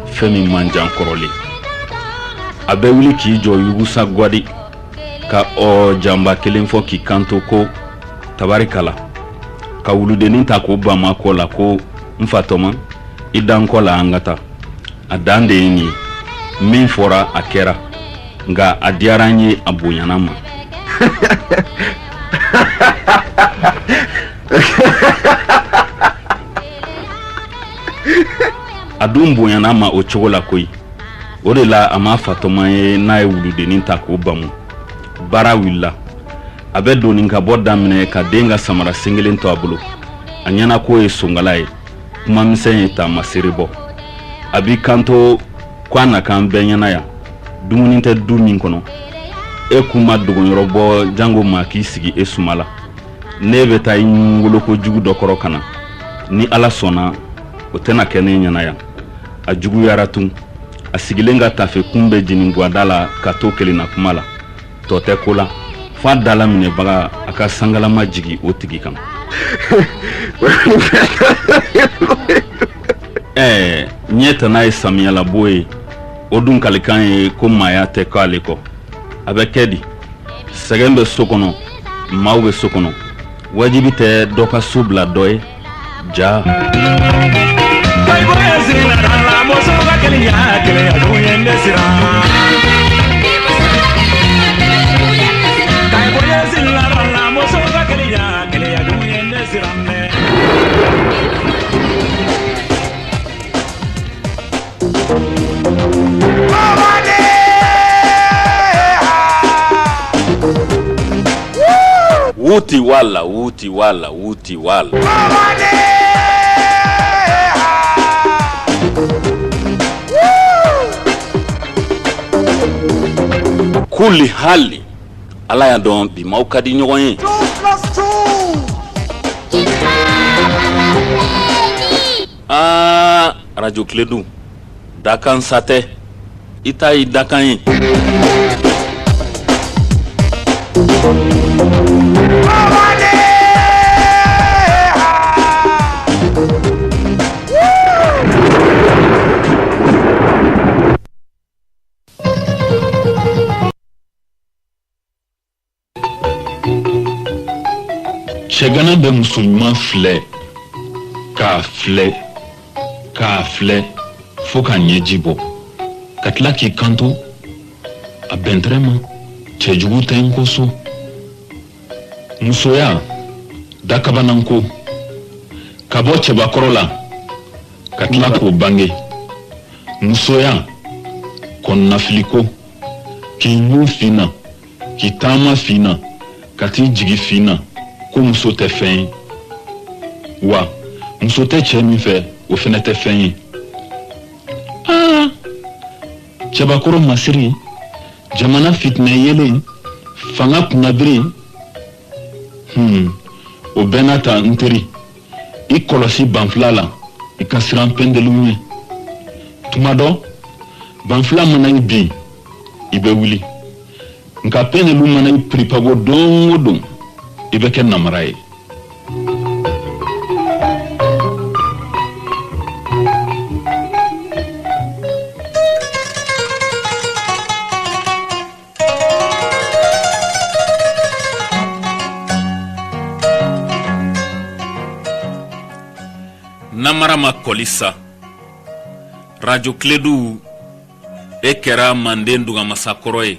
fɛn min man jan kɔrɔlen. A bɛ wuli k'i jɔ yugusa gwadi ka jamba kelen fɔ k'i kanto ko tabarikala ka wuludenin ta k'o bama kɔ la ko n fatɔma i dan kɔ la an ka taa. A dan de ye nin ye min fɔra a kɛra nka a diyara n ye a bonyana ma. A dun bonyana ma o cogo la koyi. O de la a ma fatɔma ye n'a ye wuludenin ta k'o bamu. Baara wulila. A bɛ doni ka bɔ daminɛ ka den ka samara sengelen to a bolo. A ɲɛna ko ye songala ye. Kuma misɛn ye taama sere bɔ. A b'i kanto ko a na kan bɛɛ ɲɛna yan. Dumuni tɛ du min kɔnɔ. E kun ma dogoyɔrɔ bɔ jango ma k'i sigi e suma la. Ne bɛ taa i woloko jugu dɔ kɔrɔ ka na. Ni Ala sɔnna o tɛna kɛ ne ɲɛna yan. A juguyara tun. A sigilen ka tafe kun bɛ jinin guada la ka to kelenna kuma la. Tɔ tɛ ko la. Fa dala minɛbaga a ka sangalama jigi o tigi kan. Ɲɛ tana ye samiyalabo ye. O dun kalikan ye ko maaya tɛ k'ale kɔ. A bɛ kɛ di. Sɛgɛn bɛ so kɔnɔ, maaw bɛ so kɔnɔ. Wajibi tɛ dɔ ka so bila dɔ ye. Ja. Wuti wala, wuti wala, wuti wala. Kuli hali Ala ya dɔn bi maaw ka di ɲɔgɔn ye. Radio Kledu dakan satɛ i ta yi dakan ye. Cɛgana bɛ muso ɲuman filɛ k'a filɛ fo ka ɲɛji bɔ ka tila k'i kanto a bɛntɛrɛ ma cɛjugu tɛ n ko so. Musoya dakabananko ka bɔ cɛbakɔrɔ la ka tila k'o bange. Musoya kɔnɔnafiliko k'i ɲu finna k'i taama finna ka t'i jigi finna ko muso tɛ fɛn ye. Wa muso tɛ cɛ min fɛ o fɛnɛ tɛ fɛn ye. Cɛbakɔrɔ masiri jamana fitinɛ yelen fanga kunnabiri o bɛɛ n'a ta n teri i kɔlɔsi banfula la i ka siran pɛndɛliw ɲɛ. Tuma dɔ banfula mana i bin i bɛ wuli nka pɛndɛliw mana i piripabɔ don o don i bɛ kɛ namara ye. Namara ma kolisa Radio Kledu e kɛra Manden dugamasakɔrɔ ye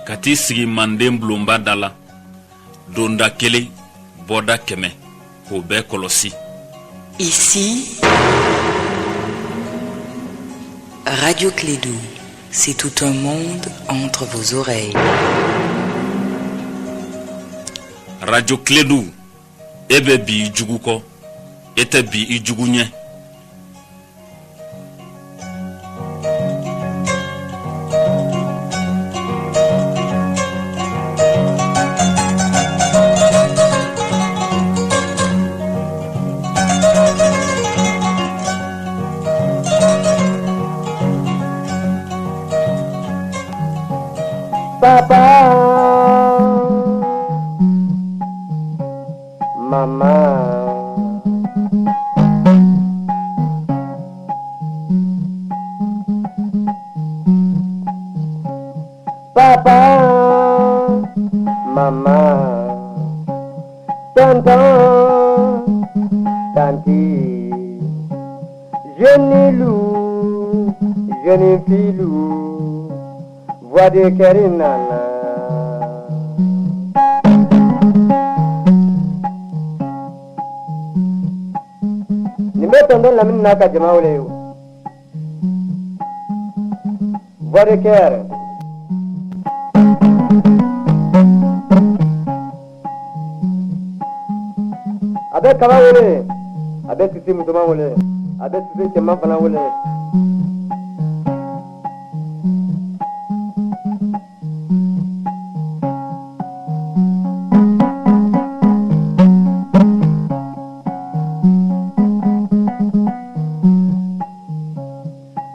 ka t'i sigi Manden bulonba da la donda kelen bɔda kɛmɛ k'o bɛɛ kɔlɔsi. Ici Radio Kledu, c'est tout un monde entre vos oreilles. Radio Kledu e bɛ bi jugu kɔ e tɛ bi i jugu ɲɛ. Papa, Mama, Papa, maman, tonton, tanti, jeune loup, jeune filou, voix de Kerinana. Ni me tonton Lamine naka jama wole yo. Voix de Ker. Abe kaba wole, abe sisi mutuma wole, abe sisi cema fana wole.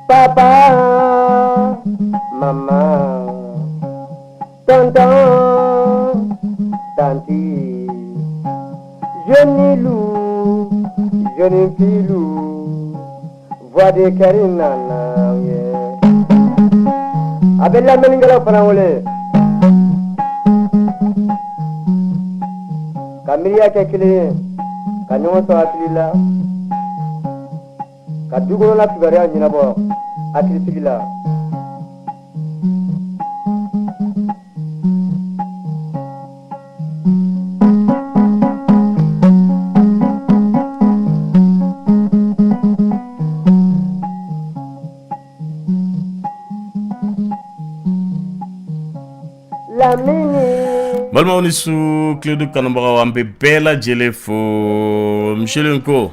Papa, maman, tonton, tanti, jeune loup, jeune filou, voix de Kerinana, yeah. Abella Meningala Fanawole Kamiria Kekili, Kanyoto Akilila, Kadugo la Figaria Ninabo, Akiligila. Balma ni su Clédou Kanoumbara wambe bela jelefo Michelenko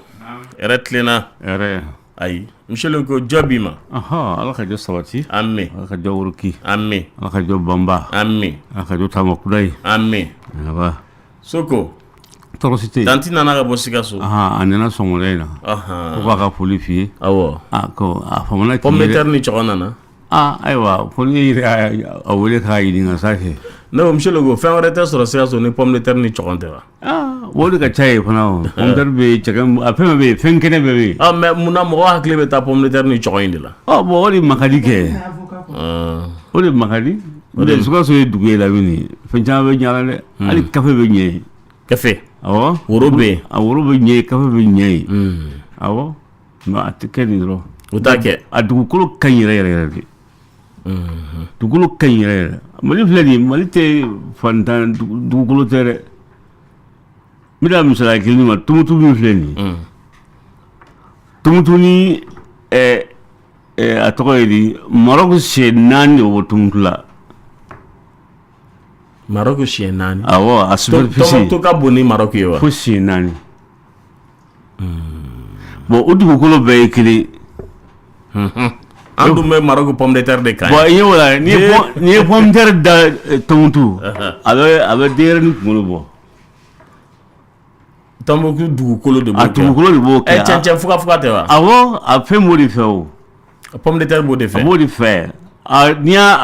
retlena ere ay Michelenko jobima aha ala ka jo sabati amme ala ka jo uruki amme ala ka jo bamba amme ala ka jo tamakudai amme aba soko torosite tanti nana ka bosikaso aha anena songolena aha ko ka polifi awo ko famana pomme terre ni chonana aywa poli awole ka yidinga sake no Michelenko fin rete sur sikaso ni pomme terre ni chokonte wa wodi ka chai fana pomme terre be chagam afema be fenkene be mais muna mo hakle be ta pomme terre ni chokoinde la bo wodi makadi ke wodi makadi wodi suka so dugue la wini fenja be nyala le ali kafe be nye kafe awo worobe aworobe nye kafe be nye awo no atike ni ro utake adugukolo kanyere dugukolo kanyere mali flani mali te fantan dugukolo tere mida misala kilni ma tumutu bi flani tumutu ni atokoyedi Maroc se nani o tumutula Maroc se nani awo asupefisi to ka boni Maroc yo fo se nani bo udugukolo be kili andu me Maroc pomme de terre de kan bo yewola ni pomme de terre da tumutu abe dere ni kuno bo tambo ku dugukolo de bo dugukolo de bo ka chenchen fuka te wa awo a fe modi fe o pomme de terre bo de fe modi fe nia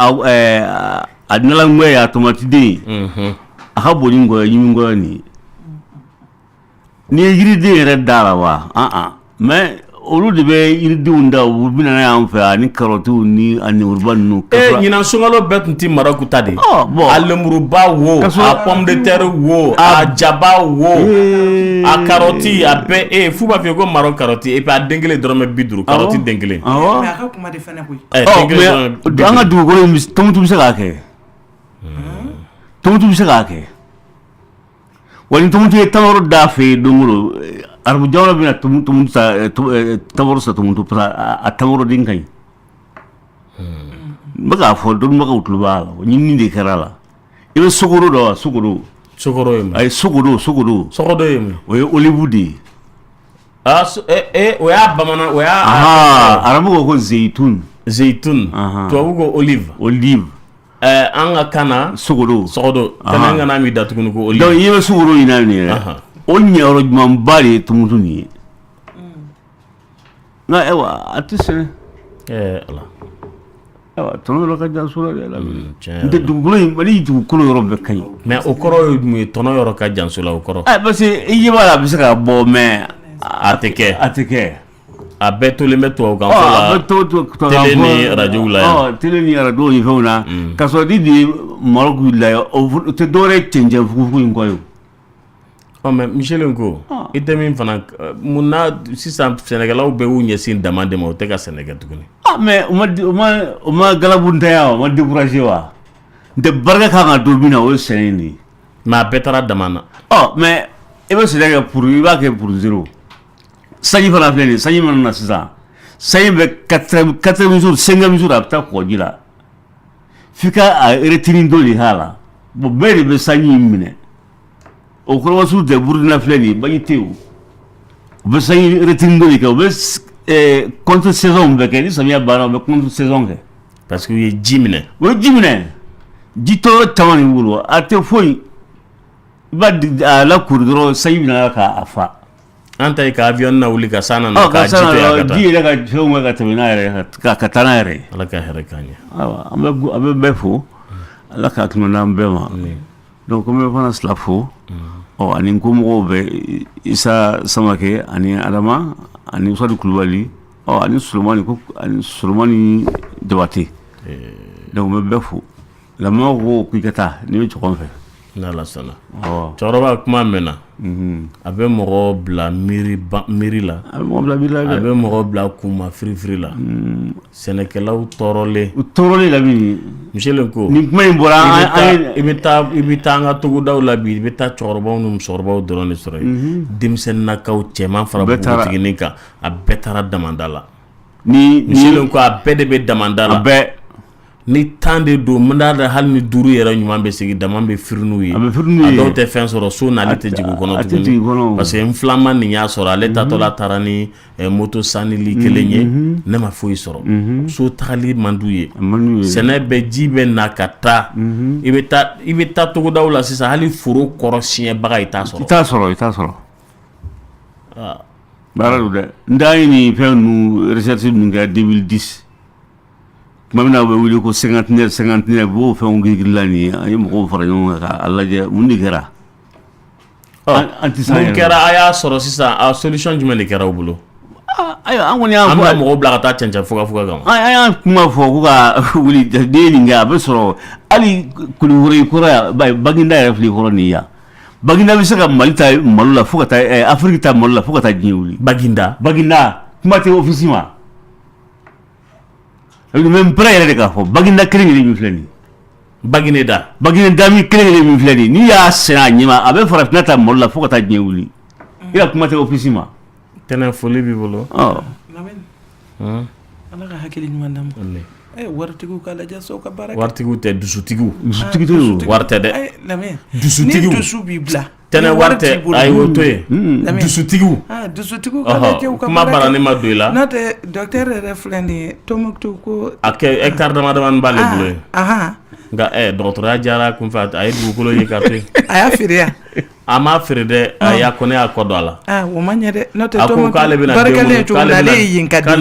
adnala ngwe ya tomati de aha boni ngo yimi ni yiri de re dala wa mais olu de be yiri de unda u bina na am fa ni karotu ni ani urban nu nyina songalo betunti Maroc tade bon alemuru ba wo a pomme de terre wo a jaba wo a karoti a be fu ba fe ko Maroc karoti et puis a dengele dorome biduru karoti dengele mais aka kuma de fene koy mais anga du ko tomutu se ka ke tomutu se ka ke wani tomutu tamaro da fe donguro arbu jawla bina tumun sa tamaro sa tumun pra atamaro dinkai baga fo don baga utluba nyinni de karala ibe sogoro do sogoro yem ay sogoro yem o olivudi o ya bamana o ya arabu ko zeitun to ko olive anga kana sogoro kana ngana mi datukunu ko olive donc ibe sogoro ina ni on nyoro mambari tumutuni na ewa atise ala ewa tono lo ka jansura de la de dugulo mali dugulo yoro be kay mais o koro mu tono yoro ka jansula o koro parce que yibala bisa ka bo mais ateke a bɛɛ tolen bɛ tubabukan fɔ la télé ni radio la yan télé ni radio ni fɛnw na ka sɔrɔ di de Maroc wulila o tɛ dɔwɛrɛ cɛncɛn fugufugu in kɔ ye mais Michel ko i tɛ min fana mun na sisan sɛnɛkɛlaw bɛɛ y'u ɲɛsin dama de ma o tɛ ka sɛnɛ kɛ tuguni mais o ma galabu ntanya o ma découragé wa n tɛ barika kan ka don min na o ye sɛnɛ in de ye mais a bɛɛ taara dama na mais i bɛ sɛnɛ kɛ pour i b'a kɛ pour zéro sanji fana filɛ nin ye sanji mana na sisan sanji bɛ 80 jours 50 jours a bɛ taa kɔgɔji la f'i ka a retini dɔ de k'a la bon bɛɛ de bɛ sanji in minɛ o kɔrɔmasu tɛ Burukina filɛ nin ye baji tɛ yen u bɛ sanji retini dɔ de kɛ u bɛ contre saison bɛɛ kɛ ni samiya banna u bɛ contre saison kɛ parce que u ye ji minɛ o ye ji minɛ ji tɔɔrɔ caman de b'u bolo a tɛ foyi i b'a a lakori dɔrɔn sanji bɛna k'a fa an ta ye ka avion na wuli ka san na ka ji to ya ka taa ji yɛrɛ ka fɛnw ka tɛmɛ n'a yɛrɛ ka taa n'a yɛrɛ ala ka hɛrɛ k'an ye an bɛ bɛɛ fo ala ka hakilina d'an bɛɛ ma donc an bɛ fana sila fo ani n komɔgɔw bɛ Isa Samake ani Adama ani Usadu Kulubali ani Solomani Jabate donc n bɛ bɛɛ fo lamɛnw ko k'i ka taa ni bɛ ɲɔgɔn fɛ n'ala sɔnna cɛkɔrɔba kuma mɛnna a bɛ mɔgɔ bila miiri la a bɛ mɔgɔ bila kuma firifiri la sɛnɛkɛlaw tɔɔrɔlen la bi Michel ko nin kuma in bɔra i bɛ taa an ka togodaw la bi i bɛ taa cɛkɔrɔbaw ni musokɔrɔbaw dɔrɔn de sɔrɔ yen denmisɛnninnakaw cɛman fara npogotiginin kan a bɛɛ taara damanda la Michel ko a bɛɛ de bɛ damanda la ni tan de don mun da hali ni duuru yɛrɛ ɲuman bɛ sigi dama bɛ firi n'u ye a dɔw tɛ fɛn sɔrɔ so n'ale tɛ jigin kɔnɔ tuguni parce que n filaman nin y'a sɔrɔ ale tatɔla taara ni moto sannili kelen ye ne ma foyi sɔrɔ so tagali man d'u ye sɛnɛ bɛ ji bɛ na ka taa i bɛ taa togodaw la sisan hali foro kɔrɔ siɲɛbaga i t'a sɔrɔ baara don dɛ n da ye nin fɛn ninnu recherche ninnu kɛ 2010 tuma min na u bɛ wuli ko cinquantenaire b'o fɛnw girigirila nin ye an ye mɔgɔw fara ɲɔgɔn kan k'a lajɛ mun de kɛra an tɛ se mun kɛra a y'a sɔrɔ sisan a solution jumɛn de kɛra u bolo ayiwa an kɔni y'a fɔ an bɛna mɔgɔw bila ka taa cɛncɛn fuga kan an y'a kuma fɔ ko ka wuli den ye nin kɛ a bɛ sɔrɔ hali Kulukɔrɔ kɔrɔ yan Baginda yɛrɛ filɛ kɔrɔ nin yan Baginda bɛ se ka Mali ta malo la fo ka taa Afiriki ta malo la fo ka taa diɲɛ wuli Baginda kuma tɛ ofisi ma même près yɛrɛ de k'a fɔ Baginda kelen-kelen min filɛ nin Baginda min kelen-kelen min filɛ nin n'i y'a sɛnɛ a ɲɛma a bɛ farafinna ta malo la fo ka taa diɲɛ wuli i ka kuma tɛ ofisi ma tɛnɛ foli b'i bolo ala ka hakili ɲuman d'a ma waritigiw ka lajɛ so ka baara kɛ waritigiw tɛ dusutigiw wari tɛ dɛ dusutigiw ni dusu b'i bila tɛnɛ wari tɛ a y'o to yen dusutigiw ka lajɛ u ka kuma bara ne ma don i la n'o tɛ docteur yɛrɛ filɛ nin ye Tombouctou ko a kɛ hectare dama-damani b'ale bolo yen nka dɔgɔtɔrɔya diyara kun fɛ a ye dugukolo ye ka to yen a y'a feere yan a m'a feere dɛ a y'a ko ne y'a kɔ don a la o ma ɲɛ dɛ n'o tɛ a ko k'ale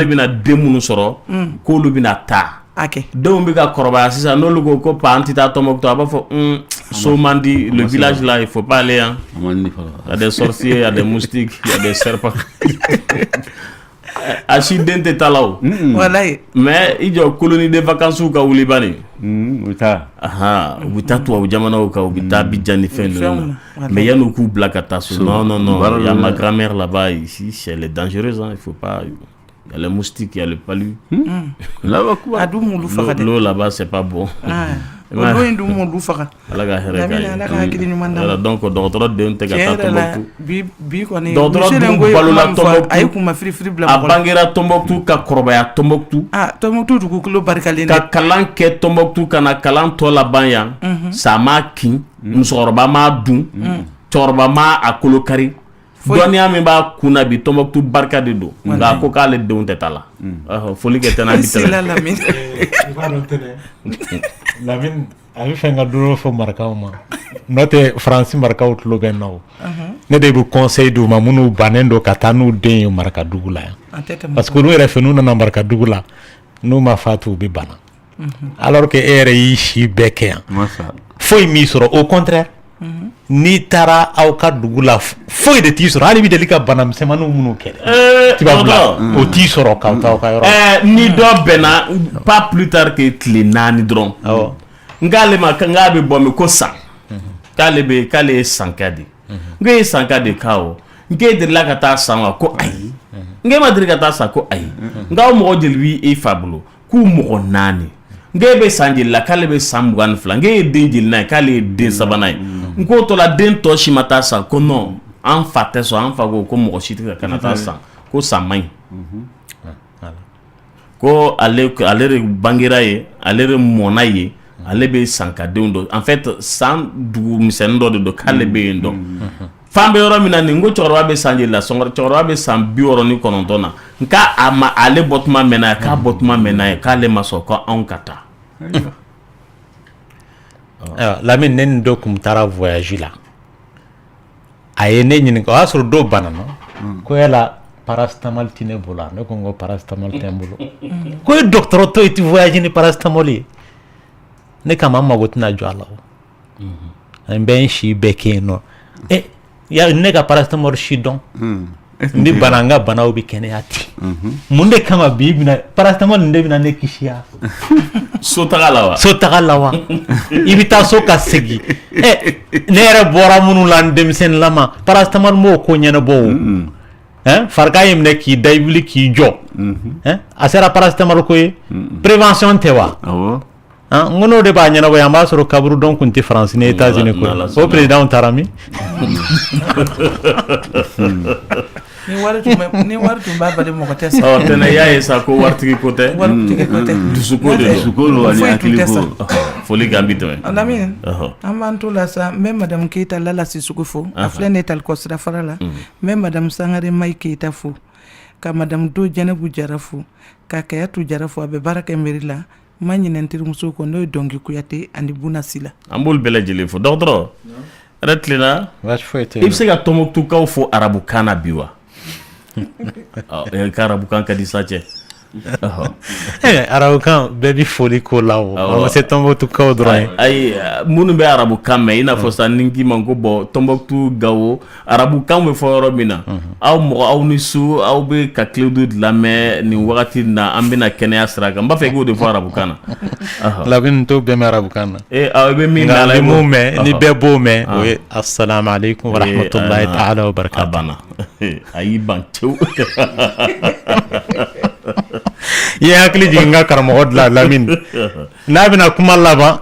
bɛna den minnu sɔrɔ k'olu bɛna taa denw bɛ ka kɔrɔbaya sisan n'olu ko pa an tɛ taa Tombouctou a b'a fɔ so man di le village là il faut pas aller hein il y a des sorciers il y a des moustiques il y a des serpents a si den tɛ taa la o mais i jɔ colonie de vacances ka wuli bani u bɛ taa u bɛ taa tubabu jamanaw kan u bɛ taa Abidjan ni fɛn ninnu na mais yan'u k'u bila ka taa so non il y a ma grand-mère là-bas ici elle est dangereuse hein il faut pas il y a les moustiques, il y a le palu. L'eau là-bas, c'est pas bon. Donc, docteur de Tombouctou. A bangera Tombouctou ka kɔrɔbaya Tombouctou. Tombouctou dugukolo barikalen ka kalan kɛ Tombouctou kana kalan tɔ laban yan. Sa ma kin, musokɔrɔba ma dun, cɛkɔrɔba ma a kolo kari. Dɔnniya min b'a kunna bi Tombouctou barika de don nka a ko k'ale denw tɛ taa la foli kɛ tɛnɛ bi Lamine a bɛ fɛ ka dɔrɔn fɔ marakaw ma n'o tɛ Faransi marakaw tulo bɛ n na o ne de bɛ conseil d'u ma minnu bannen don ka taa n'u den ye marakadugu la yan parce que olu yɛrɛ fɛ n'u nana marakadugu la n'u ma fatu u bɛ bana alors que e yɛrɛ y'i si bɛɛ kɛ yan foyi m'i sɔrɔ au contraire n'i taara aw ka dugu la foyi de t'i sɔrɔ hali bɛ deli ka bana misɛnmaninw minnu kɛ o t'i sɔrɔ k'aw taa aw ka yɔrɔ ni dɔ bɛnna pas plus tard que tile 4 dɔrɔn n k'ale ma k'a bɛ bɔ min ko san k'ale ye sanka de n k'e ye sanka de k'a o n k'e delila ka taa san wa ko ayi n k'e ma deli ka taa san ko ayi n k'aw mɔgɔ joli b'i fa bolo k'u mɔgɔ 4 n k'e bɛ san joli la k'ale bɛ san 22 n k'e ye den joli n'a ye k'ale ye den 3nan ye n k'o tɔ la den tɔ si ma taa san ko non an fa tɛ sɔn an fa ko mɔgɔ si tɛ ka na taa san ko san man ɲi ko ale de bangera ye ale de mɔna ye ale bɛ sankadenw dɔ en fait san dugu misɛnnin dɔ de don k'ale bɛ yen dɔn fan bɛ yɔrɔ min na nin ko cɛkɔrɔba bɛ san joli la cɛkɔrɔba bɛ san 69 na nka a ma ale bɔ tuma mɛnna ye k'a bɔ tuma mɛnna ye k'ale ma sɔn ko anw ka taa Lamine ne ni dɔ kun taara voyage la a ye ne ɲininka o y'a sɔrɔ dɔw banana ko yala paracetamol tɛ ne bolo ne ko n ko paracetamol tɛ n bolo ko ye dɔgɔtɔrɔtɔ ye ti voyage ni paracetamol ye ne kama n mago tɛna jɔ a la o n bɛ n si bɛɛ kɛ yen nɔ ne ka paracetamol si dɔn ni bana n ka banaw bɛ kɛnɛya ten mun de kama bi bɛna paracetamol nin de bɛna ne kisiya so taga la wa i bɛ taa so ka segin ne yɛrɛ bɔra minnu la n denmisɛnninlama paracetamol m'o ko ɲɛnabɔ o farigan ye minɛ k'i da i wuli k'i jɔ a sera paracetamol ko ye prévention tɛ wa n ko n'o de b'a ɲɛnabɔ yan an b'a sɔrɔ kaburu dɔn kun tɛ faransi ni États-Unis ko o président taara min ni wari tun b'a bali mɔgɔ tɛ sa tɛnɛ y'a ye sa ko waritigi ko tɛ dusukolo de don ani hakili ko foli k'an bi tɛmɛ Lamine an b'an to la sa n bɛ madame Keita Lala Sisugu fo a filɛ ne talikɔ sira fara la n bɛ madame Sangare Mayi Keita fo ka madame Do Jɛnɛbu Jara fo ka Kayatu Jara fo a bɛ baara kɛ mairie la ma ɲinɛ n terimuso kɔ n'o ye Dɔnki Kuyate ani Buna Sila an b'olu bɛɛ lajɛlen fo dɔgɔtɔrɔ yɛrɛ tilenna i bɛ se ka Tɔnbɔkutukaw fɔ arabukan na bi wa ka arabukan ka di sa cɛ arabukan bɛɛ bɛ foli ko la o ma se Tɔnbɔkutukaw dɔrɔn ye ayi minnu bɛ arabukan mɛn i n'a fɔ sa ni k'i ma ko bɔn Tɔnbɔkutu Gawo arabukan bɛ fɔ yɔrɔ min na aw ni su aw bɛ ka Kiledu lamɛn nin wagati na an bɛna kɛnɛya sira kan n b'a fɛ k'o de fɔ arabukan na Lamine to bɛɛ mɛn arabukan na aw bɛ min na ni mun mɛn ni bɛɛ b'o mɛn o ye assalamu alaikum wa rahmatulahi ta'ala wa barakatuh a banna a y'i ban tewu i ye hakili jigin n ka karamɔgɔ de la Lamine n'a bɛna kuma laban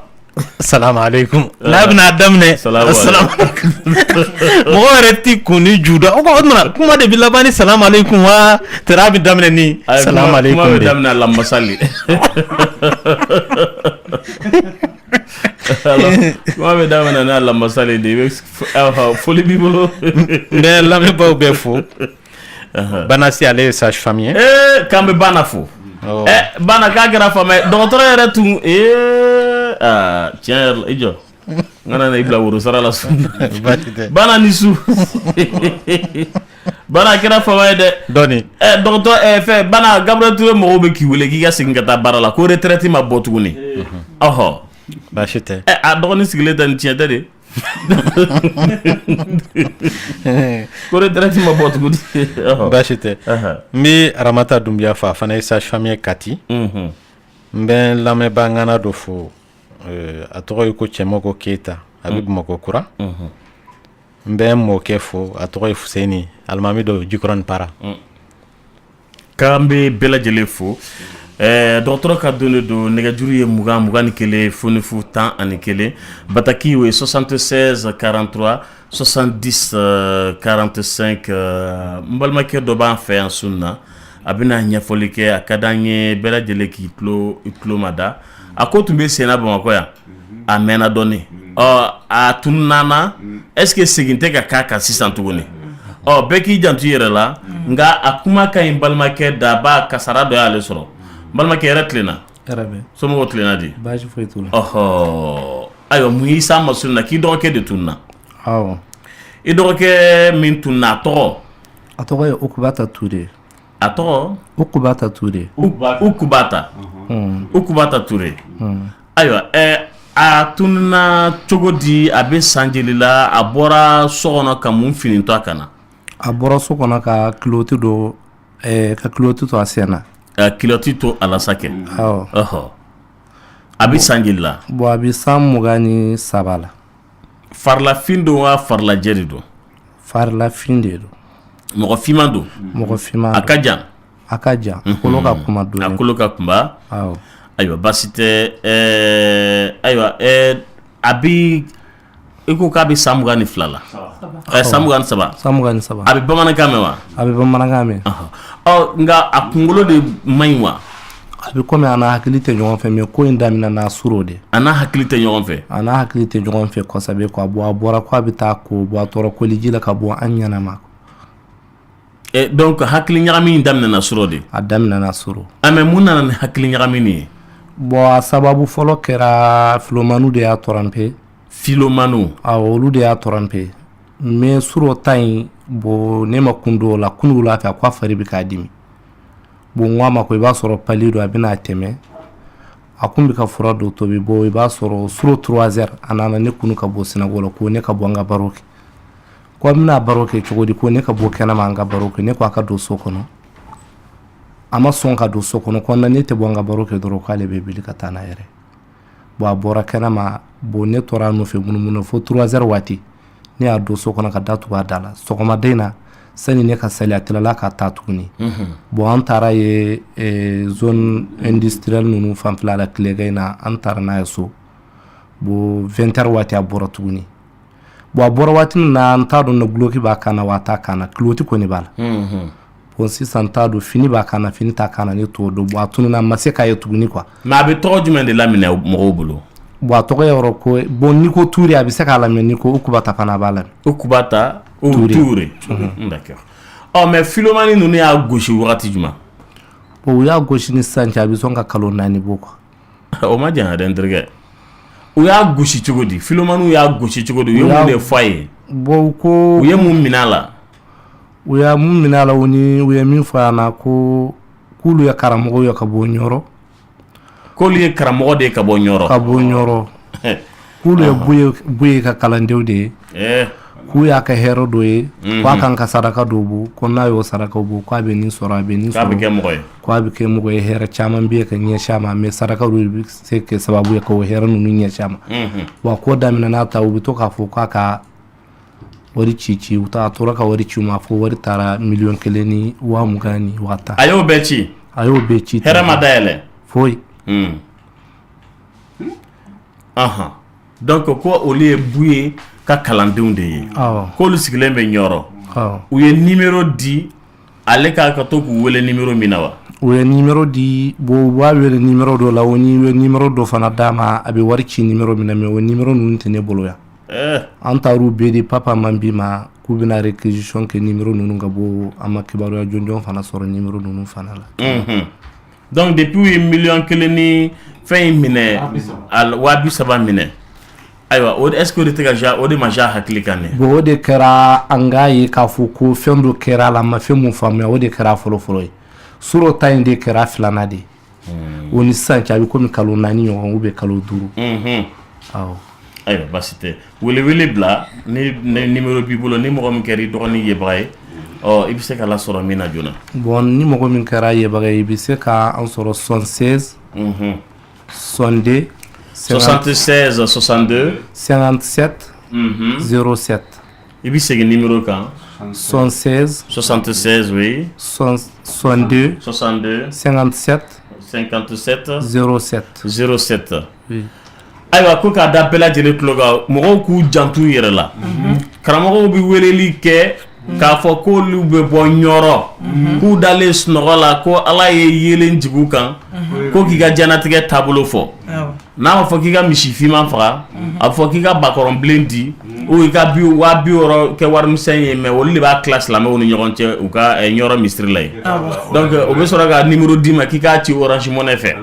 salamu alaikum n'a bɛna daminɛ salamu alaikum mɔgɔ yɛrɛ ti kun ni ju dɔn o tuma kuma de bɛ laban ni salamu alaikum wa tɛrɛ a bɛ daminɛ ni salamu alaikum kuma bɛ daminɛ lamasali kuma bɛ daminɛ n'a lamasali de i bɛ foli b'i bolo n bɛ lamɛnbaaw bɛɛ fo Bana si ale ye sage-femme ye k'an bɛ Bana fo Bana k'a kɛra fama ye dɔgɔtɔrɔ yɛrɛ tun tiɲɛ yɛrɛ la i jɔ n kana na i bila woro sara la su Bana ni su Bana kɛra fama ye dɛ dɔɔni dɔgɔtɔrɔ fɛ Bana Gabriel Touré mɔgɔw bɛ k'i wele k'i ka segin ka taa baara la ko retraite ma bɔ tuguni ɔhɔ baasi tɛ a dɔgɔnin sigilen tɛ nin tiɲɛ tɛ de ko retraite ma bɔ tuguni baasi tɛ n bɛ Aramata Dunbiya fo a fana ye sage-femme ye Kati n bɛ n lamɛnbaa ŋana dɔ fo a tɔgɔ ye ko Cɛmɔgɔ Keita a bɛ Bamakɔ kura n bɛ n mɔkɛ fo a tɔgɔ ye Fuseni alimami dɔ Jikɔrɔni Para k'an bɛ bɛɛ lajɛlen fo dɔgɔtɔrɔ ka don de don nɛgɛjuru ye 21 fonifu 11 bataki o ye 76 43 70 45 n balimakɛ dɔ b'an fɛ yan sun na a bɛna ɲɛfɔli kɛ a ka d'an ye bɛɛ lajɛlen k'i tulo ma da a ko tun bɛ senna Bamakɔ yan a mɛnna dɔɔni a tununana est-ce que segin tɛ ka k'a kan sisan tuguni bɛɛ k'i janto i yɛrɛ la nka a kuma ka ɲi balimakɛ da b'a kasara dɔ y'ale sɔrɔ balimakɛ yɛrɛ tilenna somɔgɔw tilenna di baasi foyi t'u la ayiwa mun y'i s'a ma sun na k'i dɔgɔkɛ de tununna awɔ i dɔgɔkɛ min tununna a tɔgɔ ye Ukubata Ture a tɔgɔ Ukubata Ture Ukubata Ture ayiwa a a tununa cogo di a bɛ san joli la a bɔra so kɔnɔ ka mun finitɔ a kana a bɔra so kɔnɔ ka kiloti don ka kiloti to a sen na kiloti to a la sa kɛ a bɛ san joli la bon a bɛ san 23 la farilafin don wa farilajɛ de don farilafin de don mɔgɔ finman don mɔgɔ finman a ka jan kolo ka kuma dɔɔni a kolo ka kunba ayiwa baasi tɛ ayiwa a bɛ i ko k'a bɛ san 22 la san 23 a bɛ bamanankan mɛn wa a bɛ bamanankan mɛn nka a kunkolo de man ɲi wa a bɛ komi a n'a hakili tɛ ɲɔgɔn fɛ mais ko in daminɛ n'a suro de a n'a hakili tɛ ɲɔgɔn fɛ a n'a hakili tɛ ɲɔgɔn fɛ kosɛbɛ quoi bon a bɔra ko a bɛ taa ko bon a tɔɔrɔ koliji la ka bɔ an ɲɛnama donc hakili ɲagami in daminɛna suro de a daminɛna suro mais mun nana ni hakili ɲagami nin ye bon a sababu fɔlɔ kɛra filomaniw de y'a tromper filomaniw olu de y'a tromper mais suro ta in bon ne ma kun don o la kunun wula fɛ a ko a fari bɛ k'a dimi bon n ko a ma ko i b'a sɔrɔ pali don a bɛna tɛmɛ a kun bɛ ka fura dɔ tobi bon i b'a sɔrɔ suro 3 heures a nana ne kunu ka bɔ sinago la ko ne ka bɔ an ka baro kɛ ko an bɛna baro kɛ cogo di ko ne ka bɔ kɛnɛma an ka baro kɛ ne ko a ka don so kɔnɔ a ma sɔn ka don so kɔnɔ ko ne tɛ bɔ an ka baro kɛ dɔrɔn k'ale bɛ wuli ka taa n'a yɛrɛ bon a bɔra kɛnɛma bon ne tora a nɔfɛ munumunu fo 3 heures waati ne y'a don so kɔnɔ ka datugu a da la sɔgɔmaden na sani ne ka seli a tilala ka taa tuguni bon an taara ye zone industrielle ninnu fanfɛla la tilega in na an taara n'a ye so bon 20 heures waati a bɔra tuguni bon a bɔra waati min na an t'a dɔn ne guloki b'a kan na wa a t'a kan na kiloti kɔni b'a la bon sisan t'a dɔn fini b'a kan na fini t'a kan na ne t'o dɔn bon a tununa a ma se k'a ye tuguni quoi mais a bɛ tɔgɔ jumɛn de laminɛ mɔgɔw bolo bon a tɔgɔ yɔrɔ ko bon n'i ko Ture a bɛ se k'a lamɛn n'i ko Ukubata fana a b'a lamɛn Ukubata Ture d'accord mais filomani ninnu y'a gosi wagati jumɛn bon u y'a gosi ni sisan cɛ a bɛ sɔn ka kalo 4 bɔ quoi o ma janya dɛ n terikɛ u y'a gosi cogo di filomaniw y'a gosi cogo di u ye mun de fɔ a ye bon ko u ye mun minɛ a la u ye mun minɛ a la u ye min fɔ a na ko k'olu ye karamɔgɔw ye ka bɔ Ɲɔrɔ k'olu ye karamɔgɔ de ye ka bɔ Ɲɔrɔ k'olu ye Buye ka kalandenw de ye k'u y'a kɛ hɛrɛ dɔ ye k'a kan ka saraka dɔ bɔ ko n'a y'o saraka bɔ k'a bɛ nin sɔrɔ a bɛ nin sɔrɔ k'a bɛ kɛ mɔgɔ ye k'a bɛ kɛ mɔgɔ ye hɛrɛ caman bɛ ye ka ɲɛsin a ma mais saraka dɔ bɛ se kɛ sababu ye ka o hɛrɛ ninnu ɲɛsin a ma wa ko daminɛ n'a ta u bɛ to k'a fɔ k'a ka wari ci u tora ka wari ci u ma fo wari taara 1,20,000 ni 20,000 ni 10,000 a y'o bɛɛ ci hɛrɛ ma dayɛlɛ foyi donc ko olu ye Buye ka kalandenw de ye k'olu sigilen bɛ Ɲɔrɔ u ye numéro di ale ka to k'u wele numéro min na wa u ye numéro di bon u b'a wele numéro dɔ la o ni numéro dɔ fana d'a ma a bɛ wari ci numéro min na mais o numéro ninnu tɛ ne bolo yan an taar'u bɛɛ di papa man bi ma k'u bɛna réquisition kɛ numéro ninnu ka bɔ an ma kibaruya jɔnjɔn fana sɔrɔ numéro ninnu fana la donc depuis u ye 1,000,000 ni fɛn in minɛ 30,000 minɛ ayiwa est-ce que o de tɛ ka o de ma ja hakili kan ne bon o de kɛra an k'a ye k'a fɔ ko fɛn dɔ kɛra a la a ma fɛn mun faamuya o de kɛra fɔlɔ ye suro ta in de kɛra filanan de o ni sisan cɛ a bɛ komi kalo 4 ɲɔgɔn ou bien kalo 5 ayiwa baasi tɛ welewele bila ni numéro b'i bolo ni mɔgɔ min kɛra i dɔgɔnin yebaga ye i bɛ se ka lasɔrɔ min na joona bon ni mɔgɔ min kɛra yebaga ye i bɛ se ka an sɔrɔ 76 62 76 62 57 07 i bɛ segin numéro kan 76 76 oui 62 57 07 oui ayiwa ko k'a da bɛɛ lajɛlen tulo kan mɔgɔw k'u jantu yɛrɛ la karamɔgɔw bɛ weleli kɛ k'a fɔ k'olu bɛ bɔ Ɲɔrɔ k'u dalen sunɔgɔ la ko Ala ye yelen jigin u kan ko k'i ka diɲɛlatigɛ taabolo fɔ n'a b'a fɔ k'i ka misi finman faga a bɛ fɔ k'i ka bakɔrɔnbilen di ou i ka bi wa bi yɔrɔ kɛ warimisɛn ye mais olu de b'a tila silamɛw ni ɲɔgɔn cɛ u ka ɲɔrɔ misiri la ye donc o bɛ sɔrɔ ka numéro d'i ma k'i k'a ci Orange Money fɛ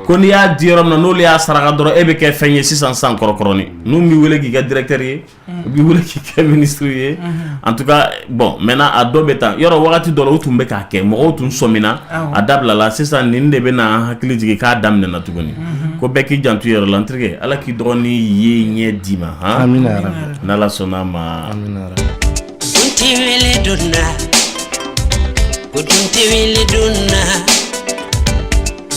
ko n'i y'a di yɔrɔ min na n'olu y'a saraka dɔrɔn e bɛ kɛ fɛn ye sisan kɔrɔkɔrɔni n'u b'i wele k'i kɛ directeur ye u b'i wele k'i kɛ ministre ye en tout cas bon maintenant a dɔ bɛ tan yɔrɔ wagati dɔ la u tun bɛ k'a kɛ mɔgɔw tun sɔmina a dabilala sisan nin de bɛ na hakili jigin k'a daminɛna tuguni ko bɛɛ k'i janto yɛrɛ la n terikɛ Ala k'i dɔgɔnin ye ɲɛ d'i ma amina n'Ala sɔnna ma amina Dunti wili dunna Dunti wili dunna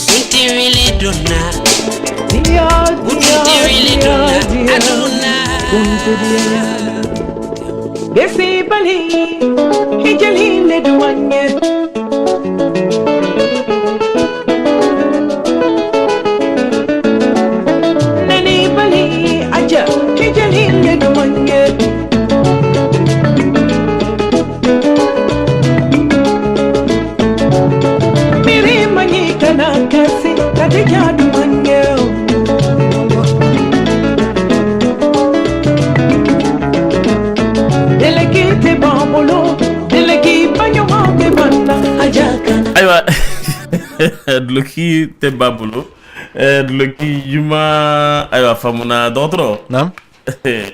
Dunti wili dunna Dunti wili dunna Adunna Desi bali hijali le duanye Nani bali aja hijali le duanye Miri mani kana kasi kadija duanye Aywa Dloki te babulo Dloki Juma aywa famuna dɔgɔtɔrɔ naam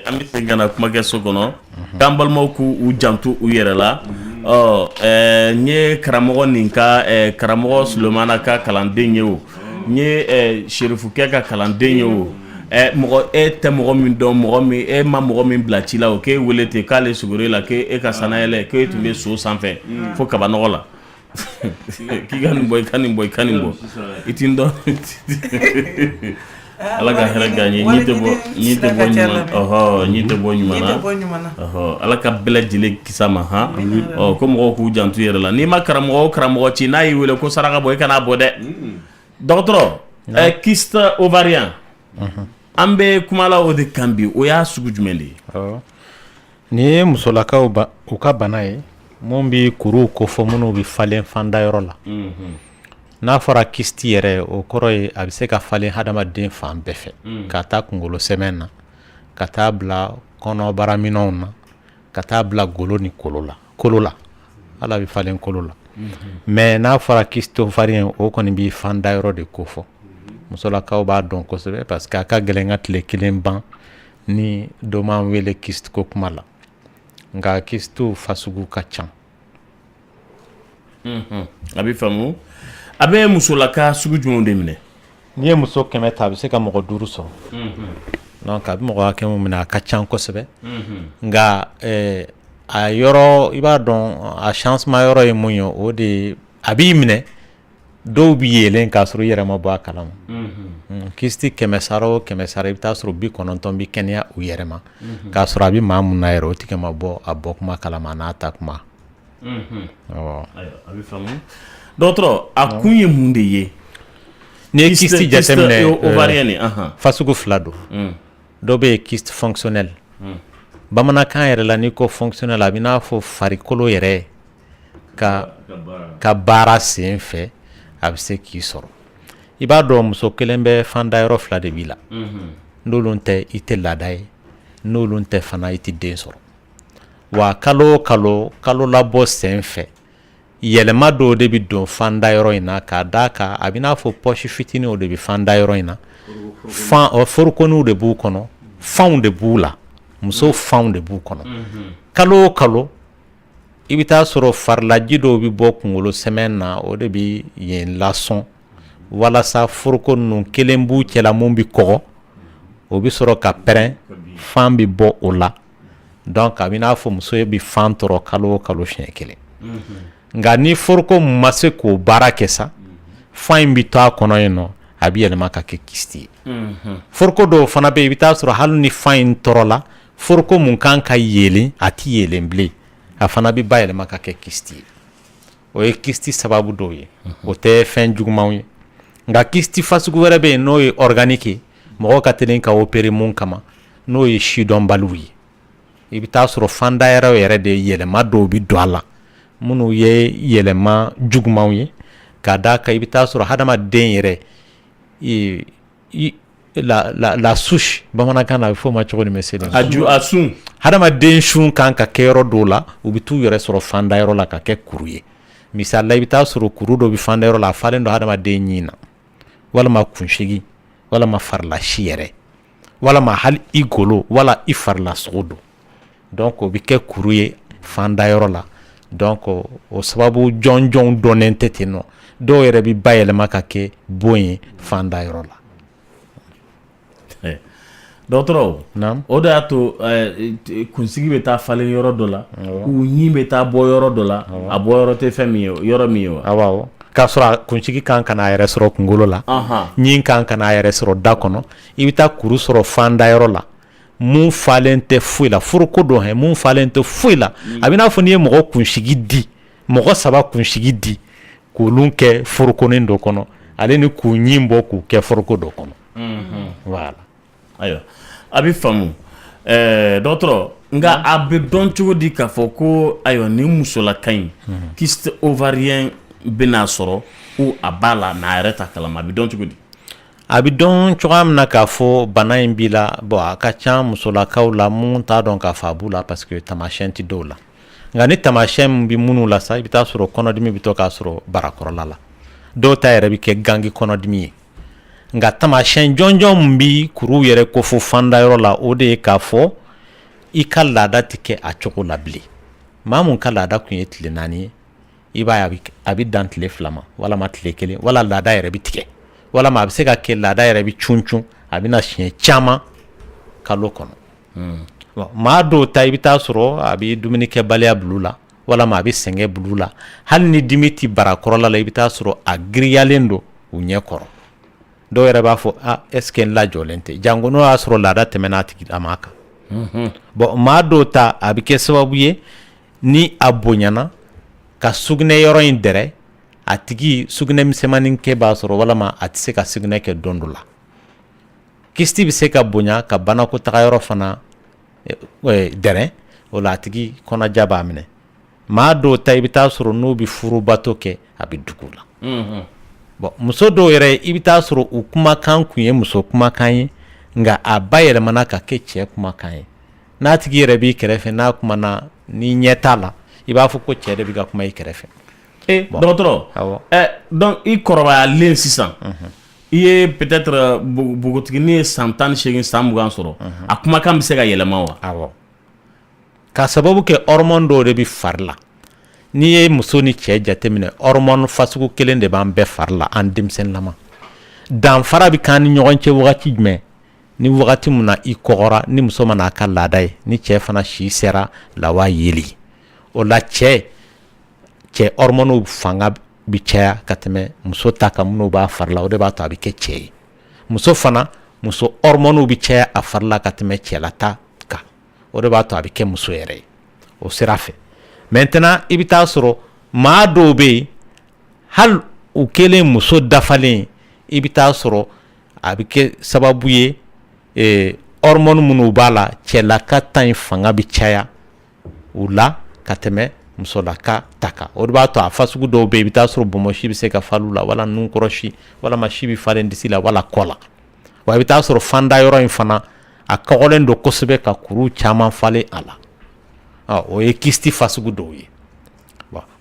an bɛ segin ka na kuma kɛ so kɔnɔ k'an balimaw k'u janto u yɛrɛ la n ye karamɔgɔ nin ka karamɔgɔ Sulemana ka kalanden ye o n ye Serifukɛ ka kalanden ye o mɔgɔ tɛ mɔgɔ min dɔn mɔgɔ min ma mɔgɔ min bila ci la o k'e wele ten k'ale sugore la k'e ka sanayɛlɛ k'e tun bɛ so sanfɛ fo kabanɔgɔ la k'i ka nin bɔ i ka nin bɔ i ka nin bɔ i t'i dɔn Ala ka hɛrɛ k'an ye ɲi tɛ bɔ ɲuman na Ala ka bɛɛ lajɛlen kisa ma ko mɔgɔw k'u janto yɛrɛ la n'i ma karamɔgɔ ci n'a y'i wele ko saraka bɔ i kan'a bɔ dɛ dɔgɔtɔrɔ kyste ovarien an bɛ kuma la o de kan bi o y'a sugu jumɛn de ye nin ye musolakaw u ka bana ye mun bɛ kuruw kofɔ minnu bɛ falen fandayɔrɔ la n'a fɔra kyste yɛrɛ o kɔrɔ ye a bɛ se ka falen hadamaden fan bɛɛ fɛ ka taa kunkolo sɛmɛn na ka taa bila kɔnɔbara minɛnw na ka taa bila golo ni kolo la ala bɛ falen kolo la mais n'a fɔra kyste ovarien o kɔni bɛ fandayɔrɔ de kofɔ musolakaw b'a dɔn kosɛbɛ parce que a ka gɛlɛn ka tile kelen ban ni dɔ m'an wele kyste ko kuma la nka kystew fasugu ka ca a bɛ faamu a bɛ musolaka sugu jumɛnw de minɛ n'i ye muso 100 ta a bɛ se ka mɔgɔ 5 sɔrɔ donc a bɛ mɔgɔ hakɛ min minɛ a ka ca kosɛbɛ nka a yɔrɔ i b'a dɔn a changement yɔrɔ ye mun ye o de a b'i minɛ dɔw bɛ yɛlɛn k'a sɔrɔ i yɛrɛ ma bɔ a kalama kyste 100 sara o 100 sara i bɛ taa sɔrɔ 90 bɛ kɛnɛya u yɛrɛ ma k'a sɔrɔ a bɛ maa mun na yɛrɛ o tigi ma bɔ a bɔ kuma kalama n'a ta kuma a bɛ faamu dɔgɔtɔrɔ a kun ye mun de ye n'i ye kyste jateminɛ ovarien fasugu 2 don dɔ bɛ yen kyste fonctionnel bamanankan yɛrɛ la n'i ko fonctionnel a bɛ n'a fɔ farikolo yɛrɛ ka baara sen fɛ a bɛ se k'i sɔrɔ i b'a dɔn muso kelen bɛ fandayɔrɔ 2 de b'i la n'olu tɛ i tɛ laada ye n'olu tɛ fana i tɛ den sɔrɔ wa kalo o kalo labɔ sen fɛ yɛlɛma dɔw de bɛ don fandayɔrɔ in na k'a d'a kan a bɛ n'a fɔ pɔsi fitinin o de bɛ fandayɔrɔ in na forokoniw de b'u kɔnɔ fanw de b'u la muso fanw de b'u kɔnɔ kalo o kalo i bɛ taa sɔrɔ farilaji dɔw bɛ bɔ kunkolo sɛmɛn na o de bɛ yen lasɔn walasa foroko ninnu kelen b'u cɛla mun bɛ kɔgɔ o bɛ sɔrɔ ka pɛrɛn fan bɛ bɔ o la donc a bɛ n'a fɔ muso bɛ fan tɔrɔ kalo o kalo siɲɛ kelen nka ni foroko ma se k'o baara kɛ sa fan in bɛ to a kɔnɔ yen nɔ a bɛ yɛlɛma ka kɛ kyste ye foroko dɔw fana bɛ yen i bɛ taa sɔrɔ hali ni fan in tɔrɔ la foroko mun kan ka yelen a tɛ yelen bilen a fana bɛ bayɛlɛma ka kɛ kyste ye o ye kyste sababu dɔw ye o tɛ fɛn jugumanw ye nka kyste fasugu wɛrɛ bɛ yen n'o ye organique ye mɔgɔ ka teli ka opérer mun kama n'o ye sidɔnbaliw ye i bɛ taa sɔrɔ fandayɔrɔ yɛrɛ de yɛlɛma dɔw bɛ don a la minnu ye yɛlɛma jugumanw ye k'a d'a kan i bɛ taa sɔrɔ hadamaden yɛrɛ la souche bamanankan na a bɛ fɔ o ma cogo di mɛ se a sun hadamaden sun kan ka kɛ yɔrɔ dɔw la u bɛ t'u yɛrɛ sɔrɔ fandayɔrɔ la ka kɛ kuru ye misali la i bɛ taa sɔrɔ kuru dɔ bɛ fandayɔrɔ la a falen don hadamaden ɲin na walama kunsigi walama farilasi yɛrɛ walama hali i golo wala i farila sogo don donc o bɛ kɛ kuru ye fandayɔrɔ la donc o sababu jɔnjɔn dɔnnen tɛ ten nɔ dɔw yɛrɛ bɛ bayɛlɛma ka kɛ bon ye fandayɔrɔ la. Dɔgɔtɔrɔ o de y'a to kunsigi bɛ taa falen yɔrɔ dɔ la u ɲin bɛ taa bɔ yɔrɔ dɔ la a bɔ yɔrɔ tɛ fɛn min ye yɔrɔ min ye wa. Awɔ k'a sɔrɔ kunsigi kan ka n'a yɛrɛ sɔrɔ kunkolo la ɲin kan ka n'a yɛrɛ sɔrɔ da kɔnɔ i bɛ taa kuru sɔrɔ fandayɔrɔ la mun falen tɛ foyi la foroko dɔ hɛ mun falen tɛ foyi la a bɛ n'a fɔ n'i ye mɔgɔ kunsigi di mɔgɔ 3 kunsigi di k'olu kɛ forokonin dɔ kɔnɔ ale ni k'u ɲin bɔ k'u kɛ foroko dɔ kɔnɔ. Voilà. Ayiwa a bɛ faamu dɔgɔtɔrɔ nka a bɛ dɔn cogo di k'a fɔ ko ayiwa ni musolaka in kyste ovarien bɛna sɔrɔ ou a b'a la n'a yɛrɛ ta kalama a bɛ dɔn cogo di. A bɛ dɔn cogoya min na k'a fɔ bana in b'i la bon a ka ca musolakaw la mun t'a dɔn k'a fɔ a b'u la parce que tamasiyɛn tɛ dɔw la nka ni tamasiyɛn min bɛ minnu la sa i bɛ taa sɔrɔ kɔnɔdimi bɛ to k'a sɔrɔ barakɔrɔla la dɔw ta yɛrɛ bɛ kɛ gangi kɔnɔdimi ye nka tamasiyɛn jɔnjɔn min bɛ kuru yɛrɛ ko fo fandayɔrɔ la o de ye k'a fɔ i ka laada tɛ kɛ a cogo la bilen maa mun ka laada tun ye tile 4 ye i b'a ye a bɛ dan tile 2 ma walama tile 1 wala laada yɛrɛ bɛ tigɛ walama a bɛ se ka kɛ laada yɛrɛ bɛ cun a bɛ na siɲɛ caman kalo kɔnɔ maa dɔw ta i bɛ taa sɔrɔ a bɛ dumuni kɛbaliya bil'u la walama a bɛ sɛgɛn bil'u la hali ni dimi tɛ barakɔrɔla la i bɛ taa sɔrɔ a giriyalen don u ɲɛ kɔrɔ dɔw yɛrɛ b'a fɔ est-ce que n lajɔlen tɛ janko n'o y'a sɔrɔ laada tɛmɛna a tigi a ma kan bon maa dɔw ta a bɛ kɛ sababu ye ni a bonyana ka sugunɛ yɔrɔ in dɛrɛ a tigi sugunɛ misɛnmanin kɛ b'a sɔrɔ walama a tɛ se ka sugunɛ kɛ don dɔ la kyste bɛ se ka bonya ka banakɔtaga yɔrɔ fana dɛrɛ o la a tigi kɔnɔja b'a minɛ maa dɔw ta i bɛ taa sɔrɔ n'u bɛ furubato kɛ a bɛ dugu la bon muso dɔw yɛrɛ i bɛ taa sɔrɔ u kumakan kun ye muso kumakan ye nka a ba yɛlɛmana ka kɛ cɛ kumakan ye n'a tigi yɛrɛ b'i kɛrɛfɛ n'a kumana ni ɲɛ t'a la i b'a fɔ ko cɛ de bɛ ka kuma i kɛrɛfɛ. Dɔgɔtɔrɔ donc i kɔrɔbayalen sisan i ye peut-être bogotigini ye san 18 san 20 sɔrɔ a kumakan bɛ se ka yɛlɛma wa. Awɔ k'a sababu kɛ hormone dɔw de bɛ fari la n'i ye muso ni cɛ jateminɛ hormone fasugu kelen de b'an bɛɛ fari la an denmisɛnninlama danfara bɛ k'an ni ɲɔgɔn cɛ wagati jumɛn ni wagati min na i kɔgɔra ni muso mana a ka laada ye ni cɛ fana si sera lawa yeli o la cɛ hormone fanga bɛ caya ka tɛmɛ muso ta kan minnu b'a fari la o de b'a to a bɛ kɛ cɛ ye muso fana muso hormone bɛ caya a fari la ka tɛmɛ cɛlata kan o de b'a to a bɛ kɛ muso yɛrɛ ye o sira fɛ maintenant i bɛ taa sɔrɔ maa dɔw bɛ yen hali u kɛlen muso dafalen i bɛ taa sɔrɔ a bɛ kɛ sababu ye hormone minnu b'a la cɛlaka ta in fanga bɛ caya u la ka tɛmɛ musolaka ta kan o de b'a to a fasugu dɔw bɛ yen i bɛ taa sɔrɔ bɔnbɔnsi bɛ se ka falen u la wala nunkɔrɔsi walama si bɛ falen disi la wala kɔ la wa i bɛ taa sɔrɔ fandayɔrɔ in fana a kɔgɔlen don kosɛbɛ ka kuru caman falen a la o ye kyste fasugu dɔw ye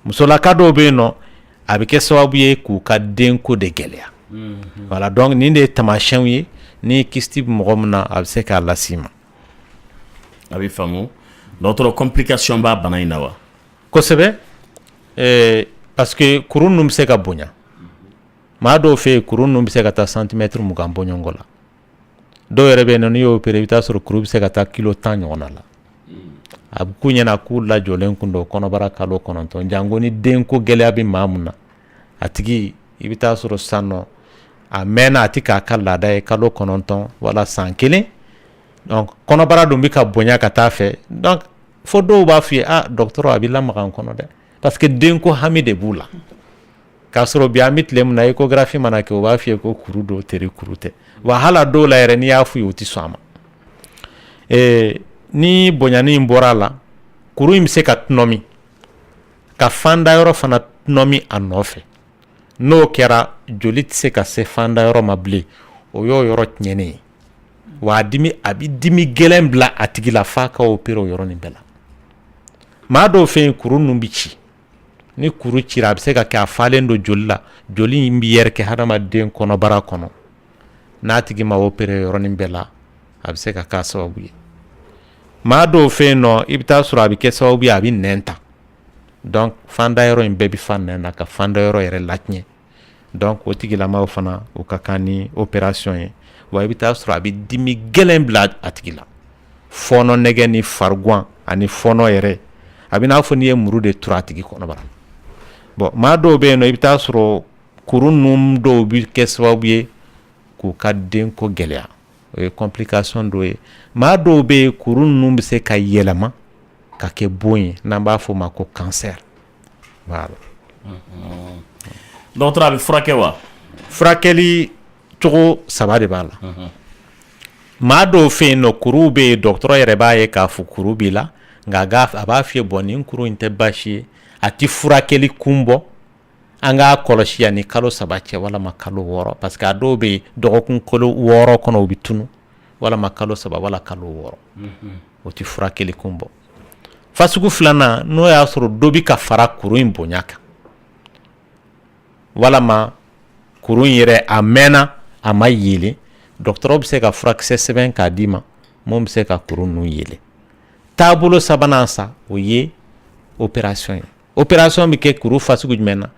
musolaka dɔw bɛ yen nɔ a bɛ kɛ sababu ye k'u ka denko de gɛlɛya voilà donc nin de ye tamasiyɛnw ye ni kyste bɛ mɔgɔ min na a bɛ se k'a las'i ma. A bɛ faamu dɔgɔtɔrɔ complication b'a bana in na wa. kosɛbɛ parce que kuru ninnu bɛ se ka bonya maa dɔw fɛ yen kuru ninnu bɛ se ka taa centimètre 20 bɔ ɲɔgɔn la dɔw yɛrɛ bɛ yen nɔ n'i y'o opéré i bɛ taa sɔrɔ kuru bɛ se ka taa kilo 10 ɲɔgɔn na la a bɛ k'u ɲɛna k'u lajɔlen kun don kɔnɔbara kalo 9 janko ni denko gɛlɛya bɛ maa mun na a tigi i bɛ taa sɔrɔ sisan nɔ a mɛnna a tɛ k'a ka laada ye kalo 9 wala san 1 donc kɔnɔbara dun bɛ ka bonya ka taa fɛ donc fo dɔw b'a f'i ye dɔgɔtɔrɔ a bɛ lamaga n kɔnɔ dɛ parce que denko hami de b'u la k'a sɔrɔ bi an bɛ tile min na échographie mana kɛ o b'a f'i ye ko kuru don teri kuru tɛ wa hali a dɔw la yɛrɛ n'i y'a f'u ye u tɛ sɔn a ma ni bonyani in bɔra a la kuru in bɛ se ka tunɔmi ka fandayɔrɔ fana tunɔmi a nɔfɛ n'o kɛra joli tɛ se ka se fandayɔrɔ ma bilen o y'o yɔrɔ tiɲɛnen ye wa dimi abi dimi gɛlɛn bila a tigi la f'a ka opérer o yɔrɔnin bɛɛ la maa dɔw fɛ yen kuru ninnu bi ci ni kuru cira a bɛ se ka kɛ a falen don joli la joli in bi yɛrɛkɛ hadamaden kɔnɔbara kɔnɔ n'a tigi ma opérer yɔrɔnin bɛɛ la a bɛ se ka k'a sababu ye maa dɔw fɛ yen nɔ i bɛ taa sɔrɔ a bɛ kɛ sababu ye a bɛ nɛn ta donc fanda yɔrɔ in bɛɛ bɛ fa nɛn na ka fanda yɔrɔ yɛrɛ latiɲɛ donc o tigilamaw fana o ka kan ni opération ye wa i bɛ taa sɔrɔ a bɛ dimi gɛlɛn bila a tigi la fɔɔnɔ nɛgɛ ni fariguan ani fɔɔnɔ yɛrɛ a bɛ n'a fɔ n'i ye muru de turu a tigi kɔnɔbara bon maa dɔw bɛ yen nɔ i bɛ taa sɔrɔ kuru ninnu dɔw bɛ kɛ sababu ye k'u ka denko gɛlɛya o ye complication dɔ ye maa dɔw bɛ yen kuru ninnu bɛ se ka yɛlɛma ka kɛ bon ye n'an b'a fɔ o ma ko cancer voilà. dɔgɔtɔrɔ a bɛ furakɛ wa? furakɛli cogo saba de b'a la maa dɔw fɛ yen nɔ kuruw bɛ yen dɔgɔtɔrɔ yɛrɛ b'a ye k'a fɔ kuru b'i la nka a b'a f'i ye bɔn nin kuru in tɛ baasi ye a ti furakɛli kun bɔ an k'a kɔlɔsi yanni kalo 3 cɛ walama kalo 6 parce que a dɔw bɛ yen dɔgɔkun kalo 6 kɔnɔ u bɛ tunu walama kalo 3 wala kalo 6 o ti furakɛli kun bɔ fasugu filanan n'o y'a sɔrɔ dɔ bɛ ka fara kuru in bonya kan walama kuru in yɛrɛ a mɛnna a ma yelen dɔgɔtɔrɔ bɛ se ka furakisɛ sɛbɛn k'a d'i ma mun bɛ se ka kuru ninnu yelen taabolo sabanan sa o ye opération ye opération bɛ kɛ kuru fasugu jumɛn na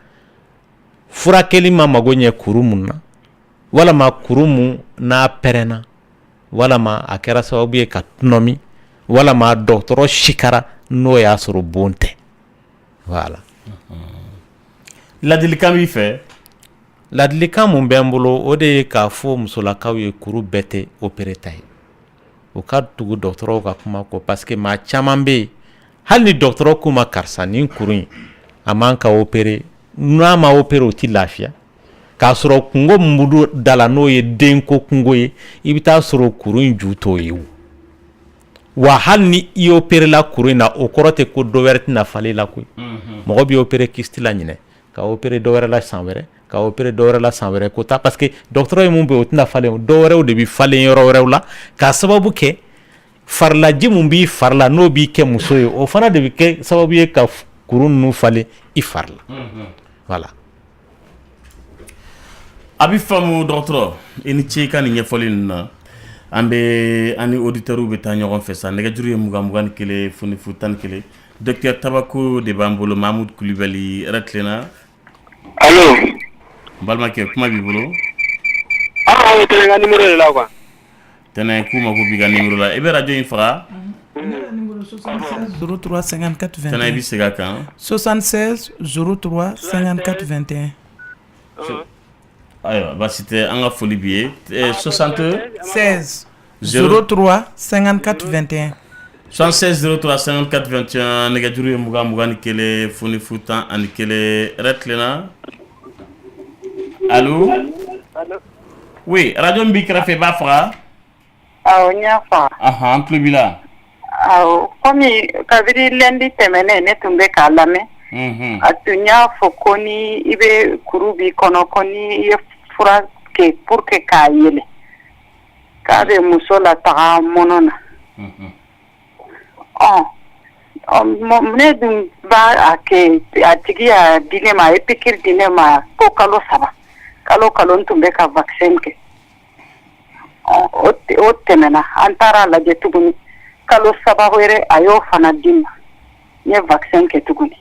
furakɛli ma mago ɲɛ kuru mun na walama kuru mun n'a pɛrɛnna walama a kɛra sababu ye ka tunɔmi walama dɔgɔtɔrɔ sikara n'o y'a sɔrɔ bon tɛ voilà. ladilikan b'i fɛ? ladilikan mun bɛ n bolo o de ye k'a fɔ musolakaw ye kuru bɛɛ tɛ opérer ta ye o ka tugu dɔgɔtɔrɔw ka kuma kɔ parce que maa caman bɛ yen hali ni dɔgɔtɔrɔ k'u ma karisa nin kuru in a man ka opérer n'a ma opérer o ti lafiya k'a sɔrɔ kungo min b'u da la n'o ye denko kungo ye i bɛ taa sɔrɔ kuru in ju t'o ye wa hali ni i opérer la kuru in na o kɔrɔ tɛ ko dɔ wɛrɛ tɛna falen la koyi mɔgɔ bɛ opérer kyste la ɲinɛ ka opérer dɔ wɛrɛ la san wɛrɛ ka opérer dɔ wɛrɛ la san wɛrɛ ko ta parce que dɔgɔtɔrɔ ye mun bɛ o tɛna falen dɔ wɛrɛw de bɛ falen yɔrɔ wɛrɛw la k'a sababu kɛ farilaji mun b'i fari la n'o b'i kɛ muso ye o fana de bɛ kɛ sababu ye ka kuru ninnu falen i fari la voilà. a bɛ faamu dɔgɔtɔrɔ i ni ce i ka nin ɲɛfɔli ninnu na an bɛ an ni auditeurs bɛ taa ɲɔgɔn fɛ sa nɛgɛjuru ye 21 fonifu 11 docteur Tabako de b'an bolo Mahamudu Kulibali yɛrɛ tilenna. allo n balimakɛ kuma b'i bolo. o tɛ n ka numéro de la quoi. tɛnɛ k'u mako b'i ka numéro la i bɛ radio in faga. 76 03 54 21. tɛnɛ i bɛ segin a kan. 76 03 54 21. ayiwa baasi tɛ an ka foli b'i ye 76 03 54 21. 76 03 54 21 nɛgɛjuru ye 21 fonifu 11 yɛrɛ tilenna. allo. oui radio min b'i kɛrɛfɛ i b'a faga. awɔ n y'a faga. an tulo b'i la. awɔ komi kabini lundi tɛmɛnen ne tun bɛ k'a lamɛn. a tun y'a fɔ ko ni i bɛ kuru b'i kɔnɔ ko ni i ye fura kɛ pour que k'a yɛlɛ k'a bɛ muso lataga mɔnɔ na. ne dun b'a kɛ a tigi y'a di ne ma a ye pikiri di ne ma ko kalo 3 kalo n tun bɛ ka vaccin kɛ o tɛmɛna an taara lajɛ tuguni kalo 3 wɛrɛ a y'o fana di ma n ye vaccin kɛ tuguni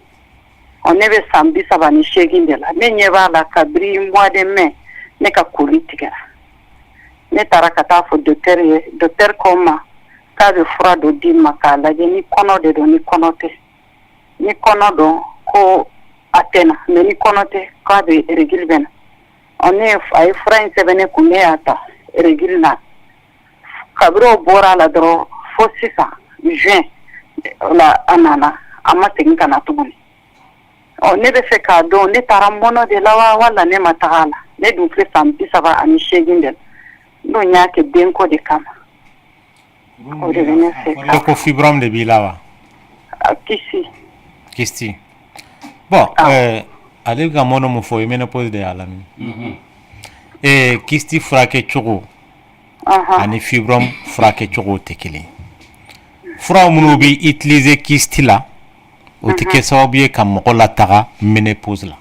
ne bɛ san 38 de la ne ɲɛ b'a la kabiri mois de mai ne ka koli tigɛra ne taara ka taa fɔ docteur ye docteur ko n ma k'a bɛ fura dɔ di ma k'a lajɛ ni kɔnɔ de don ni kɔnɔ tɛ ni kɔnɔ don ko a tɛ na mais ni kɔnɔ tɛ k'a bɛ règle bɛ na a ye fura in sɛbɛn ne kun ne y'a ta règle na kabiri o bɔra a la dɔrɔn fo sisan juin la a nana a ma segin ka na tuguni ne bɛ fɛ k'a dɔn ne taara mɔnɔ de la wa wala ne ma taga a la ne dun filɛ san 38 de la n'o y'a kɛ denko de kama. o de bɛ ne fɛ ka. ko fibrome de b'i la wa. kisi. bon ale bɛ ka mɔnɔ mun fɔ i ménopause de y'a lamɛn. kisi furakɛ cogo ani fibrome furakɛ cogo tɛ kelen fura minnu bɛ utiliser kyste la o tɛ kɛ sababu ye ka mɔgɔ lataga ménopause la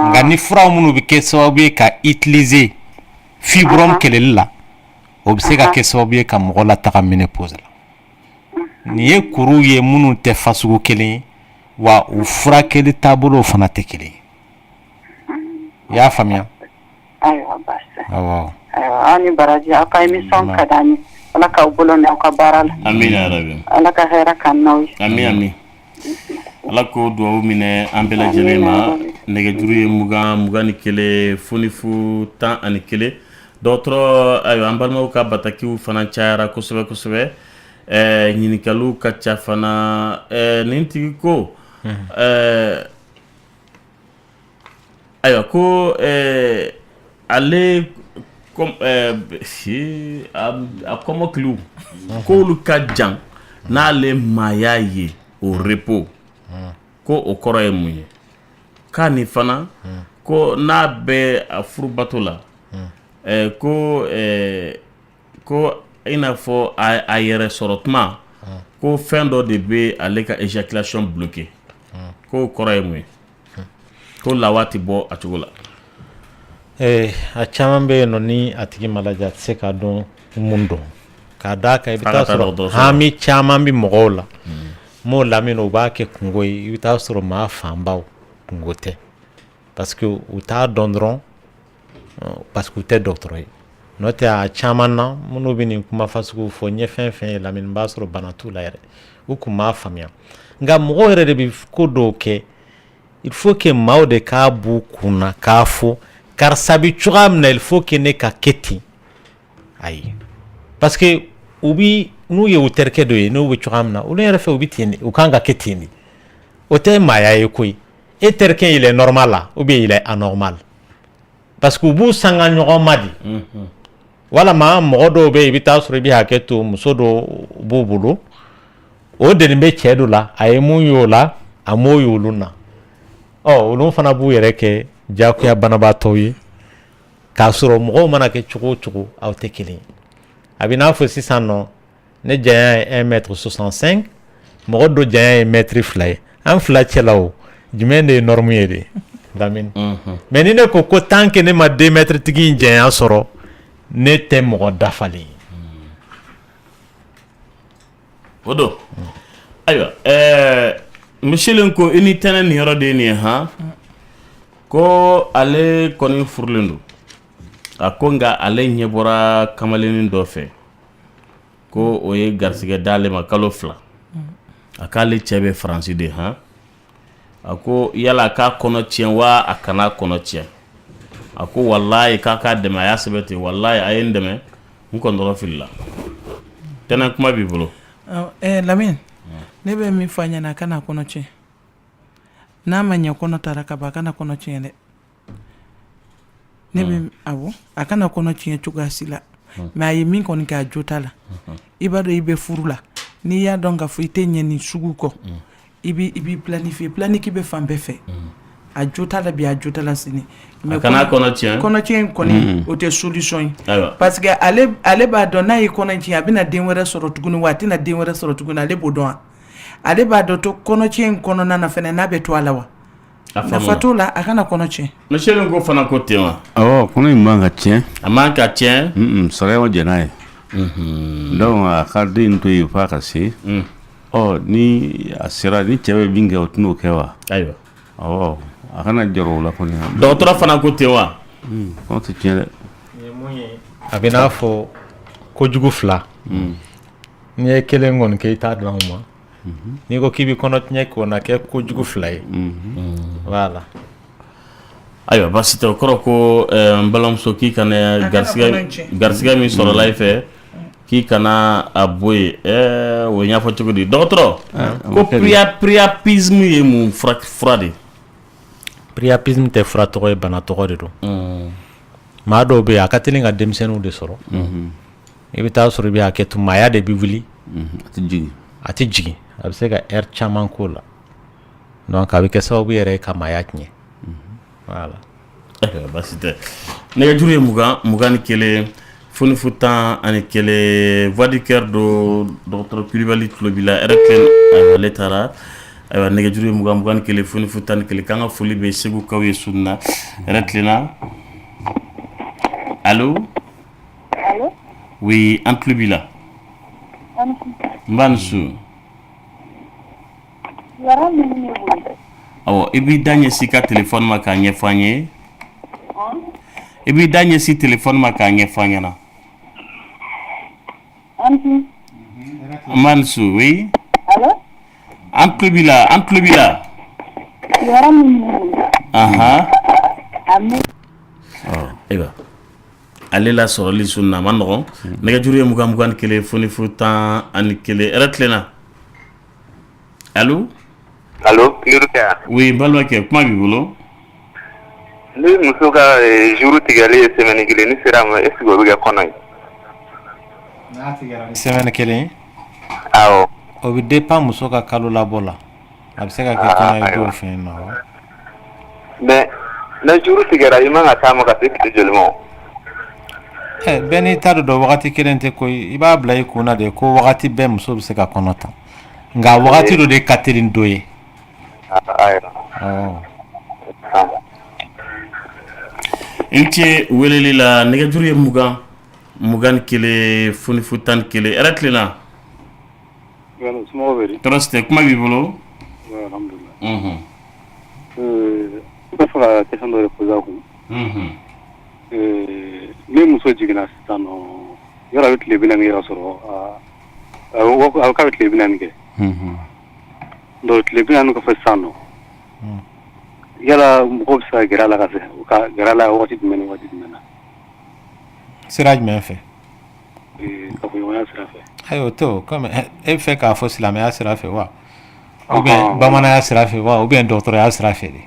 nka ni fura minnu bɛ kɛ sababu ye ka utiliser fibrome kɛlɛli la o bɛ se ka kɛ sababu ye ka mɔgɔ lataga ménopause la nin ye kuru ye minnu tɛ fasugu kelen ye wa u furakɛli taabolo fana tɛ kelen ye i y'a faamuya ayiwa basi awɔ ani baraji aw ka émission ka d'an ye ala k'aw bolo mɛn aw ka baara la amina yarabi ala ka hɛrɛ k'an n'aw ye amin ala ko duwawu minɛ an bɛɛ lajɛlen ma nɛgɛjuru ye 21 fonifu 11 dɔgɔtɔrɔ ayiwa an balimaw ka batakiw fana cayara kosɛbɛ kosɛbɛ ɲininkaliw ka ca fana nin tigi ko ayiwa ko ale a kɔmɔkiliw k'olu ka jan n'ale maaya ye o repos ko o kɔrɔ ye mun ye k'a ni fana ko n'a bɛ a furubato la ko i n'a fɔ a yɛrɛ sɔrɔ tuma ko fɛn dɔ de bɛ ale ka éjaculation bloqué ko o kɔrɔ ye mun ye ko lawa tɛ bɔ a cogo la a caman bɛ yen nɔ ni a tigi ma lajɛ a tɛ se k'a dɔn mun don k'a d'a kan i bɛ taa sɔrɔ hami caman bɛ mɔgɔw la m'o lamɛn u b'a kɛ kungo ye i bɛ taa sɔrɔ maa fanbaw kungo tɛ parce que u t'a dɔn dɔrɔn parce que u tɛ dɔgɔtɔrɔ ye n'o tɛ a caman na minnu bɛ nin kuma fasugu fɔ n ye fɛn fɛn ye lamɛn n b'a sɔrɔ bana t'u la yɛrɛ u kun b'a faamuya nka mɔgɔw yɛrɛ de bɛ ko dɔw kɛ il faut que maaw de k'a b'u kun na k'a fɔ karisa bɛ cogoya min na il faut que ne ka kɛ ten ayi parce que u bi n'u ye u terikɛ dɔ ye n'u bɛ cogoya min na olu yɛrɛ fɛ u bɛ ten de u kan ka kɛ ten de o tɛ maaya ye koyi e terikɛ il est normal la ou bien il est anormal parce que u b'u sanga ɲɔgɔn ma de walama mɔgɔ dɔw bɛ yen i bɛ taa sɔrɔ i bɛ hakɛ to muso dɔ b'u bolo o deni bɛ cɛ dɔ la a ye mun y'o la a m'o ye olu na olu fana b'u yɛrɛ kɛ jagoya banabaatɔw ye k'a sɔrɔ mɔgɔw mana kɛ cogo o cogo aw tɛ kelen ye a bɛ n'a fɔ sisan nɔ ne janya ye 1m65 mɔgɔ dɔ janya ye 1m2 ye an fila cɛla o jumɛn de ye norme ye de lamini mais ni ne ko tant que ne ma 2 mètres tigi in janya sɔrɔ ne tɛ mɔgɔ dafalen ye o don ayiwa monsieur ko i ni tɛnɛ nin yɔrɔ de ye nin ye han ko ale kɔni furulen don a ko nka ale ɲɛ bɔra kamalennin dɔ fɛ ko o ye garisɛgɛ d'ale ma kalo 2 a k'ale cɛ bɛ faransi de han a ko yala k'a kɔnɔ tiɲɛ wa a kana kɔnɔ tiɲɛ a ko walayi k'a k'a dɛmɛ a y'a sɛbɛn ten walayi a ye n dɛmɛ n kɔntɔrɔ filila tɛnɛ kuma b'i bolo Lamine ne bɛ min fɔ a ɲɛna a kana kɔnɔ tiɲɛ n'a ma ɲɛ kɔnɔ taara ka ban a kana kɔnɔ tiɲɛ dɛ ne bɛ awɔ a kana kɔnɔ tiɲɛ cogoya si la mais a ye min kɔni kɛ a jo t'a la i b'a dɔn i bɛ furu la n'i y'a dɔn k'a fɔ i tɛ ɲɛ nin sugu kɔ i b'i planifier bɛ fan bɛɛ fɛ a jo t'a la bi a jo t'a la sini mais kana kɔnɔ tiɲɛ kɔni o tɛ solution ye parce que ale b'a dɔn n'a ye kɔnɔ tiɲɛ a bɛna den wɛrɛ sɔrɔ tuguni wa a tɛna den wɛrɛ sɔrɔ tuguni ale b'o dɔn wa ale b'a dɔn to kɔnɔ tiɲɛ in kɔnɔna na fɛnɛ n'a bɛ to a la wa nafa t'o la a kana kɔnɔ tiɲɛ monsieur ko fana ko ten wa kɔnɔ in man ka tiɲɛ a man ka tiɲɛ sɔrɔ o jɛn'a ye donc a ka den to yen f'a ka se ni a sera ni cɛ bɛ min kɛ o tɛn'o kɛ wa ayiwa a kana jɔrɔ o la kɔni dɔgɔtɔrɔ fana ko ten wa kɔnɔ tɛ tiɲɛ dɛ a bɛ n'a fɔ kojugu 2 n'i ye kelen kɔni kɛ i t'a dɔn o ma n'i ko k'i bɛ kɔnɔ tiɲɛ k'o na kɛ kojugu 2 ye voilà ayiwa basi tɛ o kɔrɔ ko n balimamuso k'i kana garisɛgɛ min sɔrɔla i fɛ k'i kana a bɔ yen o ye ɲɛfɔ cogo di dɔgɔtɔrɔ ko priapisme ye mun fura de priapisme tɛ fura tɔgɔ ye bana tɔgɔ de don maa dɔw bɛ yen a ka teli ka denmisɛnninw de sɔrɔ i bɛ taa sɔrɔ i bɛ hakɛ to maaya de bɛ wuli a tɛ jigin a bɛ se ka heure caman k'o la donc a bɛ kɛ sababu yɛrɛ ka maaya tiɲɛ voilà basi tɛ nɛgɛjuru ye 21 foni futan ani kele voix du cœur do Dr Kulibali Tulobila Ereklen letara aywa negejuru mugan kele foni futan kele kanga foli be segu kawe sunna Ereklena. Allô? Allô? Oui, Antulobila. Mbansu. Awo, ibi danye si ka téléphone ma ka nyefanye. Ibi danye si téléphone ma ka nyefanye na. Anti. Mansu, oui. Allô? Antulobila. Aha. Oh, eba. Ale la soroli sunna manno. Nega juri mugan kele foni futan an kele Ereklena. Allô? Allô, Liruka. Oui, balwake, kuma bi bolo? Ni muso ka jour tigale semaine kelen ni sera ma est-ce que go be kono? Na tigara semaine kelen. Awo. O bi dépend muso ka kalo la bola. A bi se ka ke kono ay go fin no. Mais na jour tigara ima nga tama ka tekite jolmo. Beni tado do wakati kelen te ko iba bla ikuna de ko wakati be muso bi se ka kono ta. Nga wakati do de Catherine Doye. Inche weleli la nega juri mugan kele foni futan kele Ereklena. Bueno, smo veri. Troste kuma bi bolo? Alhamdulillah. Ko fala question do reposa ko. Ne muso jigina sitano yara wit lebina ngi rasoro a ka wit lebina ngi. Do lebina ngi ko fasano. Yala ko sa gerala ka gerala wati men. Siraj men fe. Ka ko yona sira fe. Ayo to comme e fe ka fo silame ya sira fe wa. Ou bien bamana ya sira fe wa ou bien docteur ya sira fe de.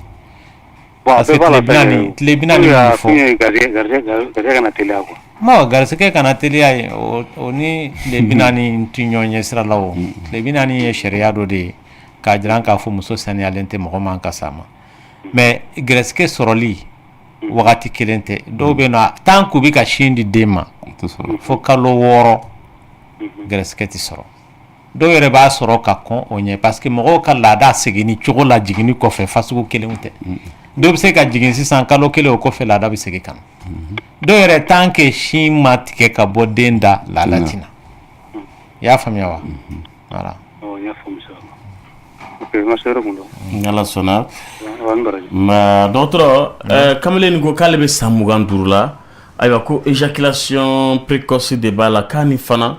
Parce que lebina ni fo. Garje kana tele ako. Ma garse ke kana tele ay oni lebina ni tinyonye sira lawo. Lebina ni sharia do de ka jiran ka fo muso sanialente mo man ka sama. Mais greske soroli wakati kelente do be na tanku bi ka shindi dema fo kalo woro greske ti soro do yere ba soro ka kon onye parce que mo ka lada segini chogo la jigini ko fe fasugo kelente do be se ka jigini sisan kalo kele ko fe lada bi segi kan do yere tanke shin matike ka bodenda la latina ya famia wa voilà ya famia okay masero mundo ngala sona ma docteur kamelen go kalbe samugan durla aywa ko éjaculation précoce de bala kani fana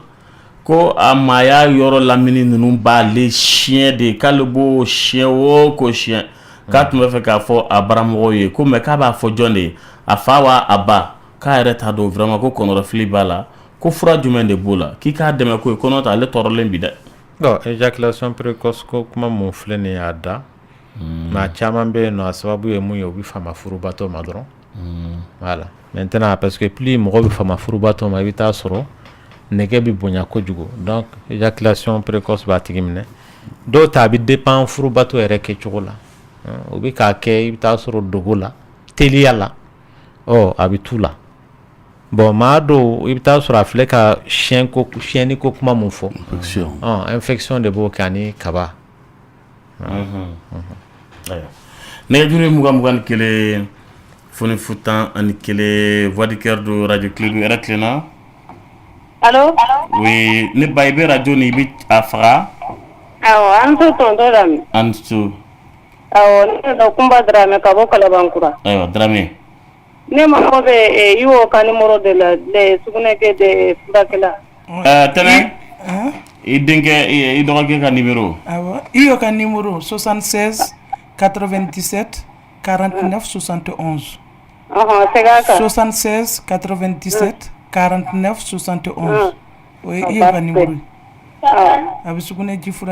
ko amaya yoro lamini nunu ba les chiens de kalbo chien wo ko chien kat me fe ka fo abramo ye ko me ka ba fo jonde afawa aba ka reta do vraiment ko kono refli bala ko fura jumen de bola ki ka deme ko kono ta le torlen bida do éjaculation précoce ko kuma mon flene ada ma chaman be no sababu ye mun yo bi fama furubato madron voilà maintenant parce que plus mo bi fama furubato ma bita soro nege bi bonya ko jugo donc éjaculation précoce ba tigimne do ta bi dépend furubato ere ke chugola o bi ka ke bita soro dogola teliala oh abitula bon ma do bita soro afle ka chien ni ko kuma mun fo infection de bokani kaba ne jure mugan kele foni futan an kele voix du cœur de Radio Clédou Ereklena. Allô? Oui, ne baybe radio ni bit afra. Awo, antu tonto dami. Antu. Awo, ne do kumba drame ka bo kala bankura. Ayo, drame. Ne ma ko be yo ka numéro de la de sugune ke de fudakela. Tene? I dinge i doge ka numéro. Awo, iyo ka numéro 76 97 49 71. 76 97 49 71. Oui, il y a un numéro. Avec ce qu'on a dit, il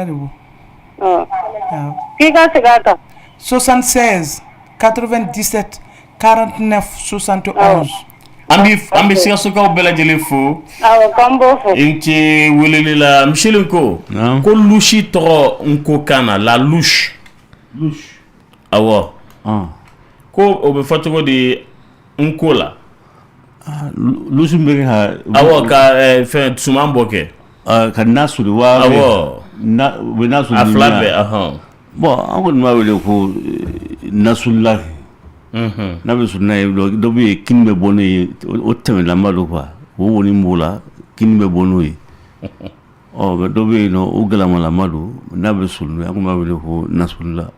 y a 76 97 49 71. Ambi siga soka bela jele fo. Inti welele la Michel ko. Ko lushi toro nko kana la louche. Louche. Awo. Ko obe fatugo de nko la. lusu bɛ kɛ ka awɔ ka fɛn suman bɔ kɛ ka na suli wa awɔ u bɛ na suli a fila bɛɛ bon an kɔni b'a wele ko nasulila n'a bɛ suli n'a ye dɔ bɛ yen kini bɛ bɔ n'o ye o tɛmɛlama don quoi o wɔni b'o la kini bɛ bɔ n'o ye mɛ dɔ bɛ yen nɔ o gɛlɛmalama don n'a bɛ suli n'o ye an kɔni b'a wele ko nasulila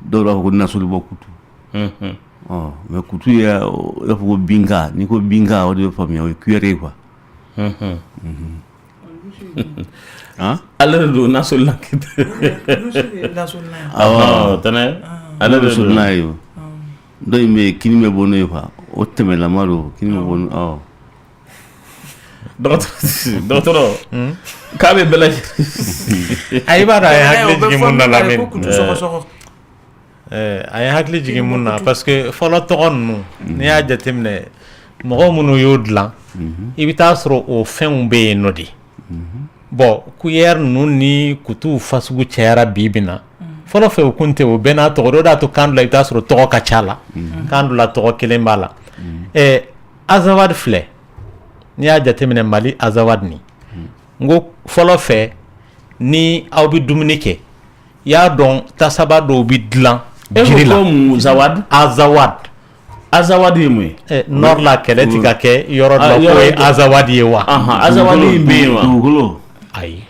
dɔw b'a fɔ ko nasuli bɔ kutu mɛ kutu ye i b'a fɔ ko binka n'i ko binka o de bɛ faamuya o ye cuillère ye quoi ale de don nasolila tɛnɛ ale de suli n'a ye dɔ in bɛ yen kini bɛ bɔ n'o ye quoi o tɛmɛlama don kini bɛ bɔ n'o dɔgɔtɔrɔ k'a bɛ bɛɛ lajɛlen a b'a dɔn a ye hakili jigin mun na Lamini a ye hakili jigin mun na parce que fɔlɔ tɔgɔ ninnu n'i y'a jateminɛ mɔgɔ minnu y'o dilan i bɛ taa sɔrɔ o fɛnw bɛ yen nɔ de bon cuillère ninnu ni kutuw fasugu cayara bi na fɔlɔ fɛ o kun tɛ o bɛɛ n'a tɔgɔ dɔ de y'a to kan dɔ la i bɛ taa sɔrɔ tɔgɔ ka ca la kan dɔ la tɔgɔ kelen b'a la azawadi filɛ n'i y'a jateminɛ Mali azawadi ni n ko fɔlɔ fɛ ni aw bɛ dumuni kɛ i y'a dɔn tasaba dɔw bɛ dilan jiri la azawadi ye mun ye nord la kɛlɛ tɛ ka kɛ yɔrɔ dɔ ko ye azawadi ye wa azawadi bɛ yen wa dugukolo ayi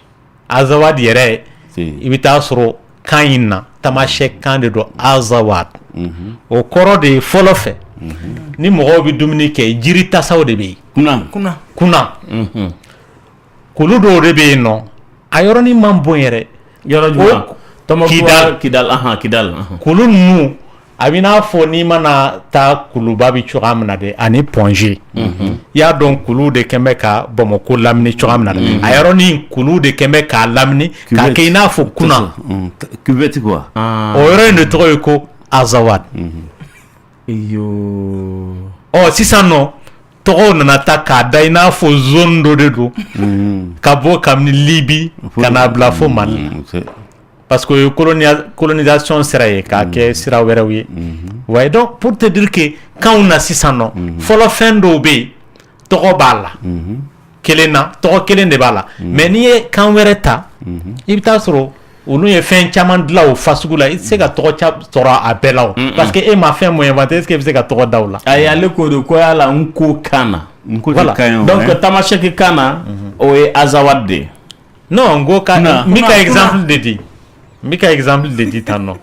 azawadi yɛrɛ i bɛ taa sɔrɔ kan in na tamasiyɛn kan de don azawadi o kɔrɔ de ye fɔlɔ fɛ ni mɔgɔw bɛ dumuni kɛ jiri tasaw de bɛ yen kunan kulu dɔw de bɛ yen nɔ a yɔrɔnin man bon yɛrɛ yɔrɔ jumɛn kidal kulu ninnu a bɛ n'a fɔ n'i mana taa kuluba bɛ cogoya min na dɛ ani pɔnze i y'a dɔn kulu de kɛn bɛ ka Bamako lamini cogoya min na dɛ a yɔrɔnin kulu de kɛn bɛ k'a lamini k'a kɛ i n'a fɔ kunan cuvette quoi o yɔrɔ in de tɔgɔ ye ko azawadi sisan nɔ tɔgɔw nana ta k'a da i n'a fɔ zone dɔ de don ka bɔ kabini Libi ka n'a bila fo Mali parce que o ye colonisation sira ye k'a kɛ sira wɛrɛw ye ouais donc pour te dire que kanw na sisan nɔ fɔlɔ fɛn dɔw bɛ yen tɔgɔ b'a la kelen na tɔgɔ kelen de b'a la mais n'i ye kan wɛrɛ ta i bɛ taa sɔrɔ olu ye fɛn caman dilan o fasugu la i tɛ se ka tɔgɔ sɔrɔ a bɛɛ la o parce que e ma fɛn mun inventé est-ce que i bɛ se ka tɔgɔ da o la ayi ale ko de ko yala n ko kan na voilà donc tamasiyɛki kan na o ye azawadi de ye non n ko kan n bɛ ka exemple de di tan nɔ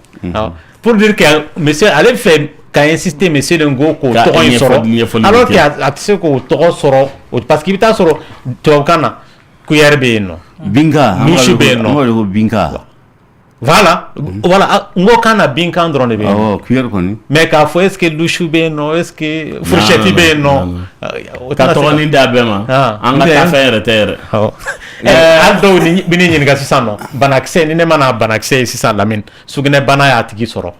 pour dire que monsieur ale bɛ fɛ ka insister monsieur de Ngo k'o tɔgɔ in sɔrɔ alors que a tɛ se k'o tɔgɔ sɔrɔ parce que i bɛ taa sɔrɔ tubabukan na cuillère bɛ yen nɔ binka lusi bɛ yen nɔ binka voilà n ko kan na binkan dɔrɔn de bɛ yen nɔ cuillère kɔni mais k'a fɔ est ce que lusi bɛ yen nɔ est ce que fourchette bɛ yen nɔ ka tɔgɔnin d'a bɛɛ ma an ka taa fɛn yɛrɛ tɛ yɛrɛ hali dɔw bɛ ne ɲininka sisan nɔ banakisɛ ni ne mana banakisɛ ye sisan Lamini sugunɛbana y'a tigi sɔrɔ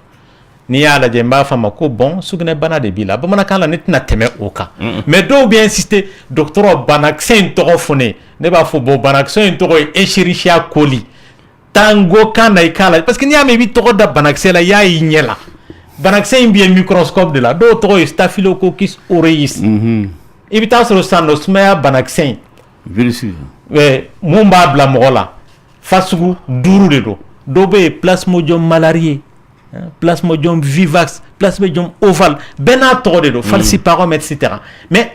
n'i y'a lajɛ n b'a fɔ a ma ko bon sugunɛbana de b'i la bamanankan la ne tɛna tɛmɛ o kan mais dɔw bɛ insister docteur banakisɛ in tɔgɔ fɔ ne b'a fɔ bon banakisɛ in tɔgɔ ye Escherichia coli tango kan na i k'a la parce que n'i y'a mɛn i bɛ tɔgɔ da banakisɛ la i y'a y'i ɲɛ la banakisɛ in bɛ yen microscope de la dɔw tɔgɔ ye Staphylococcus aureus i bɛ taa sɔrɔ sisan nɔ sumaya banakisɛ in virus mun b'a bila mɔgɔ la fasugu 5 de don dɔw bɛ yen Plasmodium malariae Plasmodium vivax Plasmodium ovale bɛɛ n'a tɔgɔ de don falciparum etc mais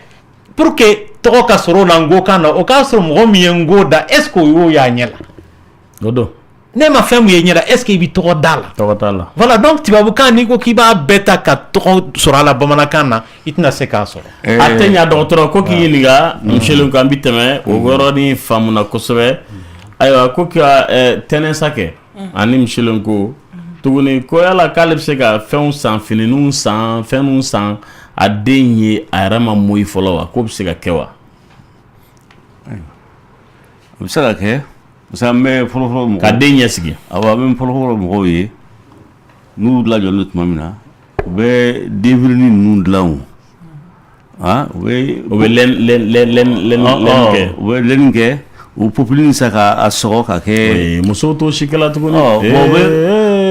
pour que tɔgɔ ka sɔrɔ o la Ngo kan na o k'a sɔrɔ mɔgɔ min ye Ngo da est ce que o y'o y'a ɲɛ la o don ne ma fɛn mun ye ɲɛ la est ce que i bɛ tɔgɔ da la tɔgɔ t'a la voilà donc tubabukan n'i ko k'i b'a bɛɛ ta ka tɔgɔ sɔrɔ a la bamanankan na i tɛna se k'a sɔrɔ a tɛ ɲa dɔgɔtɔrɔ ko k'i ɲininka Michel ko an bɛ tɛmɛ o yɔrɔnin faamuna kosɛbɛ ayiwa ko ka tɛnɛnsa kɛ ani Michel ko tuguni ko yala k'ale bɛ se ka fɛnw san finininw san fɛnw san a den ye a yɛrɛ ma moyi fɔlɔ wa k'o bɛ se ka kɛ wa o bɛ se ka kɛ parce que an bɛ fɔlɔfɔlɔ mɔgɔw ka den ɲɛsigi awɔ an bɛ fɔlɔfɔlɔ mɔgɔw ye n'u lajɔlen don tuma min na u bɛ denfitinin ninnu dilan o u bɛ lɛnni kɛ u bɛ lɛnni kɛ o populi sa ka sɔgɔ ka kɛ muso to sikala tuguni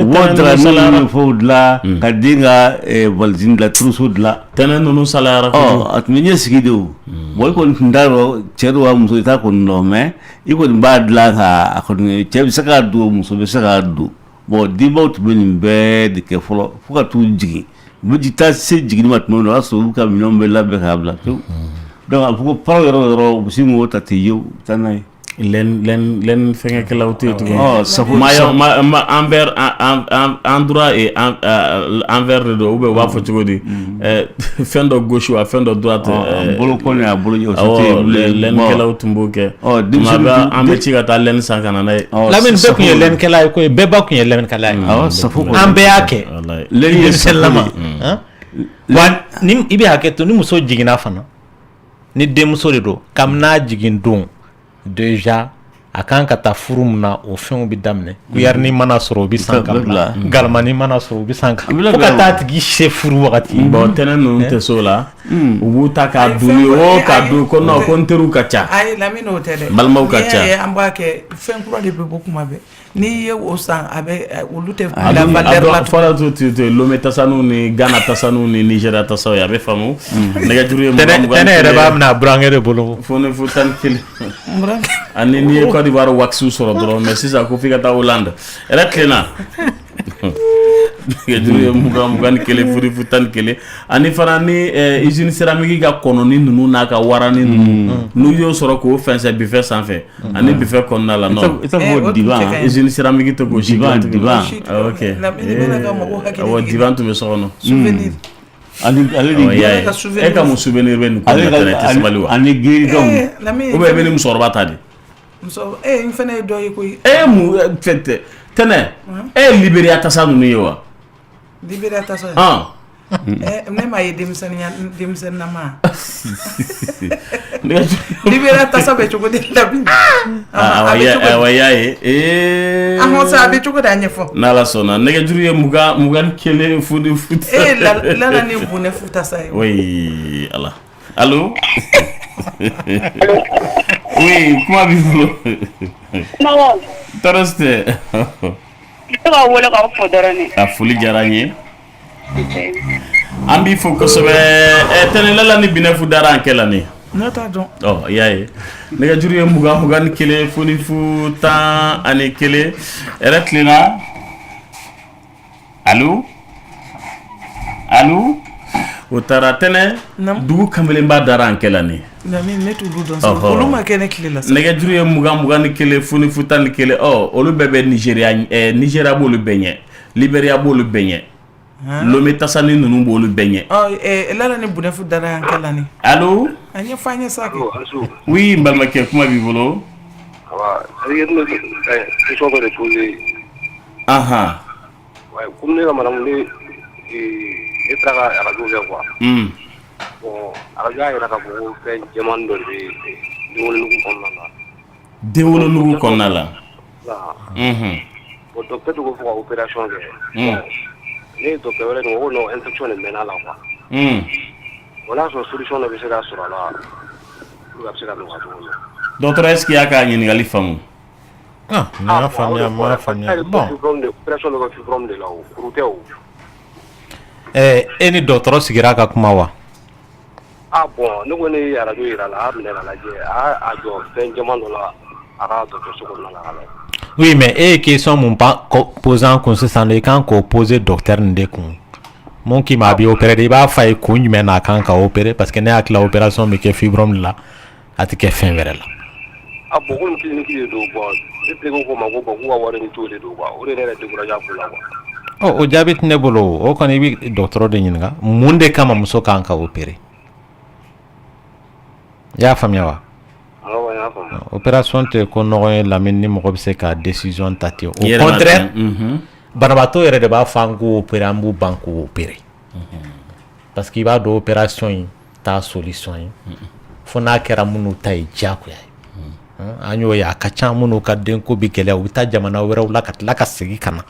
wodra ni fo dila ka den ka valzine dila trousseau dila tɛnɛ ninnu salayara a tun bɛ ɲɛ sigi de o bon i kɔni tun t'a dɔn cɛ don wa muso i t'a kɔni dɔn mais i kɔni b'a dilan ka a kɔni cɛ bɛ se k'a don muso bɛ se k'a don bon denbaw tun bɛ nin bɛɛ de kɛ fɔlɔ fo ka t'u jigin u bɛ taa se jiginni ma tuma min na o y'a sɔrɔ olu ka minɛnw bɛ labɛn k'a bila pewu donc a fɔ ko paraw yɔrɔ o yɔrɔ u bɛ se k'o ta ten ye u bɛ taa n'a ye len fɛngɛkɛlaw tɛ yen tuguni en droit et envers de don ou bien u b'a fɔ cogo di fɛn dɔ gauche wa fɛn dɔ droite bolo kɔni a bolo ɲɛ lɛnkɛlaw tun b'o kɛ tuma bɛɛ an bɛ ci ka taa lɛn san ka na n'a ye Lamine bɛɛ tun ye lɛnkɛla ye koyi bɛɛ ba tun ye lɛnkɛla ye an bɛɛ y'a kɛ lɛn ye sɛlama wa ni i bɛ hakɛ to ni muso jiginna fana ni denmuso de don kabini n'a jigin don déjà a kan ka taa furu mun na o fɛnw bɛ daminɛ kuyarni mana sɔrɔ o bɛ san ka bila galamani mana sɔrɔ o bɛ san ka fo ka taa tigi se furu wagati bon tɛnɛ ninnu tɛ so la u b'u ta k'a duni o k'a dun ko non ko n teriw ka ca ayi Lamine o tɛ dɛ balimaw ka ca an b'a kɛ fɛn kura de bɛ bɔ kuma bɛɛ n'i ye o san a bɛ olu tɛ la valeur la fɔra to Lomé tasaniw ni Ghana tasaniw ni Nigeria tasaw ye a bɛ faamu nɛgɛjuru ye tɛnɛ yɛrɛ b'a minɛ a burankɛ de bolo fo ne fo 11 ani n'i ye Côte d'Ivoire waxiw sɔrɔ dɔrɔn mais sisan ko f'i ka taa Hollande yɛrɛ tilenna nɛgɛjuru ye 21 furi fo 11 ani fana ni usine céramique ka kɔnɔni ninnu n'a ka warani ninnu n'u y'o sɔrɔ k'o fɛnsɛ buffet sanfɛ ani buffet kɔnɔna la non usine céramique tɛ k'o si dilan ok divan tun bɛ so kɔnɔ souvenir e ka mun souvenir bɛ nin ko la tɛ sabali wa ani giri dɔn ou bien e bɛ ni musokɔrɔba ta de n fana ye dɔ ye koyi mun fɛn tɛnɛ Libéria tasa ninnu ye wa Libéria tasa ne m'a ye denmisɛnninama Libéria tasa bɛ cogo di Lamine awa y'a ye a bɛ cogo di a ɲɛfɔ n'Ala sɔnna nɛgɛjuru ye 21 fudi lala ni bonne fu tasa ye oui ala allo oui kuma b'i bolo tɔɔrɔ si tɛ ka wele k'aw fo dɔrɔn ne a foli diyara n ye an b'i fo kosɛbɛ tɛnɛlala ni binɛfu dara an kɛ la ne ne t'a dɔn i y'a ye nɛgɛjuru ye 21 foni fu 11 yɛrɛ tilenna allo o taara tɛnɛ dugu kanbelenba dara an kɛ la ne ne t'olu dɔn sa olu ma kɛ ne tile la sa nɛgɛjuru ye 21 foni fu 11 olu bɛɛ bɛ Nigeria b'olu bɛɛ ɲɛ Libéria b'olu bɛɛ ɲɛ Lomé tasani ninnu b'olu bɛɛ ɲɛ lala ni bonnefu dara an kɛ la ne allo a ɲɛ fɔ an ɲɛ sa oui n balimakɛ kuma b'i bolo question dɔ de poser comme ne ka madame ne taara ka radio kɛ quoi bon radio y'a yira k'a fɔ ko fɛn jɛmani dɔ de bɛ denwolonugu kɔnɔna la bon docteur de ko fɔ ka opération kɛ ne ye docteur wɛrɛ de ko non infection de mɛnna la quoi o n'a sɔrɔ solution dɔ bɛ se ka sɔrɔ a la pour que a bɛ se ka nɔgɔya cogo min na docteur est-ce qu'il y'a ka ɲininkali faamu m'a faamuya bon opération dɔ kɛ fibrome de la o kuru tɛ o e ni dɔgɔtɔrɔ sigira ka kuma wa bon ne ko ne ye radio yira la a minɛ ka lajɛ a jɔ fɛn caman dɔ la a ka dɔgɔtɔrɔso kɔnɔna la oui mais e ye question mun poser an kun sisan i kan k'o poser docteur nin de kun mun k'i ma a b'i opérer de i b'a fɔ a ye kun jumɛn na a kan ka opérer parce que ne hakili la opération bɛ kɛ fibrome la a tɛ kɛ fɛn wɛrɛ la bon ko nin clinique de don bon ne tɛ ko ma ko bon k'u ka wari ni t'o de don quoi o de ne yɛrɛ découragé a ko la quoi o jaabi tɛ ne bolo o kɔni i bɛ dɔgɔtɔrɔ de ɲininka mun de kama muso kan ka opérer i y'a faamuya wa opération tɛ ko nɔgɔ ye Lamine ni mɔgɔ bɛ se ka décision ta ten au contraire banabaatɔ yɛrɛ de b'a fɔ an k'o opérer an b'u ban k'o opérer parce que i b'a dɔn opération in t'a solution ye fo n'a kɛra minnu ta ye diyagoya ye an y'o ye a ka ca minnu ka denko bɛ gɛlɛya u bɛ taa jamana wɛrɛw la ka tila ka segin ka na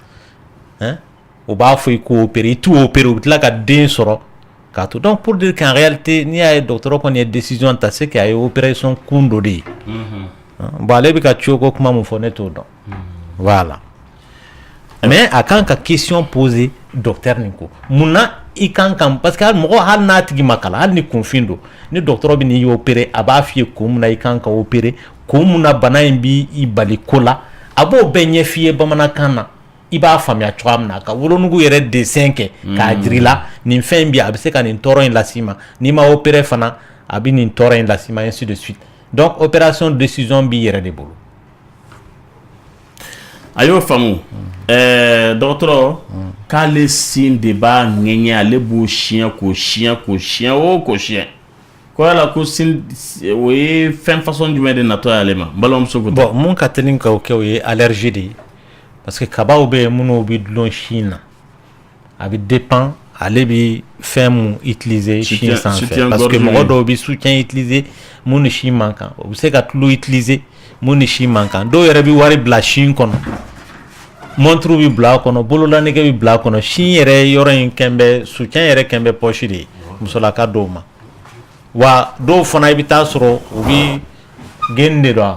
u b'a fɔ i k'o opérer i t'o opérer u bɛ tila ka den sɔrɔ k'a to donc pour dire qu'en réalité n'i y'a ye dɔgɔtɔrɔ kɔni ye décision ta c'est qu'il y a opération kun dɔ de ye bon ale bi ka cioko kuma mun fɔ ne t'o dɔn voilà mais a kan ka question poser docteur nin ko munna i kan kan parce que mɔgɔ hali n'a tigi ma kalan hali ni kunfin don ni docteur bi n'i opérer a b'a f'i ye kun mun na i kan ka opérer kun mun na bana in bi i bali ko la a b'o bɛɛ ɲɛ f'i ye bamanankan na i b'a faamuya cogoya min na ka wolonugu yɛrɛ dessin kɛ k'a jiri la nin fɛn bi a bɛ se ka nin tɔɔrɔ in las'i ma n'i ma opérer fana a bɛ nin tɔɔrɔ in las'i ma ainsi de suite donc opération décision b'i yɛrɛ de bolo. a y'o faamu dɔgɔtɔrɔ k'ale sin de b'a ŋɛɲɛ ale b'o siɲɛ k'o siɲɛ ko yala ko sin o ye fɛn façon jumɛn de natɔ ye ale ma n balimamuso ko bon mun ka teli ka o kɛ o ye allergie de ye parce que kabaw bɛ yen minnu bɛ dulon sin na a bɛ dépend ale bɛ fɛn mun utiliser sin sanfɛ parce que mɔgɔ dɔw bɛ soutien utiliser mun ni sin man kan o bɛ se ka tulo utiliser mun ni sin man kan dɔw yɛrɛ bɛ wari bila sin kɔnɔ montre bɛ bila a kɔnɔ bololanɛgɛ bɛ bila a kɔnɔ sin yɛrɛ yɔrɔ in kɛn bɛ soutien yɛrɛ kɛn bɛ poche de ye musolaka dɔw ma wa dɔw fana i bɛ taa sɔrɔ u bɛ geni de dɔn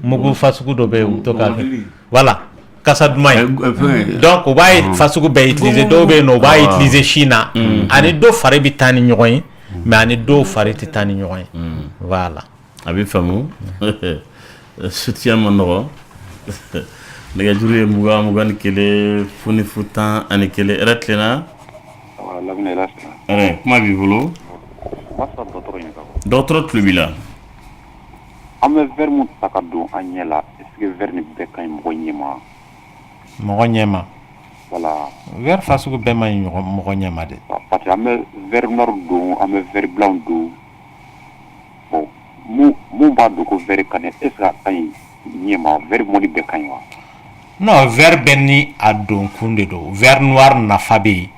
mugu fasugu dɔ bɛ yen u bɛ to k'a kɛ voilà kasa duman ye donc u b'a fasugu bɛɛ utiliser dɔw bɛ yen nɔ u b'a utiliser sin na ani dɔw fari bɛ taa ni ɲɔgɔn ye mais ani dɔw fari tɛ taa ni ɲɔgɔn ye voilà a bɛ faamu soutien man nɔgɔ nɛgɛjuru ye 20 ni 1 foni fu 10 ani 1 yɛrɛ tilenna kuma b'i bolo dɔgɔtɔrɔ tulo b'i la an bɛ verre mun ta ka don an ɲɛ la est ce que verre nin bɛɛ ka ɲi mɔgɔ ɲɛ ma voilà verre fasugu bɛɛ ma ɲi mɔgɔ ɲɛ ma de parce que an bɛ verre noir don an bɛ verre blanc don bon mun b'a dɔn ko verre ka ɲi est ce que a ka ɲi ɲɛ ma verre mɔni bɛɛ ka ɲi wa non verre bɛɛ ni a don kun de don verre noir nafa bɛ yen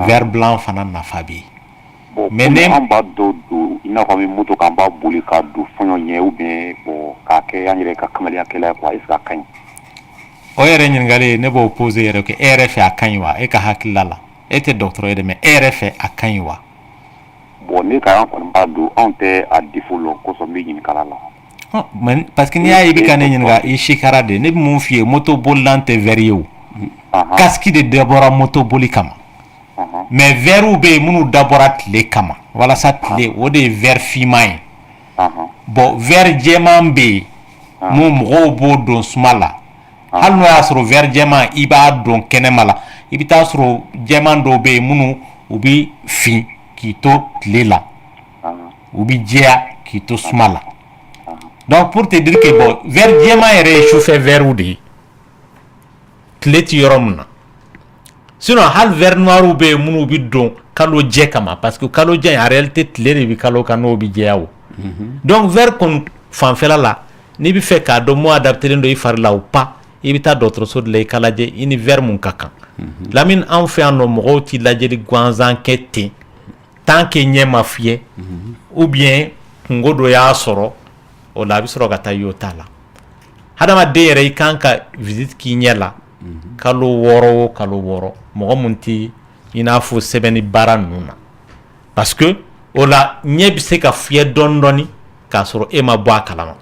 verre blanc fana nafa bɛ yen mais ne an b'a dɔw don i n'a fɔ an bɛ moto k'an b'a boli k'a don fɔɲɔ ɲɛ ou bien bon k'a kɛ an yɛrɛ ka kamaliyakɛla ye quoi est ce que a ka ɲi o yɛrɛ ɲininkali ne b'o poser yɛrɛ kɛ e yɛrɛ fɛ a ka ɲi wa e ka hakilila la e tɛ dɔgɔtɔrɔ ye dɛ mais e yɛrɛ fɛ a ka ɲi wa bon ne ka an kɔni b'a don anw tɛ a défaut lɔn kosɔn n bɛ ɲininkala la mais parce que n'i y'a ye i bɛ ka ne ɲininka i sikara de ne bɛ mun f'i ye moto bolilan tɛ verre ye o casque de dabɔra moto boli kama mais verrew bɛ yen minnu dabɔra tile kama walasa tile o de ye verre finman ye bon verre jɛman bɛ yen mun mɔgɔw b'o don suma la hali n'o y'a sɔrɔ verre jɛman i b'a don kɛnɛma la i bɛ taa sɔrɔ jɛman dɔw bɛ yen minnu u bɛ fin k'i to tile la u bɛ jɛya k'i to suma la donc pour te dire que bon verre jɛman yɛrɛ ye sufɛ verrew de ye tile tɛ yɔrɔ min na sinon hali verre noirs bɛ yen minnu bɛ don kalo jɛ kama parce que kalo jɛ en réalité tile de bɛ kalo kan n'o bɛ jɛya o donc verre kɔni fanfɛla la n'i bɛ fɛ k'a dɔn mun adaptelen don i fari la ou pas i bɛ taa dɔgɔtɔrɔso de la i ka lajɛ i ni verre mun ka kan lamini anw fɛ yan nɔ mɔgɔw tɛ lajɛli gansan kɛ ten tant que ɲɛ ma fiyɛ ou bien kungo dɔ y'a sɔrɔ o la a bɛ sɔrɔ ka taa y'o t'a la hadamaden yɛrɛ i kan ka visite k'i ɲɛ la kalo 6 o kalo 6 mɔgɔ mun tɛ i n'a fɔ sɛbɛnni baara ninnu na parce que o la ɲɛ bɛ se ka fiyɛ dɔɔni dɔɔni k'a sɔrɔ e ma bɔ a kalama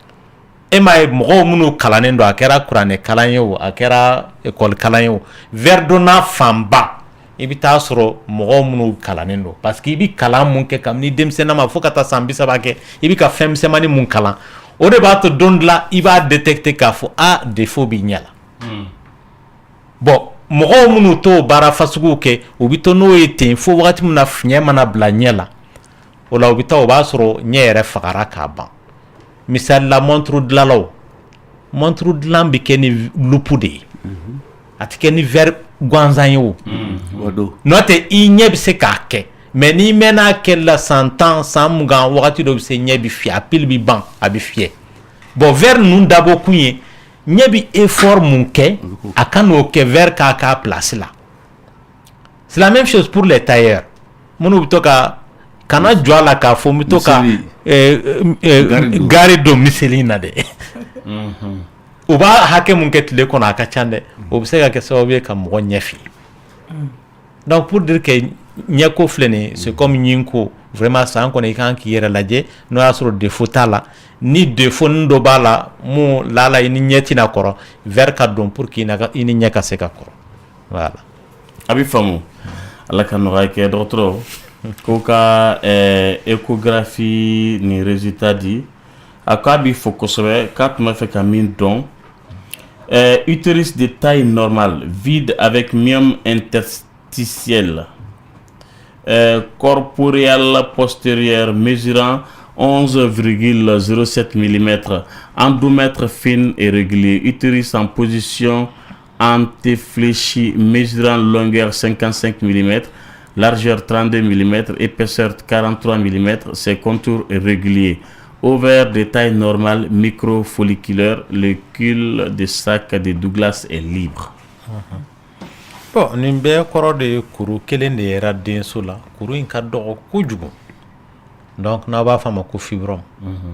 e m'a ye mɔgɔw minnu kalannen don a kɛra kuranɛ kalan ye o a kɛra ekɔli kalan ye o verre donna fanba i bɛ taa sɔrɔ mɔgɔw minnu kalannen don parce que i bɛ kalan mun kɛ kabini denmisɛnnin ma fo ka taa san 30 kɛ i bɛ ka fɛn misɛnmanin mun kalan o de b'a to don dɔ la i b'a détecter k'a fɔ a défaut b'i ɲɛ la bon mɔgɔw minnu t'o baara fasuguw kɛ u bɛ to n'o ye ten fo wagati min na fiɲɛ mana bila ɲɛ la o la u bɛ taa o b'a sɔrɔ ɲɛ yɛrɛ fagara k'a ban misali la montre dilanlaw montre dilan bɛ kɛ ni lupu de ye a tɛ kɛ ni verre gansan ye o n'o tɛ i ɲɛ bɛ se k'a kɛ mais n'i mɛnna kɛ la san 10 san 20 wagati dɔ bɛ se ɲɛ bɛ fiyɛ a pile bɛ ban a bɛ fiyɛ bon verre ninnu dabɔ kun ye ɲɛ bɛ effort mun kɛ a ka n'o kɛ verre k'a place la c'est la même chose pour les tailleurs minnu bɛ to ka kana jɔ a la k'a fɔ n bɛ to ka gari don miseli in na dɛ u b'a hakɛ mun kɛ tile kɔnɔ a ka ca dɛ o bɛ se ka kɛ sababu ye ka mɔgɔ ɲɛ fiyɛ donc pour dire que ɲɛko filɛ nin ye c'est comme ɲinko vraiment san kɔni i kan k'i yɛrɛ lajɛ n'o y'a sɔrɔ défaut t'a la ni défaut nin dɔ b'a la mun lala i ni ɲɛ tɛna kɔrɔ verre ka don pour que i ni ɲɛ ka se ka kɔrɔ voilà a bɛ faamu ala ka nɔgɔya kɛ dɔgɔtɔrɔ ko ka échographie ni résultat di a ko a b'i fo kosɛbɛ k'a tun b'a fɛ ka min dɔn utérus de taille normale vide avec myome interstitiel corporel postérieur mesurant 11,07 mm, endomètre fin et régulier, utérus en position antéfléchie mesurant longueur 55 mm, largeur 32 mm, épaisseur 43 mm, ses contours réguliers. Ovaire de taille normale microfolliculaire, le cul de sac de Douglas est libre. Bon, nin bɛɛ kɔrɔ de ye kuru kelen de yɛrɛ denso la kuru in ka dɔgɔ kojugu donc n'a b'a fɔ a ma ko fibrome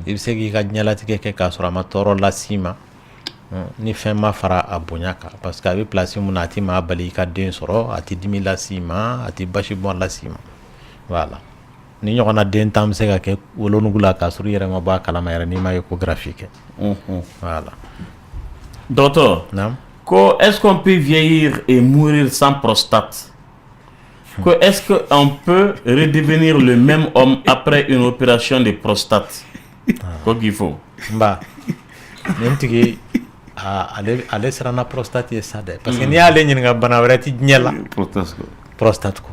i bɛ se k'i ka ɲɛlatigɛ kɛ k'a sɔrɔ a ma tɔɔrɔ las'i ma ni fɛn ma fara a bonya kan parce que a bɛ place mun na a ti maa bali i ka den sɔrɔ a ti dimi las'i ma a ti basi bɔn las'i ma voilà ni ɲɔgɔnna den tan bɛ se ka kɛ wolonugu la k'a sɔrɔ i yɛrɛ ma bɔ a kalama yɛrɛ n'i ma échographie kɛ voilà docteur est-ce qu'on peut vieillir et mourir sans prostate? Est-ce qu'on peut redevenir le même homme après une opération de prostate? Quoi qu'il faut? Bah, ale sera na prostate ye ça de parce que ni ale ɲininka bana wɛrɛ ti diɲɛ la prostate ko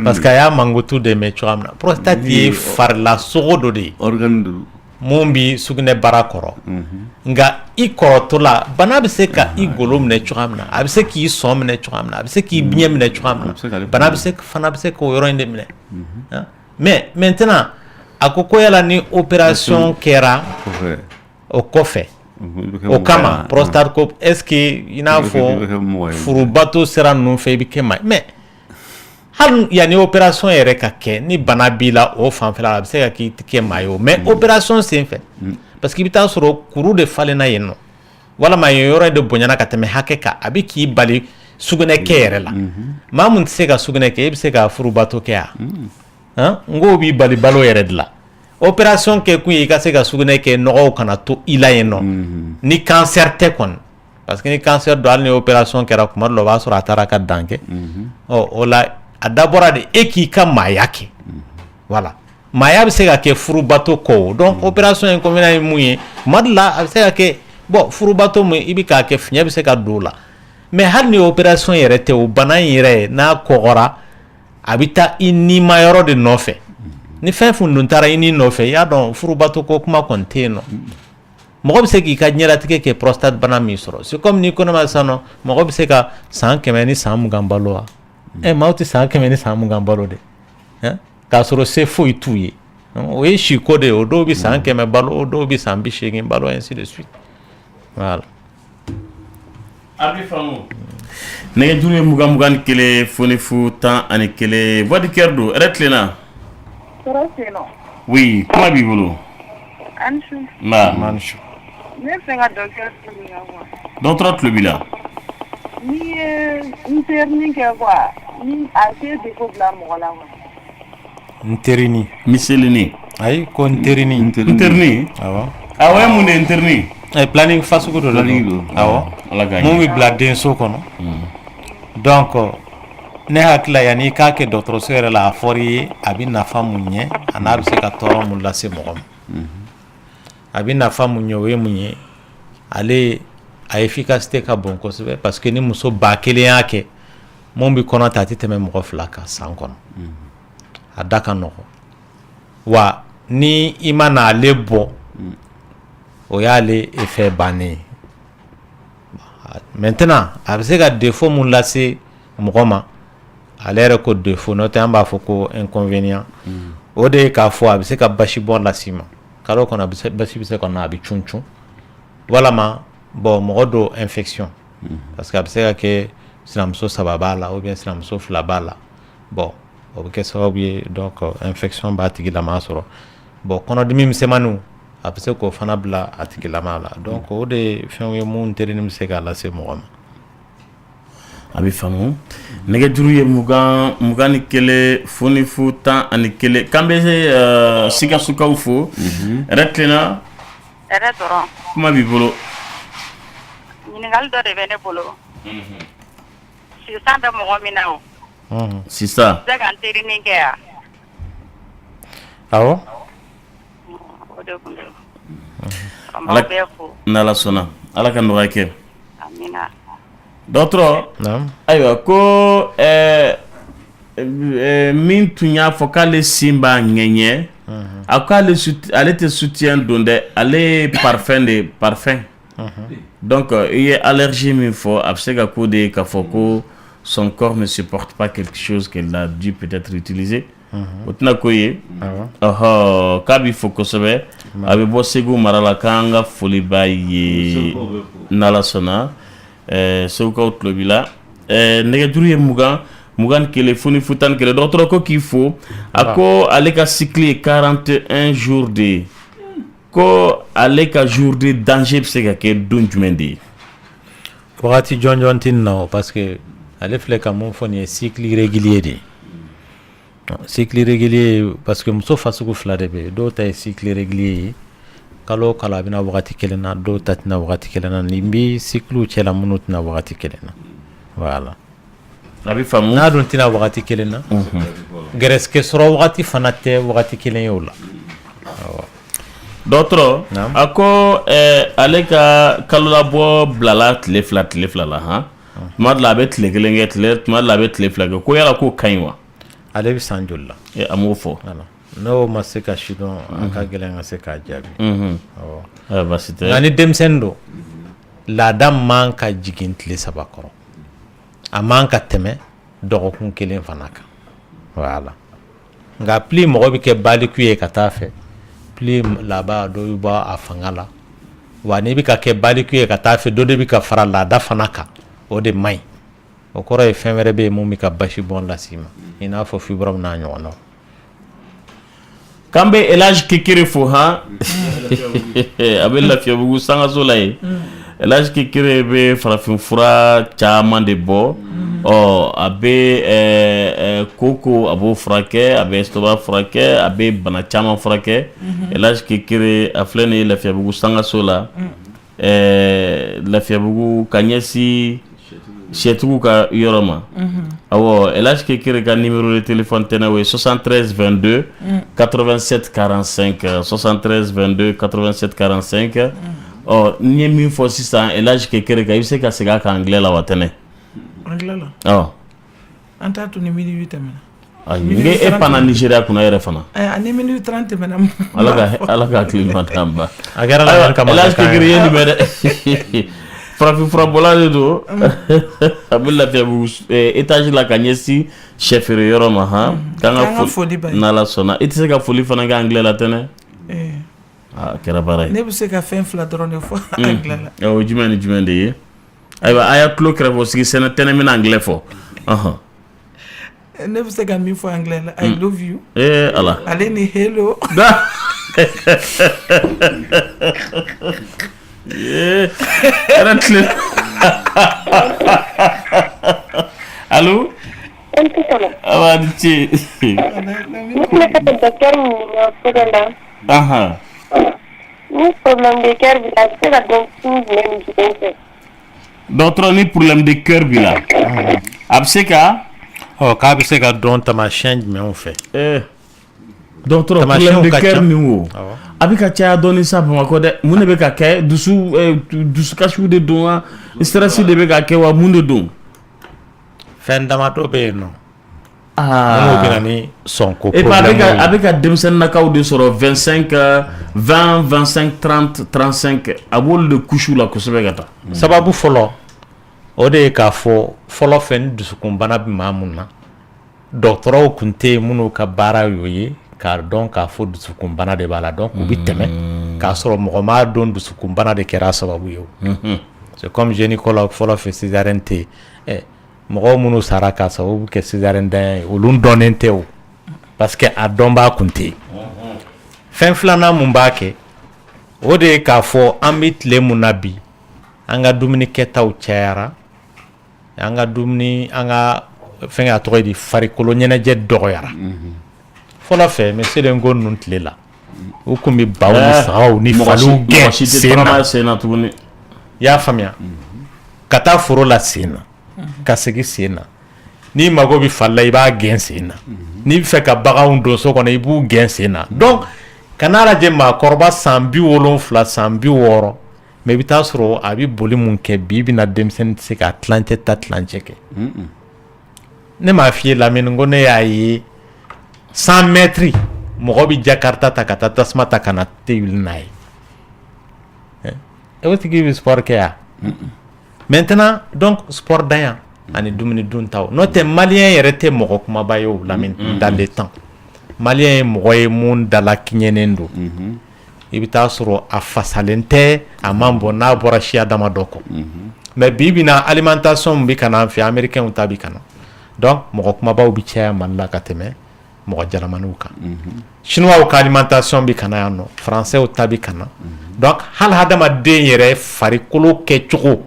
parce que a y'a mankutu de mɛn cogoya min na prostate ye farila sogo dɔ de ye organe de mun bi sugunɛ bara kɔrɔ nka i kɔrɔtɔ la bana bɛ se ka i golo minɛ cogoya min na a bɛ se k'i sɔn minɛ cogoya min na a bɛ se k'i biɲɛ minɛ cogoya min na bana fana bɛ se k'o yɔrɔ in de minɛ mais maintenant a ko yala ni opération kɛra o kɔfɛ o kama prostate ko est-ce que i n'a fɔ furubato sera ninnu fɛ i bɛ kɛ ma mais hali yani opération yɛrɛ ka kɛ ni bana b'i la o fanfɛla la a bɛ se ka k'i kɛ maa ye o mais opération senfɛ parce que i bɛ taa sɔrɔ kuru de falenna yen nɔ walama yen yɔrɔ de bonyana ka tɛmɛ hakɛ kan a bɛ k'i bali sugunɛ kɛ yɛrɛ la maa mun tɛ se ka sugunɛ kɛ i bɛ se ka furubato kɛ yan n ko b'i bali balo yɛrɛ de la opération kɛ kun ye i ka se ka sugunɛ kɛ nɔgɔw kana to i la yen nɔ ni cancer tɛ kɔni parce que ni cancer don hali ni opération kɛra kuma dɔ la o b'a sɔrɔ a taara ka dan kɛ o la a dabɔra de e k'i ka maaya kɛ voilà maaya bɛ se ka kɛ furubato kɔ donc opération in kɔmina ye mun ye kuma dɔ la a bɛ se ka kɛ bon furubato mun i bɛ k'a kɛ fiɲɛ bɛ se ka don o la mais hali ni opération yɛrɛ tɛ o bana in yɛrɛ n'a kɔgɔra a bɛ taa i nima yɔrɔ de nɔfɛ ni fɛn fɛn dun taara i ni nɔfɛ i y'a dɔn furubato ko kuma kɔni tɛ yen nɔ mɔgɔ bɛ se k'i ka ɲɛlatigɛ kɛ prostate bana min sɔrɔ c'est comme ni kɔnɔma sisan nɔ mɔgɔ bɛ se ka san 100 ni san 20 balo wa maaw tɛ san 100 ni san 20 balo de k'a sɔrɔ se foyi t'u ye o ye siko de ye o dɔw bɛ san 100 balo o dɔw bɛ san 80 balo ainsi de suite voilà. a bɛ faamu nɛgɛjuru ye 21 ni 1 foni fu 10 ani 1 voix du cœur don hɛrɛ tilenna oui kuma b'i bolo Manchou. Ne fɛ ka docteur ɲininka quoi. Docteur tulo b'i la. Ni ye interni kɛ quoi ni a tɛ défaut bila mɔgɔ la quoi. Interni. Miscelini. Ayi ko interni. Interni. Awɔ. Awɔ ye mun de interni? Planning fasugu dɔ de. Awɔ. Mun bɛ bila denso kɔnɔ. Donc ne hakili la yanni i k'a kɛ dɔgɔtɔrɔso yɛrɛ la a fɔra i ye a bɛ nafa mun ɲɛ a n'a bɛ se ka tɔɔrɔ mun lase mɔgɔ ma. A bɛ nafa mun ɲɛ o ye mun ye ale a efficacité ka bon kosɛbɛ parce que ni muso 1000 y'a kɛ mun bɛ kɔnɔ ta a tɛ tɛmɛ mɔgɔ 2 kan san kɔnɔ a da ka nɔgɔ wa ni i ma na ale bɔ o y'ale effet bannen ye maintenant a bɛ se ka défaut mun lase mɔgɔ ma ale yɛrɛ ko défaut n'o tɛ an b'a fɔ ko inconvénient o de ye k'a fɔ a bɛ se ka basi bɔ las'i ma kalo kɔnɔ basi bɛ se ka na a bɛ cun walama bon mɔgɔ do infection parce que a bɛ se ka kɛ sinamuso 3 b'a la ou bien sinamuso 2 b'a la bon o bɛ kɛ sababu ye donc infection b'a tigilama sɔrɔ bon kɔnɔdimi misɛnmaninw a bɛ se k'o fana bila a tigilama la donc o de ye fɛnw ye mun teri ni bɛ se k'a lase mɔgɔ ma. a bɛ faamu nɛgɛjuru ye 21 foni fu 10 ani 1 k'an bɛ Sikasokaw fo yɛrɛ tilenna yɛrɛ dɔrɔn kuma b'i bolo ɲininkali dɔ de bɛ ne bolo sisan bɛ mɔgɔ min na o sisan bɛ ka n terinin kɛ yan awɔ o de kun don an b'aw bɛɛ fo n'Ala sɔnna Ala ka nɔgɔya kɛ amina dɔgɔtɔrɔ ayiwa ko min tun y'a fɔ k'ale sin b'a ŋɛɲɛ a ko ale tɛ soutien don dɛ ale ye parfum donc i ye allergie min fɔ a bɛ se ka ko de ye k'a fɔ ko son corps ne supporte pas quelque chose qu'elle a dû peut-être utiliser o tɛna ko ye k'a b'i fo kosɛbɛ a bɛ bɔ Segu mara la k'an ka foli b'a ye n'Ala sɔnna Segukaw tulo b'i la nɛgɛjuru ye 21 foni fu 10 ani 1 dɔgɔtɔrɔ ko k'i fo a ko ale ka cycle ye 41 jours de ye ko ale ka jour de danger bɛ se ka kɛ don jumɛn de ye wagati jɔnjɔn tɛ nin na o parce que ale filɛ ka mun fɔ nin ye cycle régulier de ye cycle régulier parce que muso fasugu 2 de bɛ yen dɔw ta ye cycle régulier ye kalo o kalo a bɛna wagati kelen na dɔw ta tɛna wagati kelen na nin bɛ cycle cɛla minnu tɛna wagati kelen na voilà a bɛ faamu n'a dun tɛna wagati kelen na gɛrɛsɛgɛ sɔrɔ wagati fana tɛ wagati kelen ye o la dɔgɔtɔrɔ a ko ale ka kalo labɔ bilala tile fila la han tuma dɔ la a bɛ tile kelen kɛ tuma dɔ la a bɛ tile 2 kɛ ko yala k'o ka ɲi wa ale bɛ san joli la a m'o fɔ n'o ma se ka si dɔn a ka gɛlɛn ka se k'a jaabi basi tɛ nka ni denmisɛnnin don laada man ka jigin tile 3 kɔrɔ a man ka tɛmɛ dɔgɔkun 1 fana kan voilà nka pli mɔgɔ bɛ kɛ baliku ye ka taa fɛ pli laban dɔ bɛ bɔ a fanga la wa n'i bɛ ka kɛ baliku ye ka taa fɛ dɔ de bɛ ka fara laada fana kan o de man ɲi o kɔrɔ ye fɛn wɛrɛ bɛ yen mun bɛ ka basi bɔn las'i ma i n'a fɔ fibrome n'a ɲɔgɔnnaw k'an bɛ Elage Kekere fo han a bɛ Lafiyabugu sangaso la yen Elage Kekere bɛ farafinfura caman de bɔ a bɛ koko a b'o furakɛ a bɛ estomac furakɛ a bɛ bana caman furakɛ Elage Kekere a filɛ nin ye Lafiyabugu sangaso la Lafiyabugu ka ɲɛsin Sɛtigiw ka yɔrɔ ma awɔ Elage Kekere ka numéro de téléphone tɛnɛ o ye 73 22 87 45 73 22 87 45 n ye min fɔ sisan Elage Kekere kan i bɛ se ka segin a kan anglais la wa tɛnɛ anglais la an t'a to ni minute tɛmɛna n e panna Nigeria kunna yɛrɛ fana ni minute 30 tɛmɛna Ala ka hakili ma d'an ma a kɛra la kama Elage Kekere ye nin mɛn dɛ farafinfura bɔla de don a bɛ Lafiyabugu étage la ka ɲɛsin sɛfeere yɔrɔ ma han k'an ka foli n'Ala sɔnna i tɛ se ka foli fana kɛ anglais la tɛnɛ a kɛra baara ye ne bɛ se ka fɛn 2 dɔrɔn de fɔ anglais la o jumɛn ni jumɛn de ye ayiwa a y'a tulo kɛrɛfɛ sigi sɛnɛ tɛnɛ bɛna anglais fɔ ne bɛ se ka min fɔ anglais la I love you ala ale ni hello Allô? Ah, ni problème de cœur bi la c'est la docteur ni problème de cœur bi la a bɛ se ka k'a bɛ se ka dɔn taamasiyɛn jumɛnw fɛ docteur problème de cœur min wo a bɛ ka caya dɔɔnin sa Bamakɔ dɛ mun de bɛ ka kɛ dusukasiw de don wa stress de bɛ ka kɛ wa mun de don fɛn damadɔ bɛ yen nɔ minnu bɛ na ni sɔnko problème a bɛ ka denmisɛnninnakaw de sɔrɔ 25 20 25 30 35 a b'olu de couche la kosɛbɛ ka taa sababu fɔlɔ o de ye k'a fɔ fɔlɔ fɛ ni dusukunbana bɛ maa mun na dɔgɔtɔrɔw tun tɛ yen minnu ka baara y'o ye k'a dɔn k'a fɔ dusukunbana de b'a la donc u bɛ tɛmɛ k'a sɔrɔ mɔgɔ m'a dɔn dusukunbana de kɛra sababu ye o c'est comme gynécologue fɔlɔ fɛ césarienne tɛ yen mɔgɔw minnu sara k'a sababu kɛ césarienne dan ye olu dɔnnen tɛ o parce que a dɔnbaa kun tɛ yen fɛn filanan mun b'a kɛ o de ye k'a fɔ an bɛ tile mun na bi an ka dumuni kɛtaw cayara an ka dumuni an ka fɛn a tɔgɔ di farikolo ɲɛnajɛ dɔgɔyara fɔlɔ fɛ monsieur Ngo ninnu tile la u kun bɛ baw ni sagaw ni faliw gɛn sen na tuguni i y'a faamuya ka taa foro la sen na ka segin sen na n'i mago bɛ fali la i b'a gɛn sen na n'i bɛ fɛ ka baganw don so kɔnɔ i b'u gɛn sen na donc kana lajɛ maakɔrɔba san 70 san 60 mais i bɛ taa sɔrɔ a bɛ boli mun kɛ bi bɛna denmisɛnnin tɛ se ka tilancɛ ta tilancɛ kɛ ne m'a f'i ye Lamini ko ne y'a ye 100 mètres mɔgɔ bɛ Jakarta ta ka taa tasuma ta ka na te wuli n'a ye o tigi bɛ sport kɛ yan maintenant donc sport dan yan ani dumuni duntaw n'o tɛ maliyɛn yɛrɛ tɛ mɔgɔ kumaba ye o Lamini dans le temps maliyɛn ye mɔgɔ ye mun dala kiɲɛnen don i bɛ taa sɔrɔ a fasalen tɛ a man bɔ n'a bɔra siya dama dɔ kɔ mais bi bina alimentation bɛ ka na an fɛ américains ta bɛ ka na donc mɔgɔ kumabaw bɛ caya Mali la ka tɛmɛ mɔgɔ jalamaniw kan chinois ka alimentation bɛ ka na yan nɔ français ta bɛ ka na donc hali hadamaden yɛrɛ farikolo kɛcogo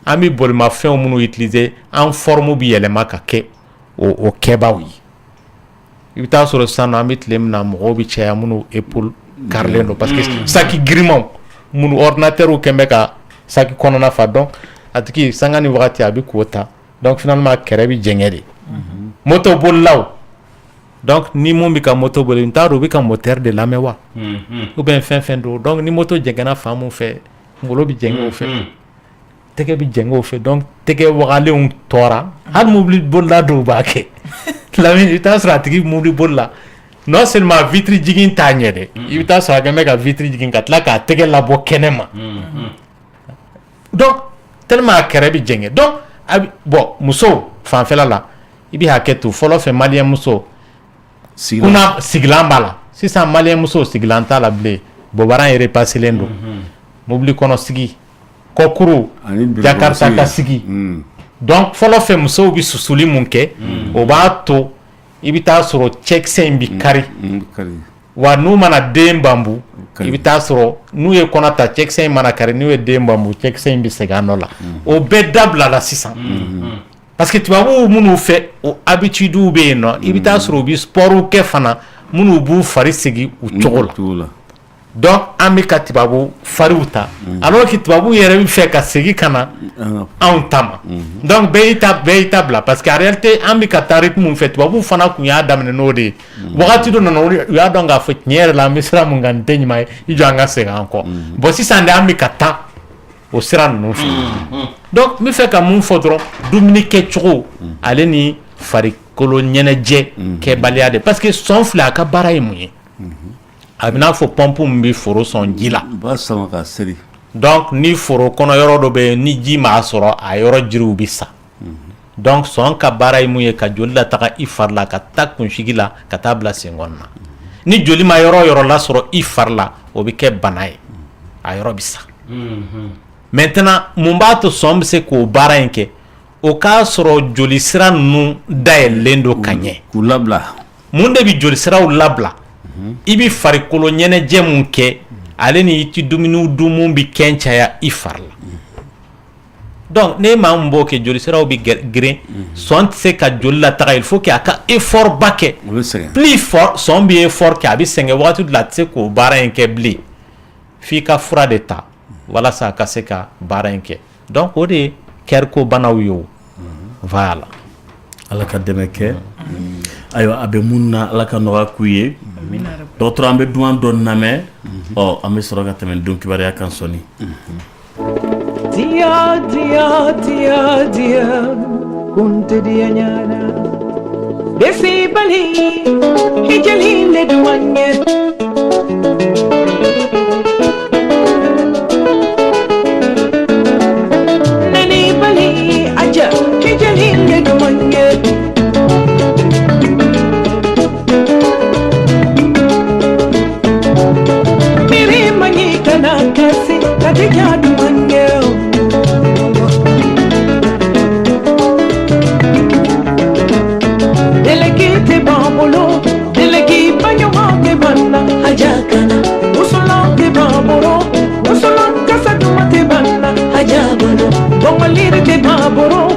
an bɛ bolimafɛnw minnu utiliser an forme bɛ yɛlɛma ka kɛ o kɛbaaw ye i bɛ taa sɔrɔ sisan an bɛ tile min na mɔgɔw bɛ caya minnu épaule karilen don parce que saki girimanw minnu ordinateur kɛn bɛ ka saki kɔnɔna fa donc a tigi sanga ni wagati a bɛ k'o ta donc finalement kɛrɛ bɛ jɛngɛ de moto bolilaw donc ni mun bɛ ka moto boli n t'a dɔn u bɛ ka moteur de lamɛn wa ou bien fɛn don donc ni moto jɛngɛnna fan mun fɛ kunkolo bɛ jɛngɛ o fɛ tɛgɛ bɛ jɛngɛ o fɛ donc tɛgɛ wagalenw tɔɔra hali mobili bolila dɔw b'a kɛ Lamini i bɛ taa sɔrɔ a tigi mobili bolila non seulement vitre jigin t'a ɲɛ dɛ i bɛ taa sɔrɔ a kɛn bɛ ka vitre jigin ka tila k'a tɛgɛ labɔ kɛnɛma donc tellement a kɛrɛ bɛ jɛngɛ donc bon muso fanfɛla la i bɛ hakɛ to fɔlɔ fɛ maliyɛn muso kuna sigilan b'a la sisan maliyɛn muso sigilan t'a la bilen bɔbaran yɛrɛ pasilen don mobili kɔnɔ sigi kɔkuru Jakarta ka sigi donc fɔlɔ fɛ musow bɛ susuli mun kɛ o b'a to i bɛ taa sɔrɔ cɛkisɛ in bɛ kari wa n'u mana den bambu i bɛ taa sɔrɔ n'u ye kɔnɔ ta cɛkisɛ in mana kari n'u ye den bambu cɛkisɛ in bɛ segin a nɔ la o bɛɛ dabila la sisan parce que tubabuw minnu fɛ o habitude bɛ yen nɔ i bɛ taa sɔrɔ u bɛ sportw kɛ fana minnu b'u fari sigi u cogo la donc an bɛ ka tubabu fariw ta alors que tubabu yɛrɛ bɛ fɛ ka segin ka na anw ta ma donc bɛɛ y'i ta bila parce que en réalité an bɛ ka taa rythme min fɛ tubabu fana kun y'a daminɛ n'o de ye wagati dɔ nana u y'a dɔn k'a fɔ tiɲɛ yɛrɛ la an bɛ sira min kan nin tɛ ɲuman ye i jɔ an ka segin an kɔ bon sisan de an bɛ ka taa o sira ninnu fɛ donc n bɛ fɛ ka mun fɔ dɔrɔn dumuni kɛcogo ale ni farikolo ɲɛnajɛ kɛbaliya de parce que sɔn filɛ a ka baara ye mun ye a bɛ n'a fɔ pɔnpu min bɛ foro sɔn ji la donc ni foro kɔnɔ yɔrɔ dɔ bɛ yen ni ji m'a sɔrɔ a yɔrɔ jiriw bɛ sa donc sɔn ka baara ye mun ye ka joli lataga i fari la ka taa kunsigi la ka taa bila senkɔnɔ na ni joli ma yɔrɔ o yɔrɔ lasɔrɔ i fari la o bɛ kɛ bana ye a yɔrɔ bɛ sa maintenant mun b'a to sɔn bɛ se k'o baara in kɛ o k'a sɔrɔ joli sira ninnu dayɛlɛlen don ka ɲɛ k'u labila mun de bɛ joli siraw labila i bɛ farikolo ɲɛnajɛ mun kɛ ale ni i ti dumuni dun mun bɛ kɛn caya i fari la donc ne maa mun b'o kɛ joli siraw bɛ girin sɔn tɛ se ka joli lataga il faut que a ka effort ba kɛ plus fort sɔn bɛ effort kɛ a bɛ sɛgɛn wagati dɔ la a tɛ se k'o baara in kɛ bilen f'i ka fura de ta walasa a ka se ka baara in kɛ donc o de ye kɛriko banaw ye o voilà ala ka dɛmɛ kɛ ayiwa a bɛ mun na ala ka nɔgɔya k'u ye dɔgɔtɔrɔ an bɛ duman dɔ lamɛn ɔ an bɛ sɔrɔ ka tɛmɛ don kibaruya kan sɔnni dia dia dia dia kunte dia nyana desi bali hijali le duanye nani bali aja hijali le duanye miri mani kana kasi katika duanye Delegate bambolo, delegate banyo ke banna hajakana. Usulan ke bambolo, usulan kasa dumate banna hajabano. Bongalire ke bambolo,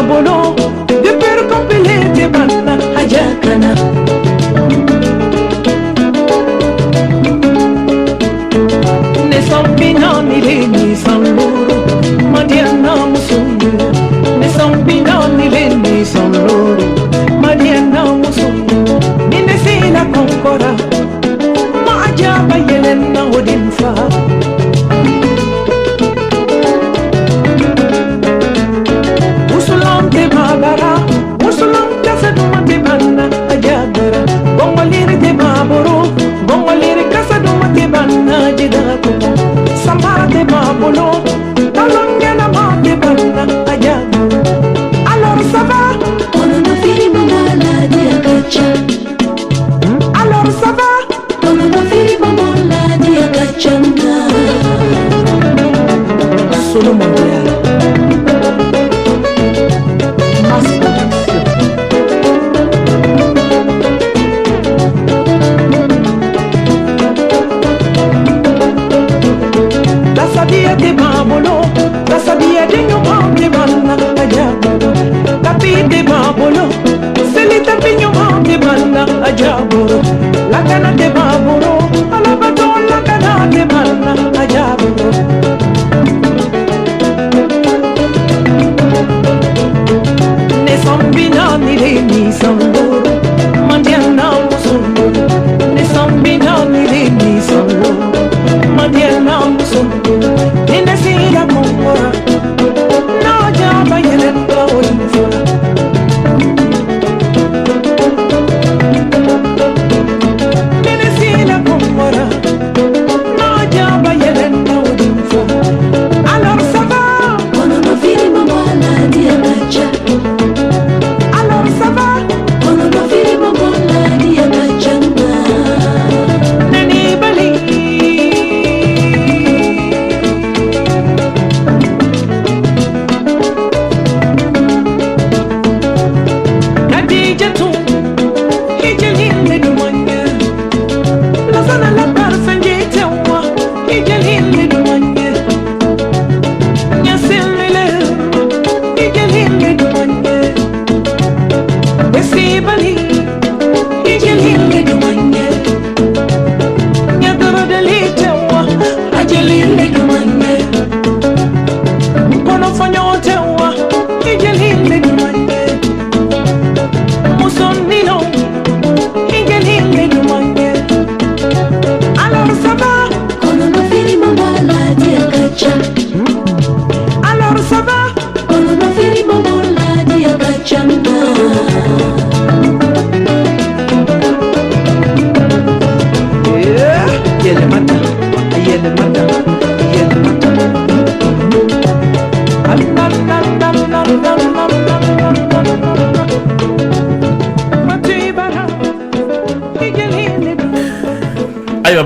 babolo de per compilete banna ajakana ne sompina ni le ni sanluru madiana musungu ne sompina ni le ni sanluru madiana musungu ni ne sina konkora ma ajaba yelena odin fa babara musulum kasa duma te banna ajabara bongolir te baboro bongolir kasa duma te banna jida ko samba te babolo talonga na ma te banna ajabara alors ça va on ne fait pas la diagacha alors ça va on ne fait pas la diagacha solo mondial. Sabia de babolo, la sabia de nyuma de banna ajabolo. Tapi de babolo, selita de nyuma de banna ajabolo. La cana de babolo, ala bato la cana de banna ajabolo. Ne sombina ni le ni samboro, mandiana musolo. Ne sombina ni le ni samboro, mandiana musolo. Ninasira kumbora na jaba yelenda olinfora Ninasira kumbora na jaba yelenda olinfora Alors ça va on ne fait pas la diagacha Alors ça va on ne fait pas la diagacha Nani bali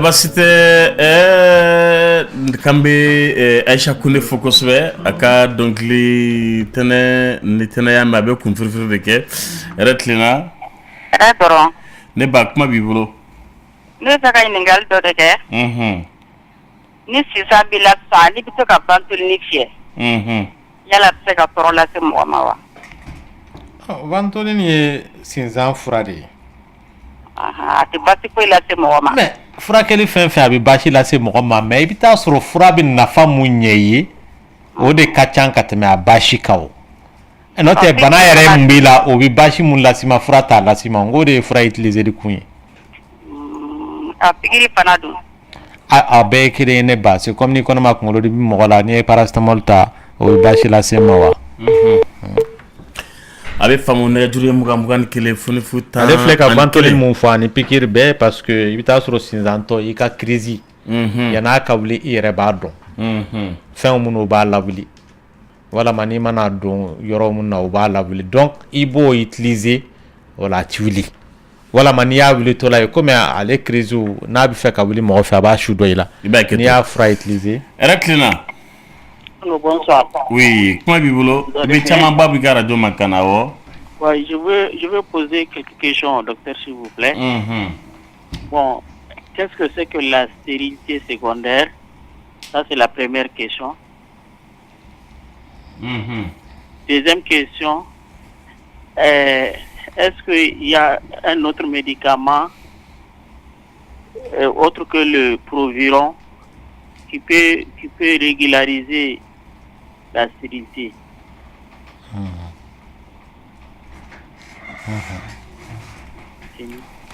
Basite kambe Aisha Koune fokosbe aka donc li tene ya mabe kun firfir de ke retlina Redoro ne ba kuma bibulo ne saka iningal do de ke ni sisa bila sa ni bito ka bantul ni fie yala se ka toro la se mo mawa bantul ni sinzan furade ati basi ko la se mo ma furakɛli fɛn fɛn a bɛ baasi lase mɔgɔ ma mais i bɛ taa sɔrɔ fura bɛ nafa mun ɲɛ i ye o de ka ca ka tɛmɛ a baasi kan o n'o tɛ bana yɛrɛ mun b'i la o bɛ baasi mun lase ma fura t'a lase ma n ko de ye fura utiliser de kun ye a pikiri fana dun a bɛɛ ye kelen ye ne ba c'est comme ni kɔnɔma kunkolo de bɛ mɔgɔ la n'i ye paracetamol ta o bɛ baasi lase ma wa ale famu nɛgɛjuru ye mugan kelen foni futa ale filɛ ka bantoli mun fɔ ani pikiri bɛɛ parce que i bɛ taa sɔrɔ sinzantɔ i ka crise yan'a ka wuli i yɛrɛ b'a dɔn fɛn minnu b'a lawuli walama n'i mana don yɔrɔ mun na o b'a lawuli donc i b'o utiliser o la a ti wuli walama n'i y'a wuli tɔ la ye komi ale crise n'a bɛ fɛ ka wuli mɔgɔ fɛ a b'a su dɔ i la n'i y'a fura utiliser ɛrɛ tilenna. Bonsoir. Oui, comment bibolo? Mais chama babu radio makana wo. Ouais, je veux poser quelques questions au docteur s'il vous plaît. Bon, qu'est-ce que c'est que la stérilité secondaire? Ça c'est la première question. deuxième question, est-ce qu'il y a un autre médicament autre que le Proviron qui peut régulariser la stérilité?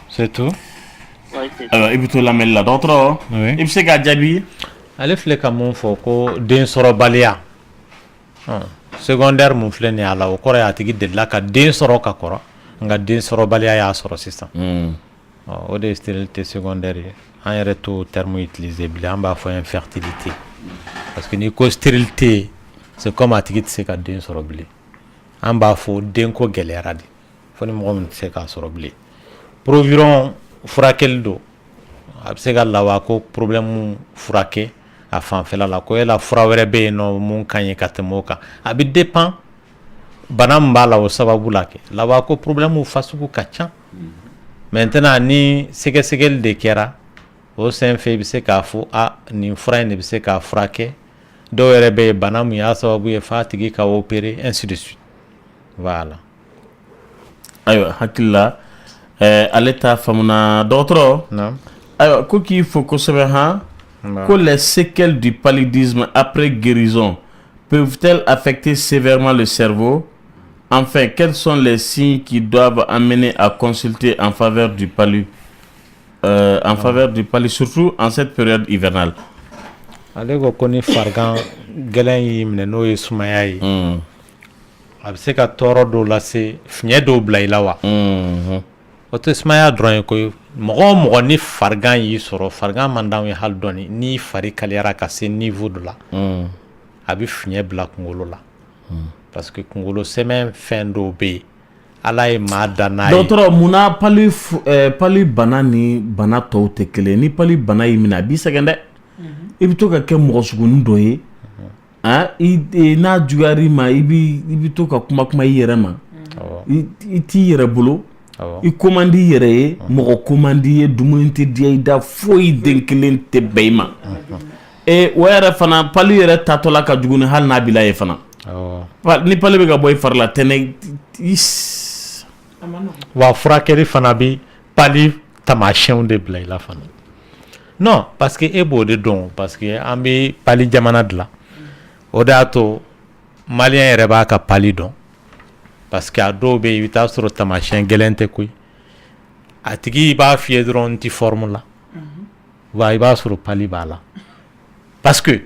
C'est tout? Oui, c'est tout. Alors, il faut la mettre là. D'autres, il faut que Djabi. Ale filɛ ka mun fɔ ko den sɔrɔbaliya secondaire mun filɛ nin ye a la o kɔrɔ ye a tigi delila ka den sɔrɔ ka kɔrɔ nka den sɔrɔbaliya y'a sɔrɔ sisan o de ye stérilité secondaire ye an yɛrɛ t'o terme utiliser bilen an b'a fɔ infertilité parce que n'i ko stérilité c'est comme a tigi tɛ se ka den sɔrɔ bilen an b'a fɔ denko gɛlɛyara de fo ni mɔgɔ min tɛ se k'a sɔrɔ bilen Proviron furakɛli don a bɛ se ka lawa ko problème furakɛ a fanfɛla la ko yala fura wɛrɛ bɛ yen nɔ mun ka ɲi ka tɛmɛ o kan a bɛ dépend bana min b'a la o sababu la kɛ lawa ko problème fasugu ka ca maintenant ni sɛgɛsɛgɛli de kɛra o senfɛ i bɛ se k'a fɔ nin fura in de bɛ se k'a furakɛ dɔw yɛrɛ bɛ yen bana min y'a sababu ye f'a tigi ka opérer ainsi de suite voilà. Ayiwa hakili la ale ta faamuna dɔgɔtɔrɔ ayiwa ko k'i fo kosɛbɛ han que les séquelles du paludisme après guérison peuvent-elles affecter sévèrement le cerveau? Enfin, quels sont les signes qui doivent amener à consulter en faveur du palud, surtout en cette période hivernale? Ale ko ni farigan gɛlɛn y'i minɛ n'o ye sumaya ye a bɛ se ka tɔɔrɔ dɔw lase fiɲɛ dɔw bila i la wa o tɛ sumaya dɔrɔn ye koyi mɔgɔ o mɔgɔ ni farigan y'i sɔrɔ farigan man d'anw ye hali dɔɔni ni fari kaliyara ka se niveau dɔ la a bɛ fiɲɛ bila kunkolo la parce que kunkolo sɛmɛ fɛn dɔw bɛ yen ala ye maa da n'a ye. dɔgɔtɔrɔ munna pali bana ni bana tɔw tɛ kelen ni pali bana y'i minɛ a b'i sɛgɛn dɛ i bɛ to ka kɛ mɔgɔ sugunin dɔ ye n'a juguyar'i ma i bɛ to ka kuma i yɛrɛ ma i t'i yɛrɛ bolo. I ko man di yɛrɛ ye mɔgɔ ko man di ye dumuni tɛ diya i da foyi den kelen tɛ bɛɛ i ma o yɛrɛ fana pali yɛrɛ tatɔla ka jugu ni hali n'a bila ye fana ni pali bɛ ka bɔ i fari la tɛnɛ wa furakɛli fana bɛ pali taamasiyɛnw de bila i la fana non parce que e b'o de dɔn parce que an bɛ pali jamana de la o de y'a to maliyɛn yɛrɛ b'a ka pali dɔn. Parce que a dɔw bɛ yen i bɛ taa sɔrɔ taamasiyɛn gɛlɛn tɛ koyi a tigi i b'a fiyɛ dɔrɔn n ti forme la wa i b'a sɔrɔ pali b'a la parce que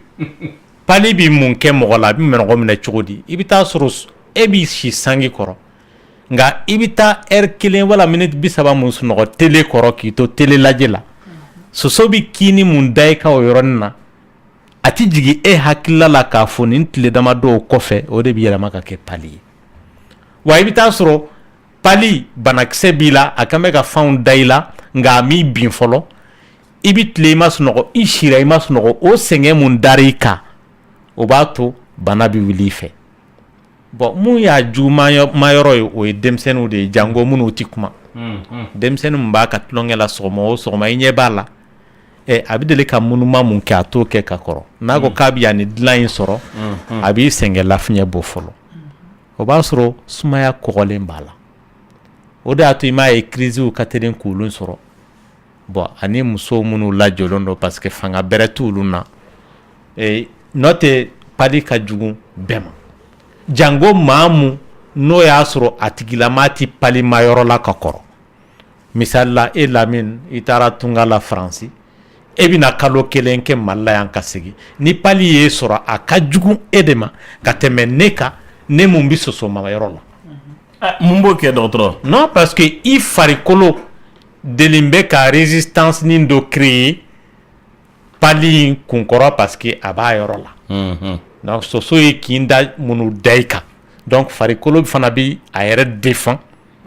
pali bɛ mun kɛ mɔgɔ la a bɛ mɔgɔ minɛ cogo di i bɛ taa sɔrɔ e b'i si sangi kɔrɔ nka i bɛ taa heure kelen wala minute 30 mun sunɔgɔ télé kɔrɔ k'i to télé lajɛ la soso bɛ kini mun da i kan o yɔrɔnin na a ti jigin e hakilila la k'a fɔ nin tile damadɔw kɔfɛ o de bɛ yɛlɛma ka kɛ pali ye. Wa i bɛ taa sɔrɔ pali banakisɛ b'i la a kan bɛ ka fɛnw da i la nka a m'i bin fɔlɔ i bɛ tile i ma sunɔgɔ i sira i ma sunɔgɔ o sɛgɛn mun dar'i kan o b'a to bana bɛ wuli i fɛ bon mun y'a juguman yɔrɔ ye o ye denmisɛnninw de ye jango minnu tɛ kuma denmisɛnnin min b'a ka tulonkɛ la sɔgɔma o sɔgɔma i ɲɛ b'a la a bɛ deli ka munuma mun kɛ a t'o kɛ ka kɔrɔ n'a ko k'a bɛ yan ni dilan in sɔrɔ a b'i sɛgɛn lafiɲɛ bɔ fɔlɔ. O b'a sɔrɔ sumaya kɔgɔlen b'a la o de y'a to i m'a ye crise ka teli k'olu sɔrɔ bon ani muso minnu lajɔlen don parce que fanga bɛrɛ t'olu na n'o tɛ pali ka jugu bɛɛ ma jango maa mun n'o y'a sɔrɔ a tigilama tɛ pali ma yɔrɔ la ka kɔrɔ misali la e Lamine i taara tunga la Faransi e bɛna kalo kelen kɛ Mali la yan ka segin ni pali y'e sɔrɔ a ka jugu e de ma ka tɛmɛ ne kan. Ne mun bi soso mama yɔrɔ la mun b'o kɛ dɔgɔtɔrɔ non parce que i farikolo delen bɛ ka résistance nin dɔ créer pali in kunkɔrɔ parce que a b'a yɔrɔ la donc soso ye kin da minnu da i kan donc farikolo fana bi a yɛrɛ défend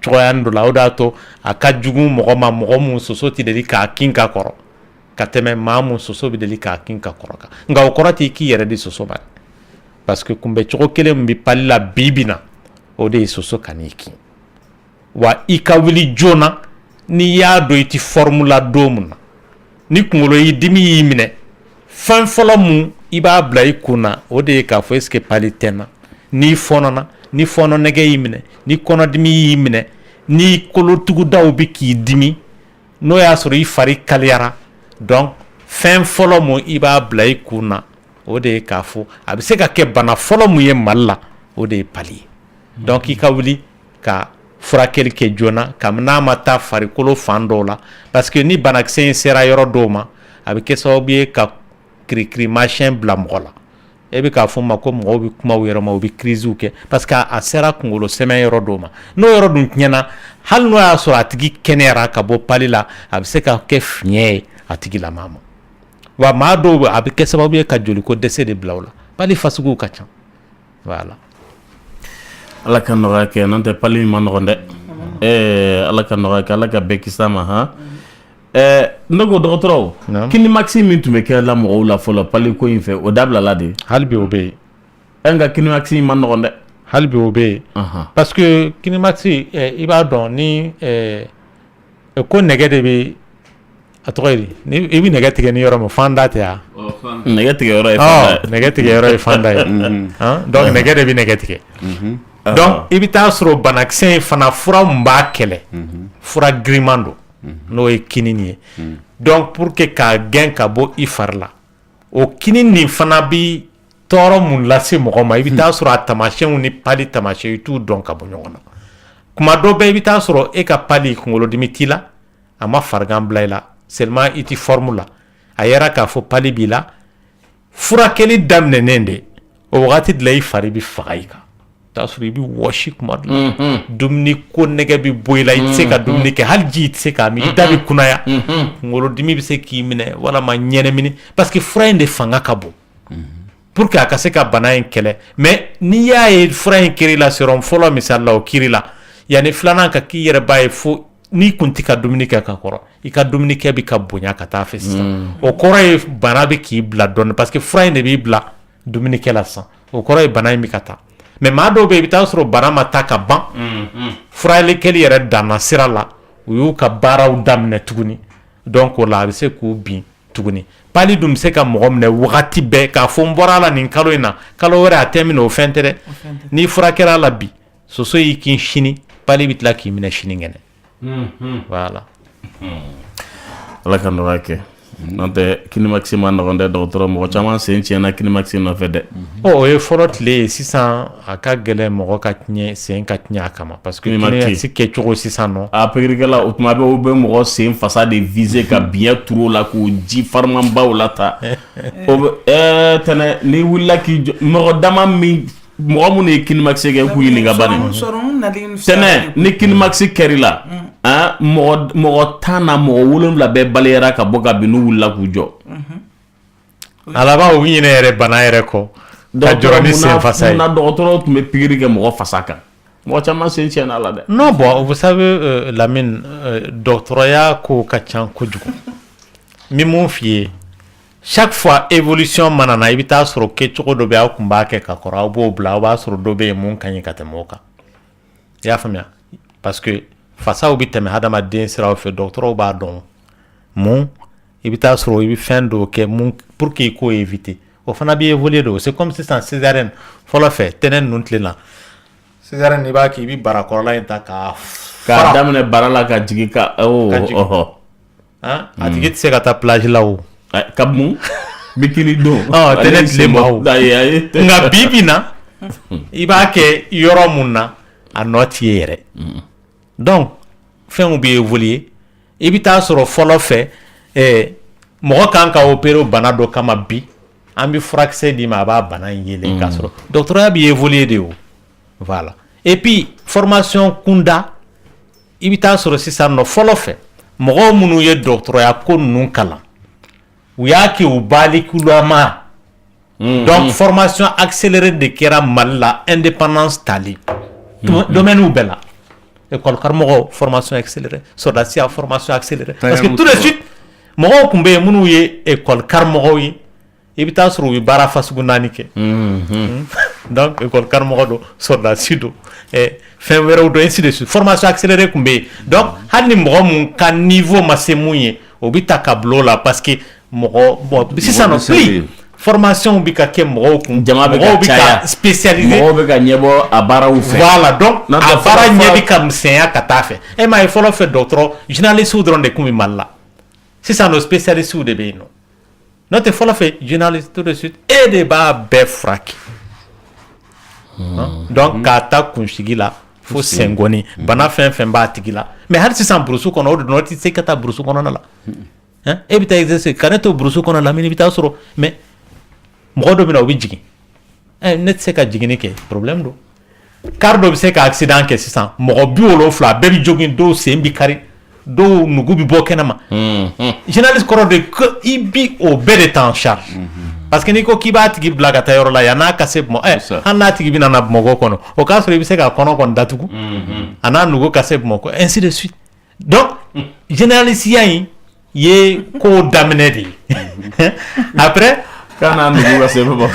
cogoyanin dɔ la o de y'a to a ka jugu mɔgɔ ma mɔgɔ mun soso tɛ deli k'a kin ka kɔrɔ ka tɛmɛ maa mun soso bɛ deli k'a kin ka kɔrɔ kan nka o kɔrɔ tɛ i k'i yɛrɛ di soso ma. Parce que kunbɛ cogo kelen min bɛ pali la bi na o de ye soso ka n'i kin wa i ka wuli joona n'i y'a dɔn i ti forme la don mun na ni kunkolo y'i dimi y'i minɛ fɛn fɔlɔ mun i b'a bila i kun na o de ye k'a fɔ est-ce que pali tɛ n na n'i fɔɔnɔna ni fɔnɔ nɛgɛ y'i minɛ ni kɔnɔdimi y'i minɛ ni kolotugudaw bɛ k'i dimi n'o y'a sɔrɔ i fari kaliyara donc fɛn fɔlɔ mun i b'a bila i kun na o de ye k'a fɔ a bɛ se ka kɛ bana fɔlɔ mun ye Mali la o de ye pali ye donc i ka wuli ka furakɛli kɛ joona kabini n'a ma taa farikolo fan dɔw la parce que ni banakisɛ in sera yɔrɔ dɔw ma a bɛ kɛ sababu ye ka kirikirimasiyɛn bila mɔgɔ la e bɛ k'a fɔ ma ko mɔgɔw bɛ kuma u yɛrɛ ma u bɛ crise kɛ parce que a sera kunkolo sɛmɛ yɔrɔ dɔw ma n'o yɔrɔ dun tiɲɛna hali n'o y'a sɔrɔ a tigi kɛnɛyara ka bɔ pali la a bɛ se ka kɛ fiɲɛ ye a tigi lama ma wa maa dɔw a bɛ kɛ sababu ye ka joliko dɛsɛ de bila u la pali fasuguw ka ca voilà. Ala ka nɔgɔya kɛ n'o tɛ pali ma nɔgɔn dɛ Ala ka nɔgɔya kɛ Ala ka bɛɛ kisi a ma han ne ko dɔgɔtɔrɔ Kinimax min tun bɛ kɛ la mɔgɔw la fɔlɔ pali ko in fɛ o dabilala de hali bi o bɛ yen nka Kinimax ma nɔgɔn dɛ hali bi o bɛ yen parce que Kinimax i b'a dɔn ni ko nɛgɛ de bɛ a tɔgɔ ye ni i bɛ nɛgɛ tigɛ ni yɔrɔ min fanda tɛ yan nɛgɛ tigɛ yɔrɔ ye fanda ye nɛgɛ tigɛ yɔrɔ ye fanda ye donc nɛgɛ de bɛ nɛgɛ tigɛ donc i bɛ taa sɔrɔ banakisɛ in fana fura mun b'a kɛlɛ fura giriman don n'o ye kinin ye donc pour que k'a gɛn ka bɔ i fari la o kinin nin fana bi tɔɔrɔ mun lase mɔgɔ ma i bɛ taa sɔrɔ a tamasiyɛnw ni pali tamasiyɛn i t'u dɔn ka bɔ ɲɔgɔn na kuma dɔ bɛɛ i bɛ taa sɔrɔ e ka pali kunkolodimi t'i la a ma farigan bila i la seulement i ti forme la a yɛrɛ k'a fɔ pali b'i la furakɛli daminɛnen de o wagati de la i fari bɛ faga i kan t'a sɔrɔ i bɛ wɔsi kuma dɔ la dumuni ko nɛgɛ bɛ bɔ i la i tɛ se ka dumuni kɛ hali ji i tɛ se k'a min i da bɛ kunnaya kunkolodimi bɛ se k'i minɛ walama ɲɛnɛmini parce que fura in de fanga ka bon pour que a ka se ka bana in kɛlɛ mais n'i y'a ye fura in kiri la sérum fɔlɔ misali la o kiri la yanni filanan ka k'i yɛrɛ b'a ye fo n'i kun tɛ ka dumuni kɛ ka kɔrɔ i ka dumuni kɛ bɛ ka bonya ka taa fɛ sisan o kɔrɔ ye bana bɛ k'i bila dɔɔnin parce que fura in de b'i bila dumuni kɛ la sisan o kɔrɔ ye bana in bɛ ka taa mais maa dɔw bɛ yen i bɛ taa sɔrɔ bana ma taa ka ban furakɛli yɛrɛ danna sira la u y'u ka baaraw daminɛ tuguni donc o la a bɛ se k'u bin tuguni pali dun bɛ se ka mɔgɔ minɛ wagati bɛɛ k'a fɔ n bɔra a la nin kalo in na kalo wɛrɛ a tɛ minɛ o fɛn tɛ dɛ n'i furakɛra a la bi soso y'i kin sini pali bɛ tila k'i minɛ sini kɛnɛ voilà. Ala ka nɔgɔya kɛ n'o tɛ Kinimax ma nɔgɔn dɛ dɔgɔtɔrɔ mɔgɔ caman sen tiɲɛna Kinimax nɔfɛ dɛ o ye fɔlɔ tile ye sisan a ka gɛlɛn mɔgɔ ka tiɲɛ sen ka tiɲɛ a kama parce que Kinimax kɛcogo sisan nɔ a pikirikɛla o tuma bɛ o bɛ mɔgɔ sen fasa de viser ka biɲɛ turu o la k'o ji farimanbaw la ta o bɛ tɛnɛ n'i wulila k'i jɔ mɔgɔ dama min mɔgɔ minnu ye Kinimax kɛ k'u ɲininka bani tɛnɛ ni Kinimax kɛr'i la mɔgɔ 10 na mɔgɔ 7 bɛɛ baliyara ka bɔ ka bin n'u wulila k'u jɔ a laban u ɲinɛ yɛrɛ bana yɛrɛ kɔ ka jɔrɔ ni sen fasa ye munna dɔgɔtɔrɔw tun bɛ pikiri kɛ mɔgɔ fasa kan mɔgɔ caman sen tiɲɛna a la dɛ non bon vous savez Lamine dɔgɔtɔrɔya ko ka ca kojugu min mun f'i ye chaque fois évolution mana na i bɛ taa sɔrɔ kɛcogo dɔ bɛ aw kun b'a kɛ ka kɔrɔ aw b'o bila aw b'a sɔrɔ dɔ bɛ yen mun ka ɲi ka tɛmɛ o kan i y'a faamuya parce que fasaw bɛ tɛmɛ hadamaden siraw fɛ dɔgɔtɔrɔw b'a dɔn mun i bɛ taa sɔrɔ i bɛ fɛn dɔw kɛ mun pour que i k'o éviter o fana bɛ évoluer de c'est comme sisan césarienne fɔlɔ fɛ tɛnɛ ninnu tile la césarienne i b'a kɛ i bɛ barakɔrɔla in ta k'a daminɛ bara la ka jigin ka a tigi tɛ se ka taa plage la o ka mun bikini don tɛnɛ tile ma o nka bi bi na i b'a kɛ yɔrɔ mun na a nɔ t'i ye yɛrɛ donc fɛnw bɛ évoluer i bɛ taa sɔrɔ fɔlɔ fɛ mɔgɔ kan ka opérer bana dɔ kama bi an bɛ furakisɛ d'i ma a b'a bana in yelen k'a sɔrɔ dɔgɔtɔrɔya bɛ évoluer de o voilà et puis formation kunda i bɛ taa sɔrɔ sisan nɔ fɔlɔ fɛ mɔgɔw minnu ye dɔgɔtɔrɔya ko ninnu kalan u y'a kɛ u balikulama donc formation accélérée de kɛra Mali la indépendance tali domaine bɛɛ la école karamɔgɔ formation accélérée soldasiya formation accélérée parce que tout de suite mɔgɔw kun bɛ yen minnu ye école karamɔgɔw ye i bɛ taa sɔrɔ u ye baara fasugu 4 kɛ donc école karamɔgɔ don soldasi don fɛn wɛrɛw don ainsi de suite formation accélérée kun bɛ yen donc hali ni mɔgɔ mun ka niveau ma se mun ye o bɛ ta ka bila o la parce que mɔgɔ bon sisan nɔ plus formation bi ka kɛ mɔgɔw kun jama bɛ mɔgɔw bi ka ka spécialisé mɔgɔw bɛ ka ɲɛbɔ a baaraw fɛ voilà donc N'o tɛ a baara fɔlɔ- ɲɛ bi ka misɛnya ka taa fɛ e m'a ye fɔlɔ fɛ dɔgɔtɔrɔ journaliste dɔrɔn de kun bɛ Mali la sisan nɔ spécialiste de bɛ yen nɔ n'o tɛ fɔlɔ fɛ journaliste tout de suite e de b'a bɛɛ furakɛ donc k'a ta kunsigi la fo sɛngɔni bana fɛn fɛn b'a tigi la mais hali sisan burusu kɔnɔ o de don o tɛ se ka taa burusu kɔnɔna la e bɛ taa exercer ka ne to burusu kɔnɔ la min i bɛ taa sɔrɔ mais mɔgɔ dɔ bɛ na o bɛ jigin ne tɛ se ka jiginni kɛ problème don car dɔ bɛ se ka accident kɛ sisan mɔgɔ 70 bɛɛ bɛ jogin dɔw sen bɛ kari dɔw nugu bɛ bɔ kɛnɛma journaliste kɔrɔ de ko i bi o bɛɛ de ta en charge parce que n'i ko k'i b'a tigi bila ka taa yɔrɔ la yan n'a ka se Bamakɔ hali n'a tigi bɛ na Bamakɔ kɔnɔ o k'a sɔrɔ i bɛ se ka kɔnɔ kɔni datugu a n'a nugu ka se Bamakɔ ainsi de suite donc journaliste in ye ko daminɛ de ye après k'a n'a nugu ka se Bamakɔ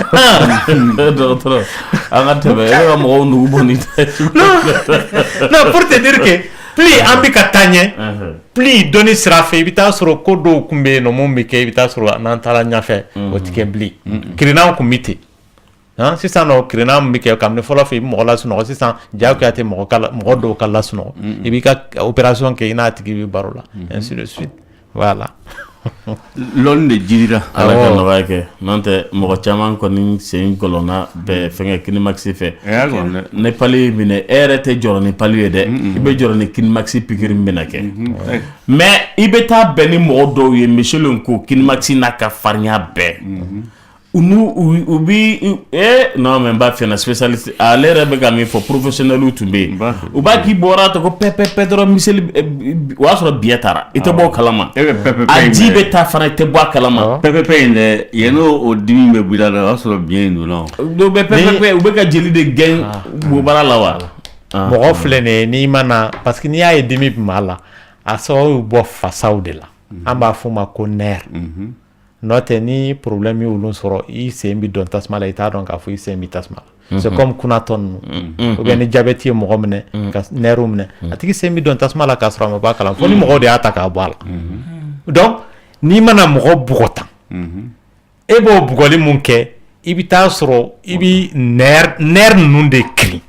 dɔgɔtɔrɔ an ka tɛmɛ e bɛ ka mɔgɔw nugu bɔ nin tɛ non pour te dire que plus an bɛ ka taa ɲɛ plus dɔnni sira fɛ i bɛ taa sɔrɔ ko dɔw kun bɛ yen nɔ mun bɛ kɛ i bɛ taa sɔrɔ n'an taara ɲɛfɛ o tɛ kɛ bilen kirinaw kun bɛ ten sisan nɔ kirina min bɛ kɛ kabini fɔlɔ fɛ i bɛ mɔgɔ lasunɔgɔ sisan diyagoya tɛ mɔgɔ dɔw ka lasunɔgɔ i b'i ka opération kɛ i n'a tigi bɛ baro la ainsi de suite voilà. lɔnni de jirira ala ka nɔgɔya kɛ n'o tɛ mɔgɔ caman kɔni sen gɔlɔnna bɛɛ fɛnkɛ kinimakisi fɛ ne pali minɛ e yɛrɛ tɛ jɔrɔ ni pali ye dɛ i bɛ jɔrɔ ni kinimakisi pikiri min bɛna kɛ mais i bɛ taa bɛn ni mɔgɔ dɔw ye monsieur ko kinimakisi n'a ka farinya bɛɛ u bi non mais n b'a fiyɛ na spécialiste ale yɛrɛ bɛ ka min fɔ professionnel tun bɛ yen u b'a k'i bɔra ta ko pɛpɛpɛ dɔrɔn miseli o y'a sɔrɔ biɲɛ taara i tɛ bɔ o kalama a ji bɛ taa fana i tɛ bɔ a kalama pɛpɛpɛ in dɛ yanni o dimi bɛ b'i la dɛ o y'a sɔrɔ biɲɛ in donna dɔw bɛ pɛpɛpɛ u bɛ ka jeli de gɛn bobara la wa mɔgɔ filɛ nin ye n'i ma na parce que n'i y'a ye dimi bɛ maa la a sababu bɛ bɔ fasaw de la an b'a fɔ o ma ko nerf n'o tɛ ni problème y'olu sɔrɔ i sen bɛ dɔn tasuma la i t'a dɔn k'a fɔ i sen bɛ tasuma la c'est comme kunatɔ ninnu ou bien ni diabète ye mɔgɔ minɛ ka nerf minɛ a tigi sen bɛ dɔn tasuma la k'a sɔrɔ a ma bɔ a kalama fo ni mɔgɔw de y'a ta k'a bɔ a la donc n'i mana mɔgɔ bugɔ tan e b'o bugɔli mun kɛ i bɛ taa sɔrɔ i bɛ nerf ninnu de kirin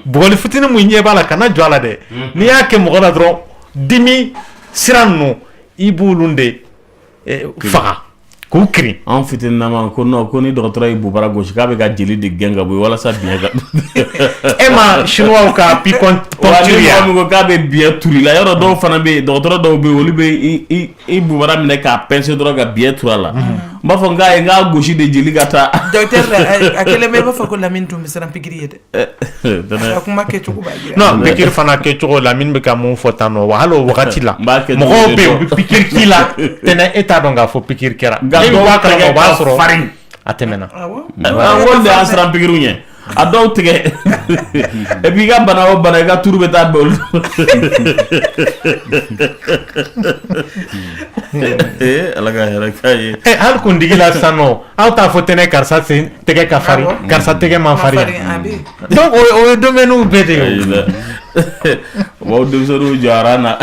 bugɔli fitinin mun ɲɛ b'a la kana jɔ a la dɛ n'i y'a kɛ mɔgɔ la dɔrɔn dimi sira ninnu i b'olu de faga k'u kirin an fitininama ko non ko ni dɔgɔtɔrɔ ye bubara gosi k'a bɛ ka jeli de gɛn ka bɔ yen walasa biɲɛ ka e ma chinois ka piqûre ya ko k'a bɛ biɲɛ turu la yɔrɔ dɔw fana bɛ yen dɔgɔtɔrɔ dɔw bɛ yen olu bɛ i bubara minɛ k'a pincer dɔrɔn ka biɲɛ turu a la n b'a fɔ n k'a gosi de jeli ka taa docteur a kɛlen bɛ i b'a fɔ ko Lamine tun bɛ siran pikiri ye dɛ a kuma kɛcogo b'a jira non pikiri fana kɛcogo Lamine bɛ ka mun fɔ tan nɔ wa hali o wagati la mɔgɔw bɛ yen u bɛ pikiri k'i la tɛnɛ e t'a dɔn k'a fɔ pikiri kɛra e bɛ bɔ a kalama o b'a sɔrɔ farin a tɛmɛna an ko de y'an siran pikiriw ɲɛ a dɔw tigɛ et puis i ka bana o bana i ka turu bɛ taa bɛn olu ala ka hɛrɛ k'a ye hali kundigi la sisan nɔ aw t'a fɔ tɛnɛ karisa sen tɛgɛ ka farin karisa tɛgɛ ma farin donc o ye domaine bɛɛ de ye o denmisɛnninw jɔra na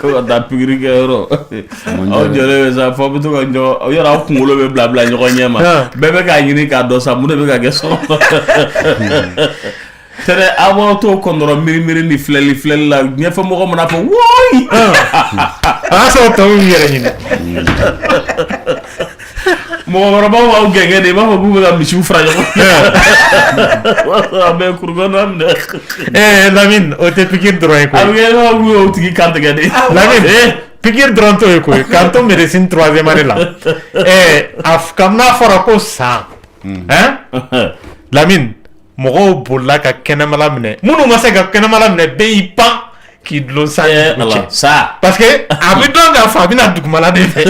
ko ka taa pikiri kɛ yɔrɔ aw jɔlen bɛ sa fɔ bɛ to ka jɔ yɔrɔ aw kunkolo bɛ bila bila ɲɔgɔn ɲɛ ma bɛɛ bɛ k'a ɲini k'a dɔn sa mun de bɛ ka kɛ sɔrɔ tɛnɛ aw b'aw t'o kɔn dɔrɔn miiri ni filɛli la ɲɛfɛ mɔgɔ mana fɔ wɔyi a y'a sɔrɔ tɔw y'u yɛrɛ ɲini mɔgɔkɔrɔbaw b'aw gɛngɛ de i b'a fɔ k'u bɛ ka misiw fara ɲɔgɔn a bɛ kurukɔnɔ minɛ Lamine o tɛ pikiri dɔrɔn ye koyi a bɛ kɛ n'aw y'o tigi kan tigɛ de Lamine pikiri dɔrɔn t'o ye koyi k'an to médecine 3e année la kabini n'a fɔra ko san Lamine mɔgɔw bolila ka kɛnɛmala minɛ minnu ma se ka kɛnɛmala minɛ bɛɛ y'i pan k'i dulon sa sa parce que a bɛ dɔn k'a fɔ a bɛna dugumala de fɛ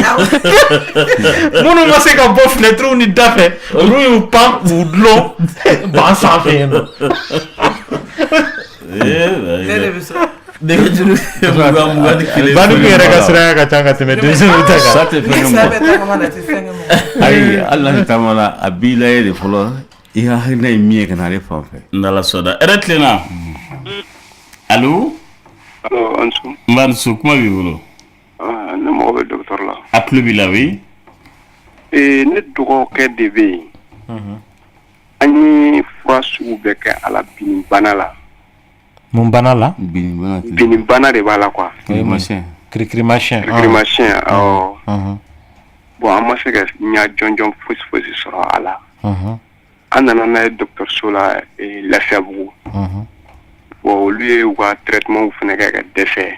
minnu ma se ka bɔ fenêtres ni da fɛ olu y'u pan k'u dulon ban sanfɛ yen nɔ Banuku yɛrɛ ka siranya ka ca ka tɛmɛ denmisɛnninw ta kan ayi hali n'a tɛ taama la a b'i lajɛ de fɔlɔ i ka hakilina ye min ye ka na ale fan fɛ n'Ala sɔnna hɛrɛ tilenna allo Ansu kuma b'i bolo ne mago bɛ docteur la a tulo b'i la oui ne dɔgɔkɛ de bɛ yen an ye fura sugu bɛɛ kɛ a la bin bana la. Mun bana la? Bin bana de b'a la quoi. Kirikirimasiyɛn. Kirikirimasiyɛn awɔ. Bon an ma se ka ɲɛ jɔnjɔn fosi sɔrɔ a la. An nana n'a ye dɔgɔtɔrɔso la Lafiyabugu. Bon olu ye u ka traitement fana kɛ ka dɛsɛ.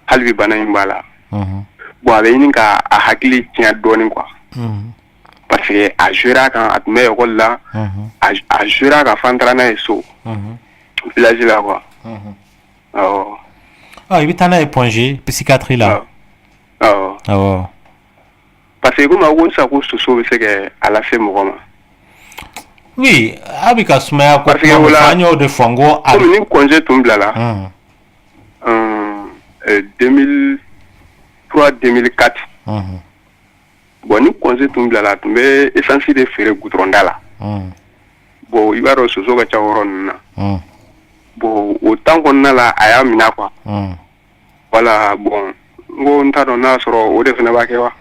Hali bi bana in b'a la. Bon a bɛ ɲini ka a hakili tiɲɛ dɔɔnin quoi. Parce que a joué kan a tun bɛ école la. A joué ka fan taara n'a ye so. Village là quoi. Ah, il est en éponge psychiatrie là. Parce que comme on sait que ce sont c'est que à la fin moi. Oui, avec asma quoi. Parce que voilà. Agno de fango. Comme une congé tombe là. 2003-2004. Bon, une congé tombe là, mais essentiel de faire goudronda là. Bon, il va recevoir que tu as oron. Bon, autant qu'on a la aya mina quoi. Voilà, bon, on t'a donné sur au défini bakewa.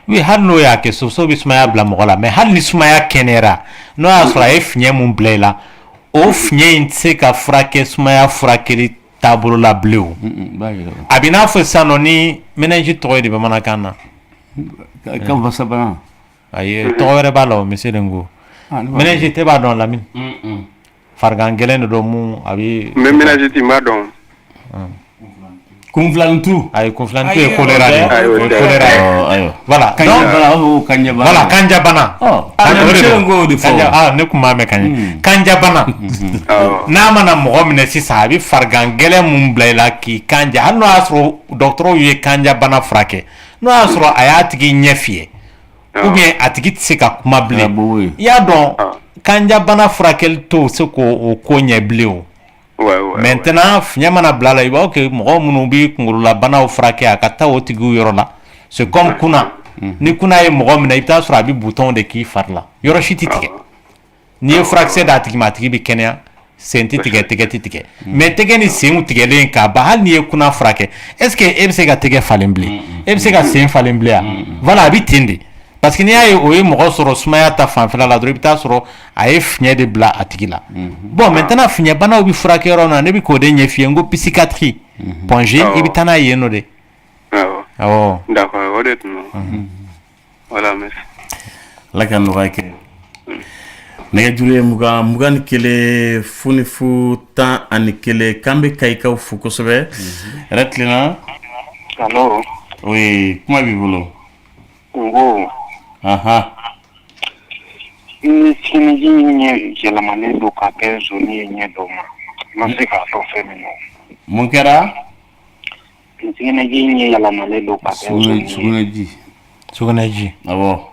Oui, hal no ya ke so bismaya bla mola, mais hal ni smaya kenera. No asra efnye mun blela. O fnye intse ka frake smaya frake tablo la bleu. Abina fo sanoni menaji toy de bamana kana. Kan va sabana. Aye, toyre balo monsieur Dengo. Menaji te ba don la mine. Fargan gelen do mu abi même ménage ti ma don Conflantu ay conflantu e choléra ayo voilà voilà kanja bana ne kuma me kanja bana na mana mo mine si sabi fargan gelen mum blayla ki kanja hanno asro docteur yu kanja bana frake no asro ayatigi nyefie ou bien atigi tsika kuma ble ya don kanja bana frakel to se ko nya bleu maintenant nyamana blala iba ok mo munu bi ngulula bana frake akata otigu yorola c'est comme kuna ni kuna e mo mina ita sura bi bouton de ki farla yoro shiti tike ni fraxe da tigi matigi bi kenya senti tike mais tege ni semu tige len ka ba hal ni kuna frake est-ce que ebse ga tege falemble ebse ga sen falemble voilà bi tindi parce que ni ay o mo soro smaya ta fanfela la dribita soro ay fnye de bla atigila bon maintenant fnye bana obi frake rona ne bi ko de nyefie ngo psychiatrie ponge ibitana yeno de d'accord honnêtement voilà merci la kan no rake ne jure mugan kele funi fu tan an kele kambe kayka fu ko sobe retlina allô oui comment bi bolo ngo Sini nye yelamane do ka ke zoni nye do ma se ka to femino mon kera sini nye yelamane do ka ke sugunaji abo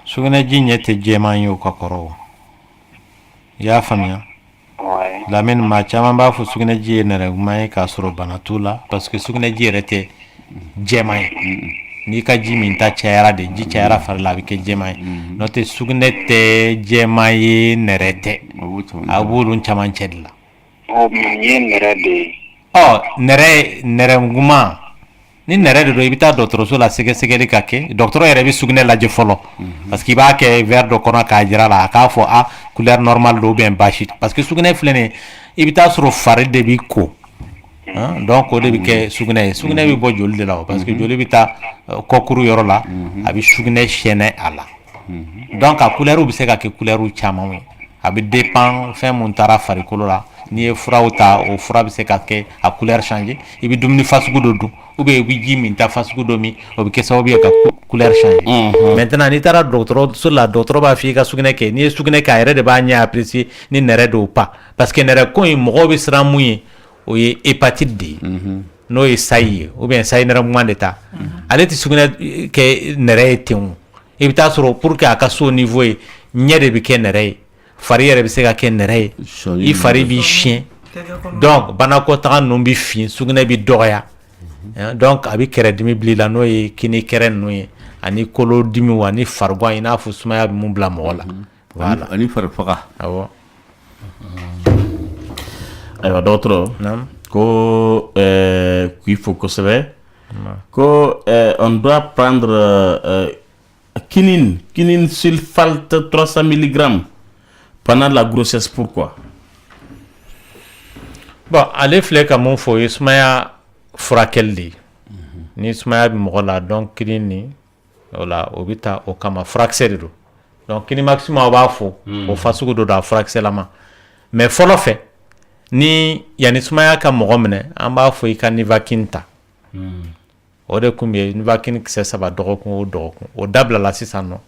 sugunaji nye te jema yo kokoro ya famia la men ma chama ba fu sugunaji ne re mai ka soro banatula parce que sugunaji rete jema ni ka ji min ta chayara de ji chayara farla bi ke jema note sugnete jema yi nerete abulun chaman chedla o minye nerede nere nguma ni nerede do ibita docteur so la sege de kake docteur ere bi sugne la je folo parce qu'il ba ke ver do kona ka jira la ka fo couleur normale do bien bashit parce que sugne flene ibita soro fare de bi ko donc o de bi ke sugne bi bo joli de la parce que joli bi ta kokuru yoro la abi sugne chene ala donc a couleur bi se ka ke couleur chama wi abi dépend fin montara farikolo la ni fura uta o fura bi se ka ke a couleur changer ibi dumni fasugo do du ou be bi jimi ta fasugo do mi o bi ke so bi ka couleur changer maintenant ni tara docteur sur la docteur ba fi ka sugne ke ni sugne ka ere de ba nya apprécier ni nere do pas parce que nere ko mo bi sra muyi o ye hépatite D no ye sayi ou bien sayi nere mo ndeta ale ti sugne ke nere etiu e bita soro pour que aka so niveau nyede bi ke nere fari yere bi se ka ke nere i fari bi chien donc bana ko ta no bi fin sugne bi doya donc abi kere dimi bli la no ye kini kere no ye ani kolo dimi wa ni fargo ina fu suma ya mun bla mo la voilà ani farfaga awo aywa d'autres ko qu'il faut que c'est on doit prendre Quinine sulfate 300 mg pendant la grossesse, pourquoi? Bon, allez fleka mon fo ismaya frakelli. Ni ismaya bi mola donc quinine wala obita o kama fraxerido. Donc quinine maximum ba fo o fasugo do da fraxelama. Mais folo fait ni yani ismaya ka mogomne amba fo ikani vakinta. O de kumye ni vakin ki se ba dogokun o dabla la sisano.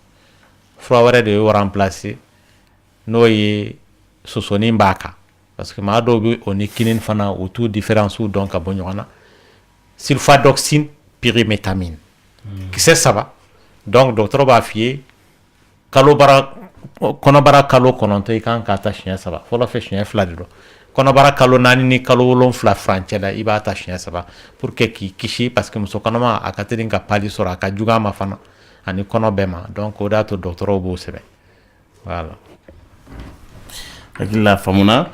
Fro wara de o remplacer no ye sosoni mbaka. Parce que ma dobi on est kinin fana autour différence ou donc à bonyona sulfadoxine pyrimétamine qui c'est ça va donc docteur ba fier kalobara konobara kalo kononto ikan kata chien ça va faut la faire chien fladido konobara kalo nani ni kalo lon fla franchela iba ta chien ça va pour que qui kishi parce que muso kanoma akateringa pali sora ka juga ma fana ani konobema donc oda to docteur obo sebe voilà akila famuna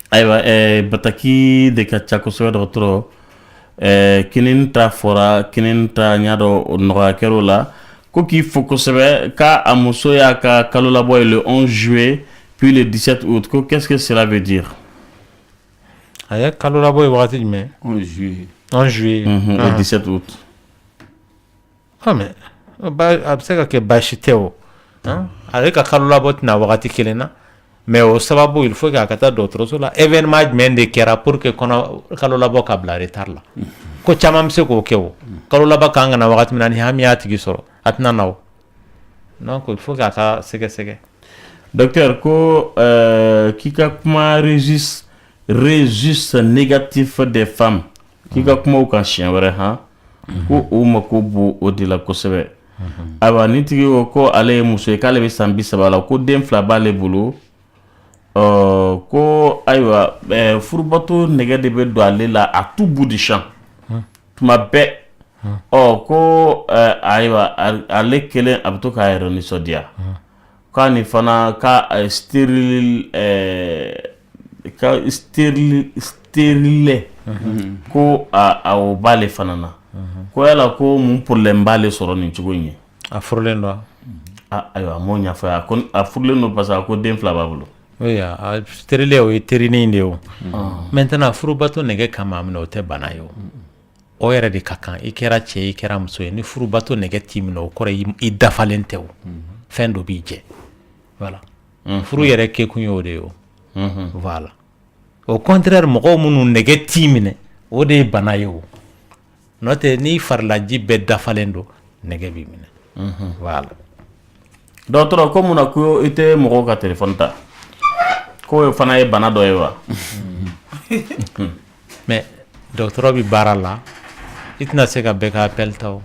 aywa bataki de kachako so docteur kinin ta fora kinin ta nyado noa kerola ko ki foko sebe ka amuso ya ka kalola boy le 11 juillet puis le 17 août ko qu'est-ce que cela veut dire? Aya kalola boy wakati mais 11 juillet le 17 août ah mais ba abseka ke bashiteo hein avec kalola bot na wakati kelena mais au sababu il faut que akata d'autres là événement mende kera pour que kono kalola boka bla retard la ko chamam se ko kewo kalola ba kanga na wakati minani hamiati gisoro atna naw donc il faut que aka sege docteur ko kika kuma registre négatif des femmes kika kuma ka chien wara ha ko o mako bo odila ko sebe aba nitigi ko ale muso e kale be sambi sabala ko dem fla bale bulu ko aywa furbato nege de be do ale la à tout bout du champ tuma be ko aywa ale kele abto ka ironi sodia ka ni fana ka stérile ko a o bale fana na ko yala ko mun problème bale soro ni chugonye a furlen do aywa mo nya fa ko a furlen no pasa ko dem fla babulu. Oui, stérile ou térininde ou. Maintenant, furubato nege kama amno te banayo. O yere de kakan, ikera che, ikera mso, ni furubato nege timno, kore i dafalente ou. Fin do bije. Voilà. Furu yere ke kunyo de ou. Voilà. Au contraire, moko munu nege timine, o de banayo. Note ni farlaji be dafalendo, nege bimine. Voilà. Docteur, comme on a kou ite moko ka téléphone ta. Ko fana e bana do ewa mais docteur bi barala itna se ka be ka appel taw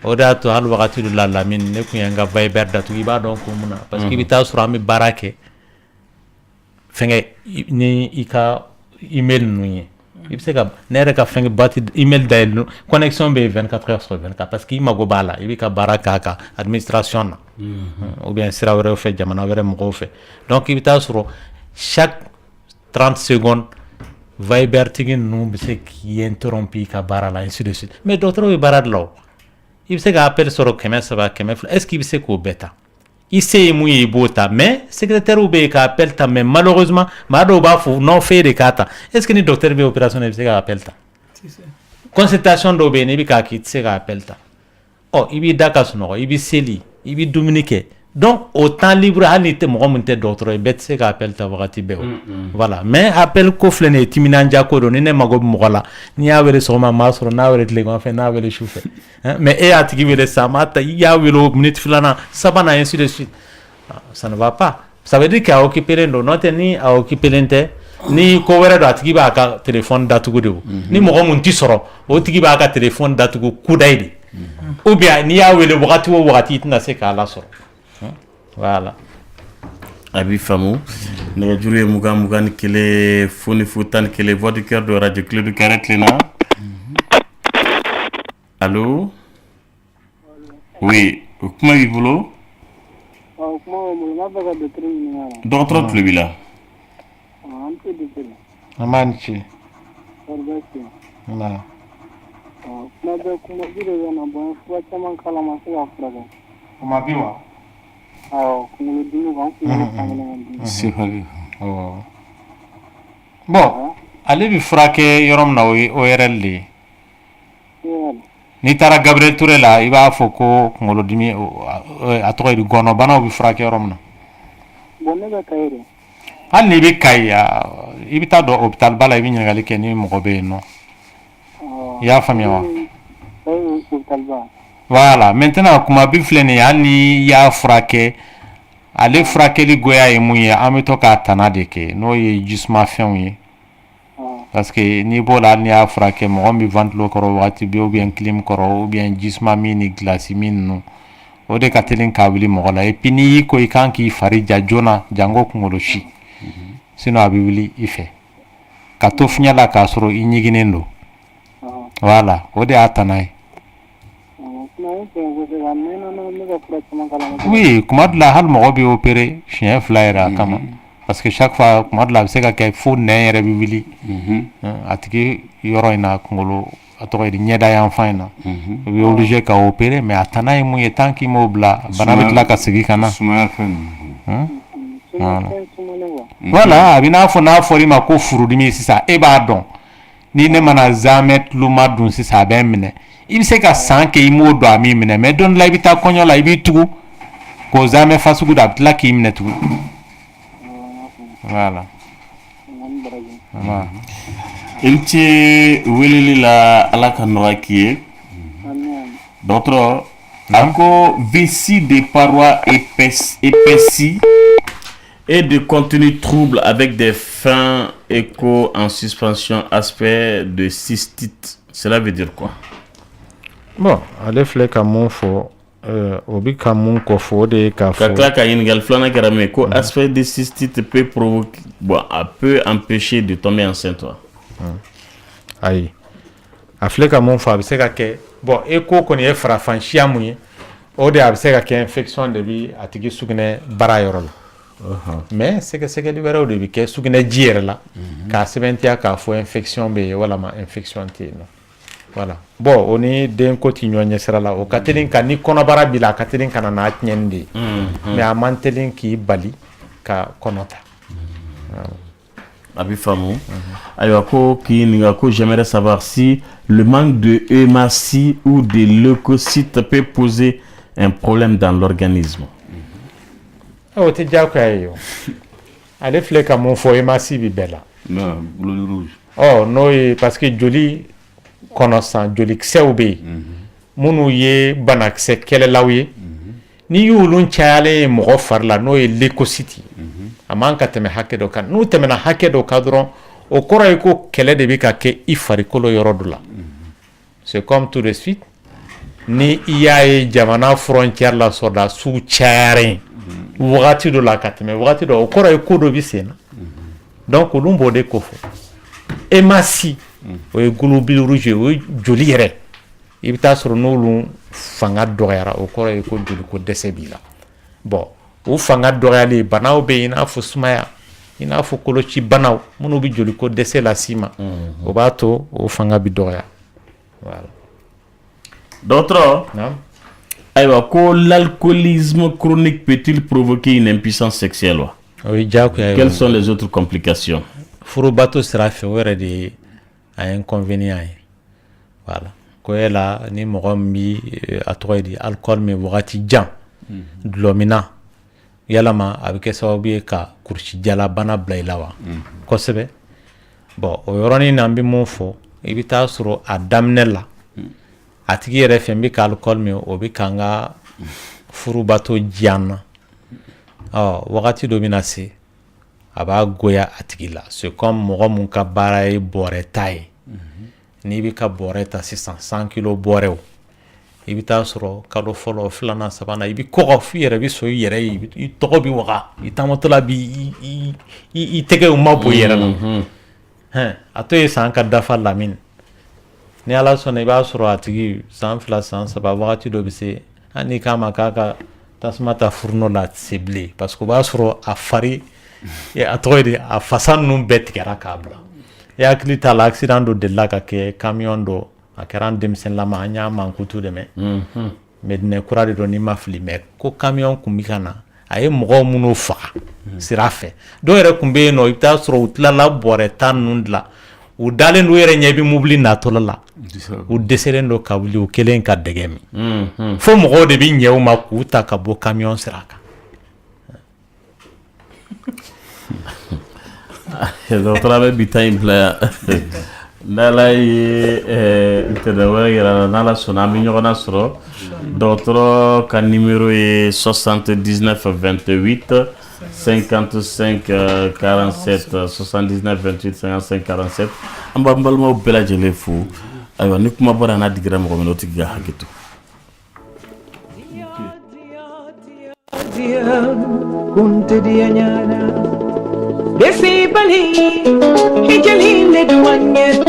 o da to hal wakati la lamine ne ku yanga viber datu iba donc muna parce que bita sura mi barake fenge ni ika email nuye ibse ka nere ka fenge bati email d'ail connexion be 24 heures sur 24 parce que imago bala ibika baraka ka administration ou bien sera wéré fait jamana wéré mo fait donc ibita suro chaque 30 secondes Viber tigin nous c'est qui interrompi ka barala ainsi de suite mais d'autres barad law il se ka appel soro kemen ça va kemen est-ce qu'il se ko beta il sait mouiller bota mais secrétaire ou be ka appel ta mais malheureusement mado ba fou non fait de kata est-ce que ni docteur be opération il se ka appel ta consultation do be ne bi ka ki se ka appel ta oh ibi dakas no ibi seli ibi dominique donc autant libre halite mo monte docteur bet se ka appel ta wakati be voilà mais appel ko flene timinanja ko do ne mago mo wala ni awere so ma masro na awere tle gon fe na awere choufe mais et atigi wele samata ya welo minute flana sabana ainsi de suite ça ne va pas ça veut dire qu'à occuper l'endo non ni à occuper l'ente ni ko wera do atigi ba ka téléphone datugo de ni mo mon ti soro o tigi ba ka téléphone datugo kudaidi ou bien ni ya wele wakati wo wakati tina se ka la soro voilà abi famu ne jure mugan kele foni futan kele voix du cœur de radio Clé du Cœur Cléna. Allô? Oui, comment il vous docteur Tlebila amanchi na kuma bɛ kuma bi de bɛ na bɔ fura caman kala ma se ka furakɛ kuma bi wa kunkolo dimi kan kunkolo fankelen sifali bon ale bi furakɛ yɔrɔ min na o ORL de n'i taara Gabriel Touré la i b'a fɔ ko kunkolo dimi a tɔgɔ ye gɔnɔ banaw bi furakɛ yɔrɔ min na bon ne bɛ Kayi de hali n'i bɛ Kayi i bɛ taa dɔn hôpital ba la i bɛ ɲininkali kɛ ni mɔgɔ bɛ yen nɔ i y'a faamuya wa hôpital ba voilà maintenant kuma bi filɛ nin ye hali ni y'a furakɛ ale furakɛli goya ye mun ye an bɛ to k'a tana de kɛ n'o ye jisumafɛnw ye parce que n'i b'o la hali ni y'a furakɛ mɔgɔ min bɛ ventilo kɔrɔ wagati bɛɛ ou bien clim kɔrɔ ou bien jisuma min ni glace min ninnu o de ka teli k'a wuli mɔgɔ la et puis n'i y'i ko i kan k'i fari ja joona jango kunkolo si sinon a bɛ wuli i fɛ ka to fiɲɛ la k'a sɔrɔ i ɲiginnen don voilà o de y'a tana ye oui kuma dɔ la hali mɔgɔ bɛ opérer siɲɛ 2 yɛrɛ a kama parce que chaque fois kuma dɔ la a bɛ se ka kɛ fo nɛn yɛrɛ bɛ wuli a tigi yɔrɔ in na kunkolo a tɔgɔ ye di ɲɛda yan fan in na u bɛ obligé ka opérer mais a tana ye mun ye tant qu'il m'o bila bana bɛ tila ka segin ka na voilà a bɛ n'a fɔ n'a fɔra i ma ko furudimi sisan e b'a dɔn ni ne mana zamɛ tuluma dun sisan a bɛ n minɛ i bɛ se ka san kɛ i m'o dɔn a m'i minɛ mais don dɔ la i bɛ taa kɔɲɔ la i b'i tugu k'o zamɛ fasugu dɔ a bɛ tila k'i minɛ tugun voilà il tɛ weleli la ala ka nɔgɔya k'i ye dɔgɔtɔrɔ an ko vessie de parois épaissis et de contenu trouble avec des fins échos en suspension aspect de cystite. Cela veut dire quoi? Bon, ale filɛ ka mun fɔ o bi ka mun kɔ fɔ o de ye k'a fɔ ka tila ka ɲininkali filanan kɛra min ko aspect de cystite peut provoquer peut empêcher de tomber enceinte wa ayi a filɛ ka mun fɔ a bɛ se ka kɛ bon écho kɔni ye farafansiya mun ye o de a bɛ se ka kɛ infection de bi a tigi sugunɛ bara yɔrɔ la mais sɛgɛsɛgɛli wɛrɛw de bɛ kɛ sugunɛji yɛrɛ la k'a sɛbɛntiya k'a fɔ infection bɛ yen walama infection tɛ yen nɔ voilà bon o ni den ko ti ɲɔgɔn ɲɛ sira la o ka teli ka ni kɔnɔbara b'i la a ka teli ka na n'a tiɲɛni de ye mais a man teli k'i bali ka kɔnɔ ta a bɛ faamu ayiwa ko k'i ɲininka ko j'aimerais savoir si le manque de hématie ou de leucocytes peut poser un problème dans l'organisme. O tɛ diyagoya ye o ale filɛ ka mun fɔ hématie bi bɛɛ la n'o ye parce que joli kɔnɔ san jolikisɛw bɛ yen minnu ye banakisɛ kɛlɛlaw ye n'i y'olu cayalen ye mɔgɔ fari la n'o ye leucocyte a man ka tɛmɛ hakɛ dɔ kan n'u tɛmɛna hakɛ dɔ kan dɔrɔn o kɔrɔ ye ko kɛlɛ de bɛ ka kɛ i farikolo yɔrɔ dɔ la c'est comme tout de suite ni i y'a ye jamana frontière la sɔrɔdasiw cayaren wagati dɔ la ka tɛmɛ wagati dɔ o kɔrɔ ye ko dɔ bɛ sen na donc olu b'o de ko fɔ hématie o ye globule rouge o ye joli yɛrɛ i bɛ taa sɔrɔ n'olu fanga dɔgɔyara o kɔrɔ ye ko joliko dɛsɛ b'i la bon o fanga dɔgɔyalen banaw bɛ yen i n'a fɔ sumaya i n'a fɔ koloci banaw minnu bɛ joliko dɛsɛ las'i ma o b'a to o fanga bɛ dɔgɔya voilà. Dɔgɔtɔrɔ ayiwa ko l'alcoolisme chronique peut-il provoquer une impuissance sexuelle wa? o ye diyagoya ye. Quelles sont les autres complications? Furubato sira fɛ o yɛrɛ de ye a inconvénient ye voilà ko yala ni mɔgɔ min bi a tɔgɔ ye di alcool min wagati jan dulɔ min na yalama a bɛ kɛ sababu ye ka kurusi jala bana bila i la wa kosɛbɛ bon o yɔrɔnin na an bɛ mun fɔ i bɛ taa sɔrɔ a daminɛ la a tigi yɛrɛ fɛ n bɛ ka alcool min o bɛ ka n ka furubato diyan na wagati dɔ bɛ na se a b'a goya a tigi la c'est comme mɔgɔ mun ka baara ye bɔrɛ ta ye n'i bɛ ka bɔrɛ ta sisan 100 kilo bɔrɛw i bɛ taa sɔrɔ kalo fɔlɔ filanan sabanan i bɛ kɔgɔ f'i yɛrɛ bɛ sɔn i yɛrɛ ye i tɔgɔ bɛ waga i taamatɔla bi i tɛgɛw ma bɔ i yɛrɛ la a to ye san ka dafa lamini ni ala sɔnna i b'a sɔrɔ a tigi san 2 san 3 wagati dɔ bɛ se hali n'i k'a ma k'a ka tasuma ta furunɔ la a tɛ se bilen parce que o b'a sɔrɔ a fari a tɔgɔ ye di a fasa ninnu bɛɛ tigɛra k'a bila i hakili t'a la accident dɔ delila ka kɛ camion dɔ a kɛra denmisɛnninlama an y'a mankutu dɛmɛ Medina kura de don ni ma fili mais ko camion kun bi kana a ye mɔgɔw minnu faga sira fɛ dɔw yɛrɛ kun bɛ yen nɔ i bɛ taa sɔrɔ u tilala bɔrɛ 10 ninnu dilan u dalen don yɛrɛ ɲɛ bi mobili natɔla la u dɛsɛlen don ka wuli u kelen ka dɛgɛ min fo mɔgɔw de bi ɲɛ u ma k'u ta ka bɔ camion sira kan dɔgɔtɔrɔ bɛ bi ta in bila yan n'ala ye ntɛnɛn wɛrɛ yira la n'ala sɔnna an bɛ ɲɔgɔnna sɔrɔ dɔgɔtɔrɔ ka numéro ye 79 28 55 47 79 28 55 47 an b'an balimaw bɛɛ lajɛlen fo ayiwa ni kuma bɔra n'a digira mɔgɔ min na o tigi ka hakɛ to kunte dia nyana desi bali hijali le duanye